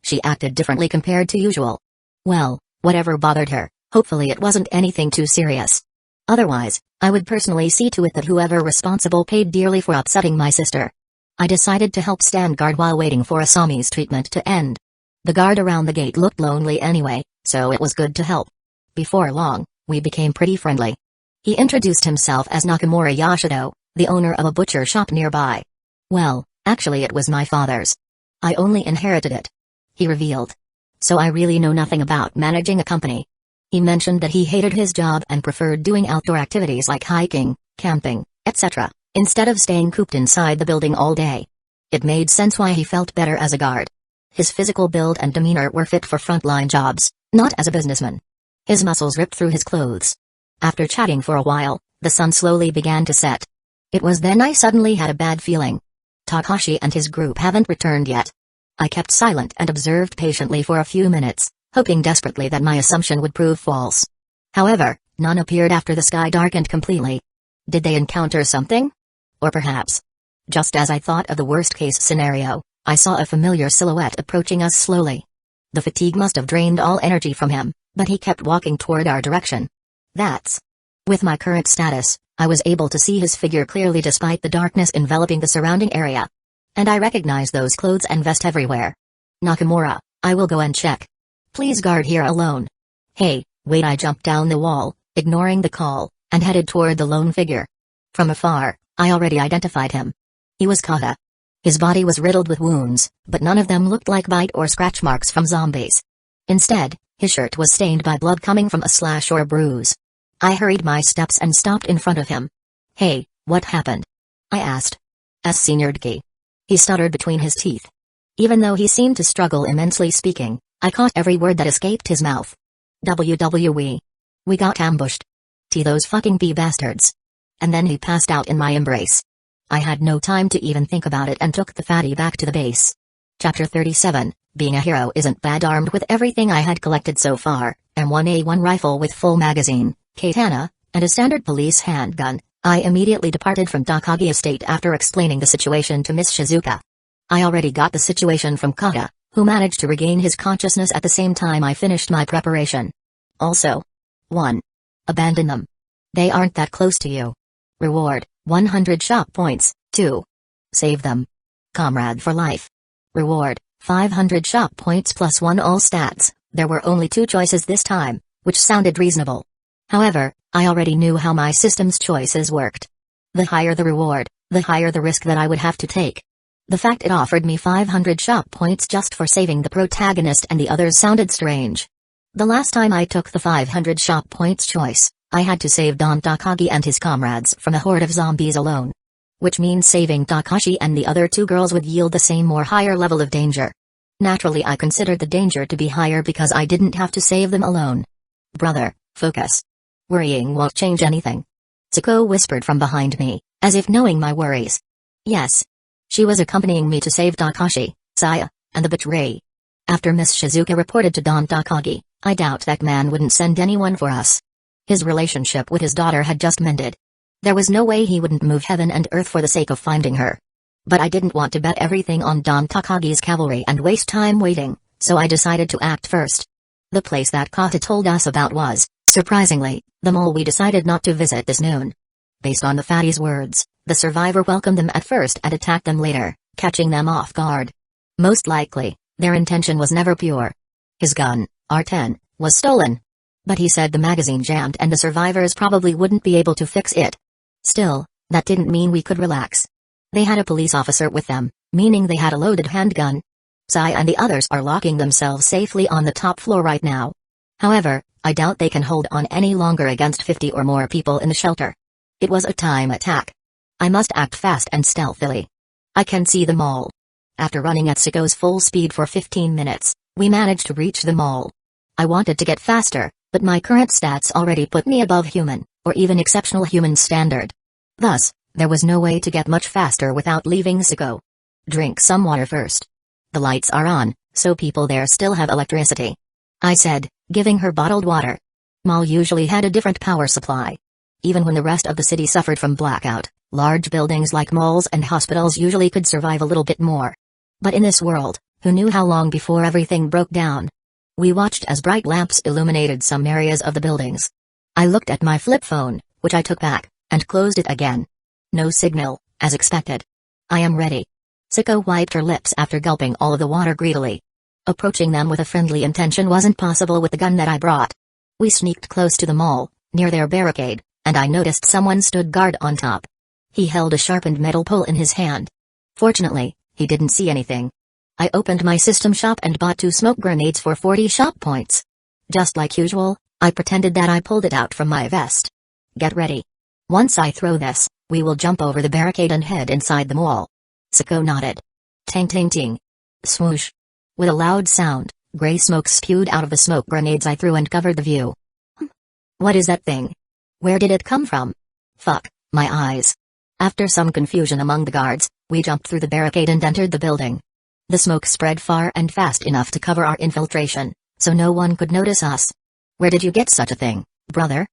She acted differently compared to usual. Well, whatever bothered her, hopefully it wasn't anything too serious. Otherwise, I would personally see to it that whoever responsible paid dearly for upsetting my sister. I decided to help stand guard while waiting for Asami's treatment to end. The guard around the gate looked lonely anyway, so it was good to help. Before long, we became pretty friendly. He introduced himself as Nakamura Yashido, the owner of a butcher shop nearby. "Well, actually it was my father's. I only inherited it," he revealed. "So I really know nothing about managing a company." He mentioned that he hated his job and preferred doing outdoor activities like hiking, camping, etc., instead of staying cooped inside the building all day. It made sense why he felt better as a guard. His physical build and demeanor were fit for frontline jobs, not as a businessman. His muscles ripped through his clothes. After chatting for a while, the sun slowly began to set. It was then I suddenly had a bad feeling. Takashi and his group haven't returned yet. I kept silent and observed patiently for a few minutes, hoping desperately that my assumption would prove false. However, none appeared after the sky darkened completely. Did they encounter something? Or perhaps, just as I thought of the worst-case scenario, I saw a familiar silhouette approaching us slowly. The fatigue must have drained all energy from him, but he kept walking toward our direction. With my current status, I was able to see his figure clearly despite the darkness enveloping the surrounding area. And I recognized those clothes and vest everywhere. "Nakamura, I will go and check. Please guard here alone." "Hey, wait," I jumped down the wall, ignoring the call, and headed toward the lone figure. From afar, I already identified him. He was Kata. His body was riddled with wounds, but none of them looked like bite or scratch marks from zombies. Instead, his shirt was stained by blood coming from a slash or bruise. I hurried my steps and stopped in front of him. "Hey, what happened?" I asked. Senior Dki. He stuttered between his teeth. Even though he seemed to struggle immensely speaking, I caught every word that escaped his mouth. "WWE. We got ambushed. Those fucking bastards." And then he passed out in my embrace. I had no time to even think about it and took the fatty back to the base. Chapter 37, Being a hero isn't bad. Armed with everything I had collected so far, M1A1 rifle with full magazine, katana, and a standard police handgun, I immediately departed from Takagi estate after explaining the situation to Miss Shizuka. I already got the situation from Kata, who managed to regain his consciousness at the same time I finished my preparation. Also, 1. Abandon them. They aren't that close to you. Reward, 100 shop points. 2. Save them. Comrade for life. Reward, 500 shop points plus 1 all stats. There were only 2 choices this time, which sounded reasonable. However, I already knew how my system's choices worked. The higher the reward, the higher the risk that I would have to take. The fact it offered me 500 shop points just for saving the protagonist and the others sounded strange. The last time I took the 500 shop points choice, I had to save Don Takagi and his comrades from a horde of zombies alone. which means saving Takashi and the other two girls would yield the same or higher level of danger. Naturally, I considered the danger to be higher because I didn't have to save them alone. Brother, focus. Worrying won't change anything. Tsuko whispered from behind me, as if knowing my worries. Yes. She was accompanying me to save Takashi, Saya, and the betray. After Miss Shizuka reported to Don Takagi, I doubt that man wouldn't send anyone for us. His relationship with his daughter had just mended. There was no way he wouldn't move heaven and earth for the sake of finding her. But I didn't want to bet everything on Don Takagi's cavalry and waste time waiting, so I decided to act first. The place that Kata told us about was, surprisingly, the mall we decided not to visit this noon. Based on the fatty's words, the survivor welcomed them at first and attacked them later, catching them off guard. Most likely, their intention was never pure. His gun, R10, was stolen. But he said the magazine jammed and the survivors probably wouldn't be able to fix it. Still, that didn't mean we could relax. They had a police officer with them, meaning they had a loaded handgun. Sai and the others are locking themselves safely on the top floor right now. However, I doubt they can hold on any longer against 50 or more people in the shelter. It was a time attack. I must act fast and stealthily. I can see the mall. After running at Siko's full speed for 15 minutes, we managed to reach the mall. I wanted to get faster, but my current stats already put me above human, or even exceptional human standard. Thus, there was no way to get much faster without leaving Siko. Drink some water first. The lights are on, so people there still have electricity. I said, giving her bottled water. Mall usually had a different power supply. Even when the rest of the city suffered from blackout, large buildings like malls and hospitals usually could survive a little bit more. But in this world, who knew how long before everything broke down? We watched as bright lamps illuminated some areas of the buildings. I looked at my flip phone, which I took back, and closed it again. No signal, as expected. I am ready. Siko wiped her lips after gulping all of the water greedily. Approaching them with a friendly intention wasn't possible with the gun that I brought. We sneaked close to the mall, near their barricade, and I noticed someone stood guard on top. He held a sharpened metal pole in his hand. Fortunately, he didn't see anything. I opened my system shop and bought 2 smoke grenades for 40 shop points. Just like usual, I pretended that I pulled it out from my vest. Get ready. Once I throw this, we will jump over the barricade and head inside the mall. Siko nodded. Ting ting ting. Swoosh. With a loud sound, gray smoke spewed out of the smoke grenades I threw and covered the view. What is that thing? Where did it come from? Fuck, my eyes. After some confusion among the guards, we jumped through the barricade and entered the building. The smoke spread far and fast enough to cover our infiltration, so no one could notice us. Where did you get such a thing, brother?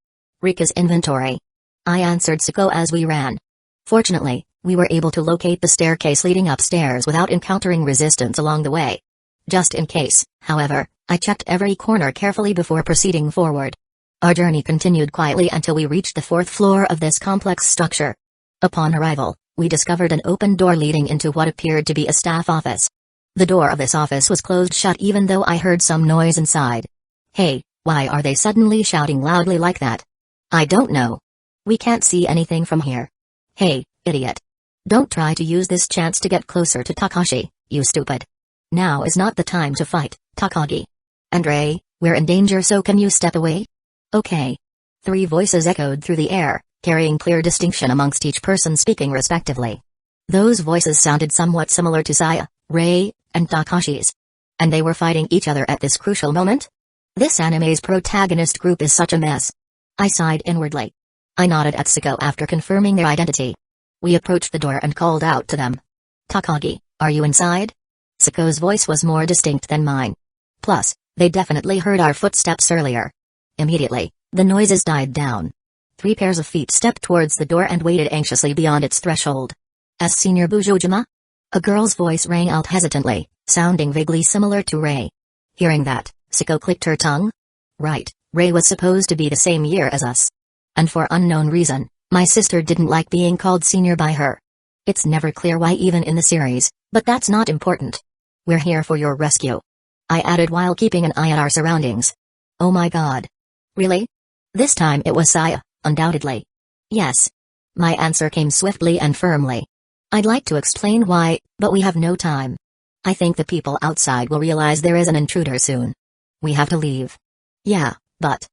Rika's inventory. I answered Siko as we ran. Fortunately, we were able to locate the staircase leading upstairs without encountering resistance along the way. Just in case, however, I checked every corner carefully before proceeding forward. Our journey continued quietly until we reached the 4th floor of this complex structure. Upon arrival, we discovered an open door leading into what appeared to be a staff office. The door of this office was closed shut even though I heard some noise inside. Hey, why are they suddenly shouting loudly like that? I don't know. We can't see anything from here. Hey, idiot. Don't try to use this chance to get closer to Takashi, you stupid. Now is not the time to fight, Takagi. And Ray, we're in danger, so can you step away? Okay. 3 voices echoed through the air, carrying clear distinction amongst each person speaking respectively. Those voices sounded somewhat similar to Saya, Ray, and Takashi's. And they were fighting each other at this crucial moment? This anime's protagonist group is such a mess. I sighed inwardly. I nodded at Siko after confirming their identity. We approached the door and called out to them. Takagi, are you inside? Siko's voice was more distinct than mine. Plus, they definitely heard our footsteps earlier. Immediately, the noises died down. 3 pairs of feet stepped towards the door and waited anxiously beyond its threshold. As Senior Busujima? A girl's voice rang out hesitantly, sounding vaguely similar to Ray. Hearing that, Siko clicked her tongue. Right, Ray was supposed to be the same year as us. And for unknown reason, my sister didn't like being called senior by her. It's never clear why even in the series, but that's not important. We're here for your rescue. I added while keeping an eye on our surroundings. Oh my god. Really? This time it was Saya, undoubtedly. Yes. My answer came swiftly and firmly. I'd like to explain why, but we have no time. I think the people outside will realize there is an intruder soon. We have to leave. Yeah, but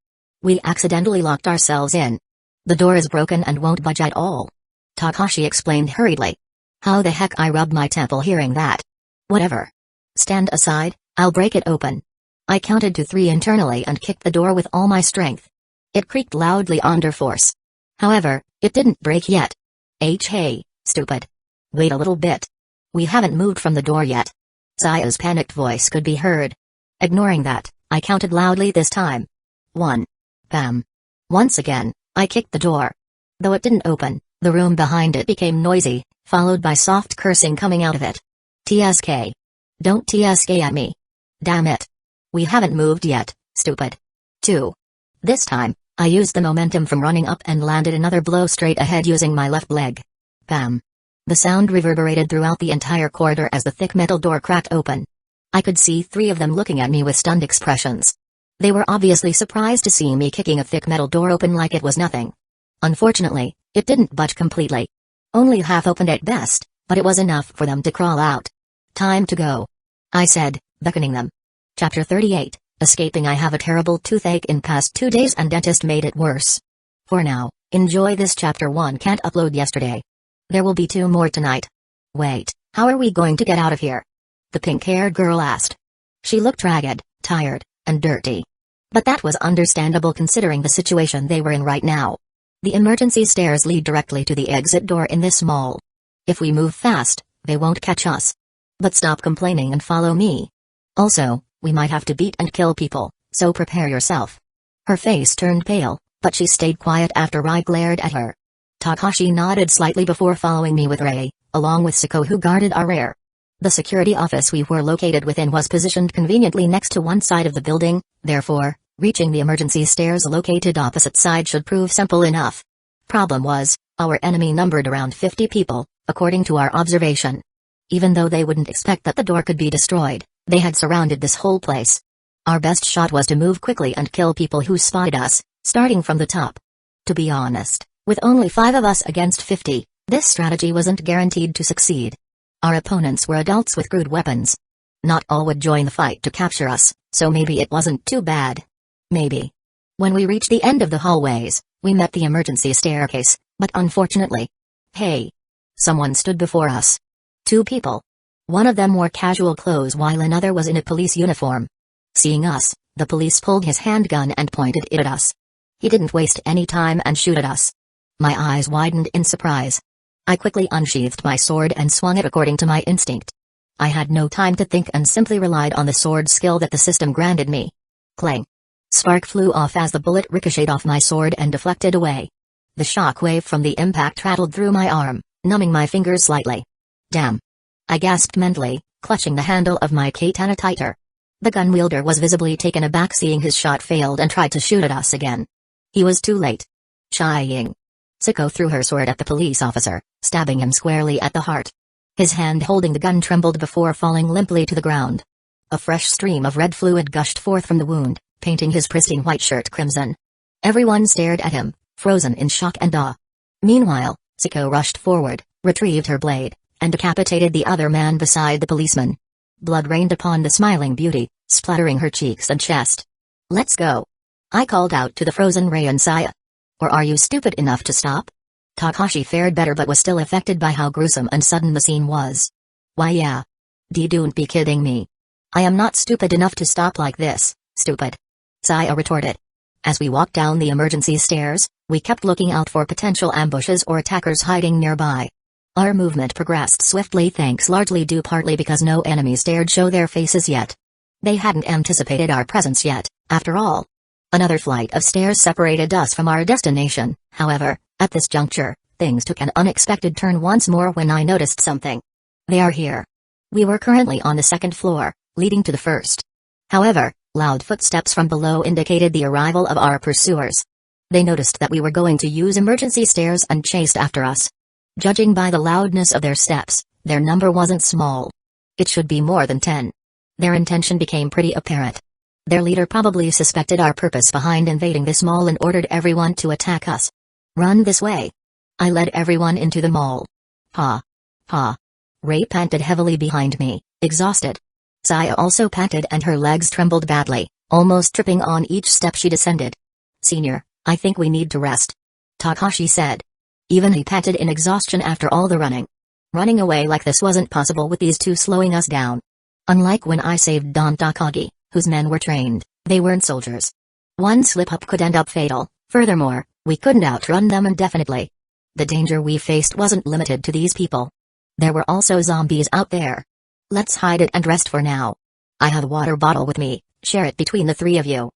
we accidentally locked ourselves in. The door is broken and won't budge at all. Takashi explained hurriedly. How the heck, I rubbed my temple hearing that. Whatever. Stand aside, I'll break it open. I counted to 3 internally and kicked the door with all my strength. It creaked loudly under force. However, it didn't break yet. Hey, stupid. Wait a little bit. We haven't moved from the door yet. Saya's panicked voice could be heard. Ignoring that, I counted loudly this time. 1. Bam. Once again, I kicked the door. Though it didn't open, the room behind it became noisy, followed by soft cursing coming out of it. TSK. Don't TSK at me. Damn it. We haven't moved yet, stupid. 2. This time, I used the momentum from running up and landed another blow straight ahead using my left leg. Bam. The sound reverberated throughout the entire corridor as the thick metal door cracked open. I could see 3 of them looking at me with stunned expressions. They were obviously surprised to see me kicking a thick metal door open like it was nothing. Unfortunately, it didn't budge completely. Only half opened at best, but it was enough for them to crawl out. Time to go, I said, beckoning them. Chapter 38, Escaping. I have a terrible toothache in past 2 days and dentist made it worse. For now, enjoy this chapter 1 can't upload yesterday. There will be 2 more tonight. Wait, how are we going to get out of here? The pink-haired girl asked. She looked ragged, tired, and dirty. But that was understandable considering the situation they were in right now. The emergency stairs lead directly to the exit door in this mall. If we move fast, they won't catch us. But stop complaining and follow me. Also, we might have to beat and kill people, so prepare yourself. Her face turned pale, but she stayed quiet after I glared at her. Takashi nodded slightly before following me with Rei, along with Sako who guarded our rear. The security office we were located within was positioned conveniently next to one side of the building, therefore, reaching the emergency stairs located opposite side should prove simple enough. Problem was, our enemy numbered around 50 people, according to our observation. Even though they wouldn't expect that the door could be destroyed, they had surrounded this whole place. Our best shot was to move quickly and kill people who spotted us, starting from the top. To be honest, with only 5 of us against 50, this strategy wasn't guaranteed to succeed. Our opponents were adults with crude weapons. Not all would join the fight to capture us, so maybe it wasn't too bad. Maybe. When we reached the end of the hallways, we met the emergency staircase, but unfortunately. Hey! Someone stood before us. 2 people. One of them wore casual clothes while another was in a police uniform. Seeing us, the police pulled his handgun and pointed it at us. He didn't waste any time and shoot at us. My eyes widened in surprise. I quickly unsheathed my sword and swung it according to my instinct. I had no time to think and simply relied on the sword skill that the system granted me. Clang. Spark flew off as the bullet ricocheted off my sword and deflected away. The shock wave from the impact rattled through my arm, numbing my fingers slightly. Damn. I gasped mentally, clutching the handle of my katana tighter. The gun wielder was visibly taken aback seeing his shot failed and tried to shoot at us again. He was too late. Chai-ying. Siko threw her sword at the police officer, stabbing him squarely at the heart. His hand holding the gun trembled before falling limply to the ground. A fresh stream of red fluid gushed forth from the wound, painting his pristine white shirt crimson. Everyone stared at him, frozen in shock and awe. Meanwhile, Siko rushed forward, retrieved her blade, and decapitated the other man beside the policeman. Blood rained upon the smiling beauty, splattering her cheeks and chest. Let's go. I called out to the frozen Rei and Saya. Or are you stupid enough to stop? Takashi fared better but was still affected by how gruesome and sudden the scene was. Why yeah. Don't be kidding me. I am not stupid enough to stop like this, stupid. Saya retorted. As we walked down the emergency stairs, we kept looking out for potential ambushes or attackers hiding nearby. Our movement progressed swiftly thanks largely due partly because no enemies dared show their faces yet. They hadn't anticipated our presence yet, after all. Another flight of stairs separated us from our destination, however, at this juncture, things took an unexpected turn once more when I noticed something. They are here. We were currently on the 2nd floor, leading to the 1st. However, loud footsteps from below indicated the arrival of our pursuers. They noticed that we were going to use emergency stairs and chased after us. Judging by the loudness of their steps, their number wasn't small. It should be more than 10. Their intention became pretty apparent. Their leader probably suspected our purpose behind invading this mall and ordered everyone to attack us. Run this way. I led everyone into the mall. Ha. Ha. Rei panted heavily behind me, exhausted. Saya also panted and her legs trembled badly, almost tripping on each step she descended. Senior, I think we need to rest. Takashi said. Even he panted in exhaustion after all the running. Running away like this wasn't possible with these two slowing us down. Unlike when I saved Don Takagi, whose men were trained, they weren't soldiers. One slip-up could end up fatal. Furthermore, we couldn't outrun them indefinitely. The danger we faced wasn't limited to these people. There were also zombies out there. Let's hide it and rest for now. I have a water bottle with me, share it between the three of you.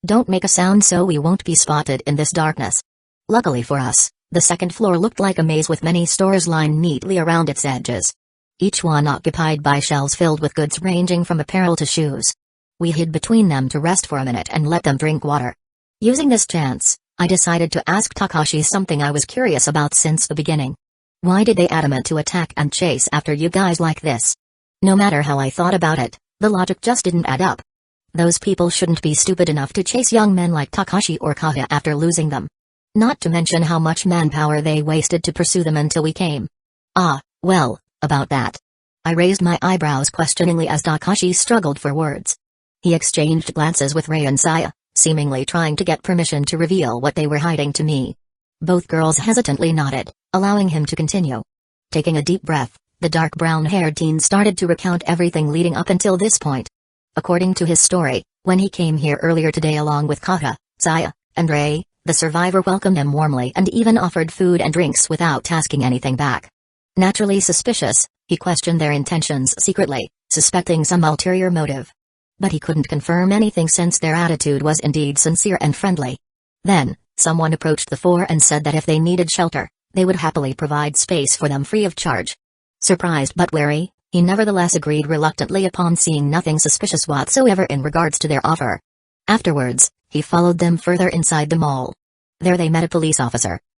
Don't make a sound so we won't be spotted in this darkness. Luckily for us, the second floor looked like a maze with many stores lined neatly around its edges. Each one occupied by shelves filled with goods ranging from apparel to shoes. We hid between them to rest for a minute and let them drink water. Using this chance, I decided to ask Takashi something I was curious about since the beginning. Why did they adamant to attack and chase after you guys like this? No matter how I thought about it, the logic just didn't add up. Those people shouldn't be stupid enough to chase young men like Takashi or Kata after losing them. Not to mention how much manpower they wasted to pursue them until we came. Well, about that. I raised my eyebrows questioningly as Takashi struggled for words. He exchanged glances with Rei and Saya, seemingly trying to get permission to reveal what they were hiding to me. Both girls hesitantly nodded, allowing him to continue. Taking a deep breath, the dark brown-haired teen started to recount everything leading up until this point. According to his story, when he came here earlier today along with Kata, Saya, and Rei, the survivor welcomed him warmly and even offered food and drinks without asking anything back. Naturally suspicious, he questioned their intentions secretly, suspecting some ulterior motive. But he couldn't confirm anything since their attitude was indeed sincere and friendly. Then, someone approached the four and said that if they needed shelter, they would happily provide space for them free of charge. Surprised but wary, he nevertheless agreed reluctantly upon seeing nothing suspicious whatsoever in regards to their offer. Afterwards, he followed them further inside the mall. There they met a police officer.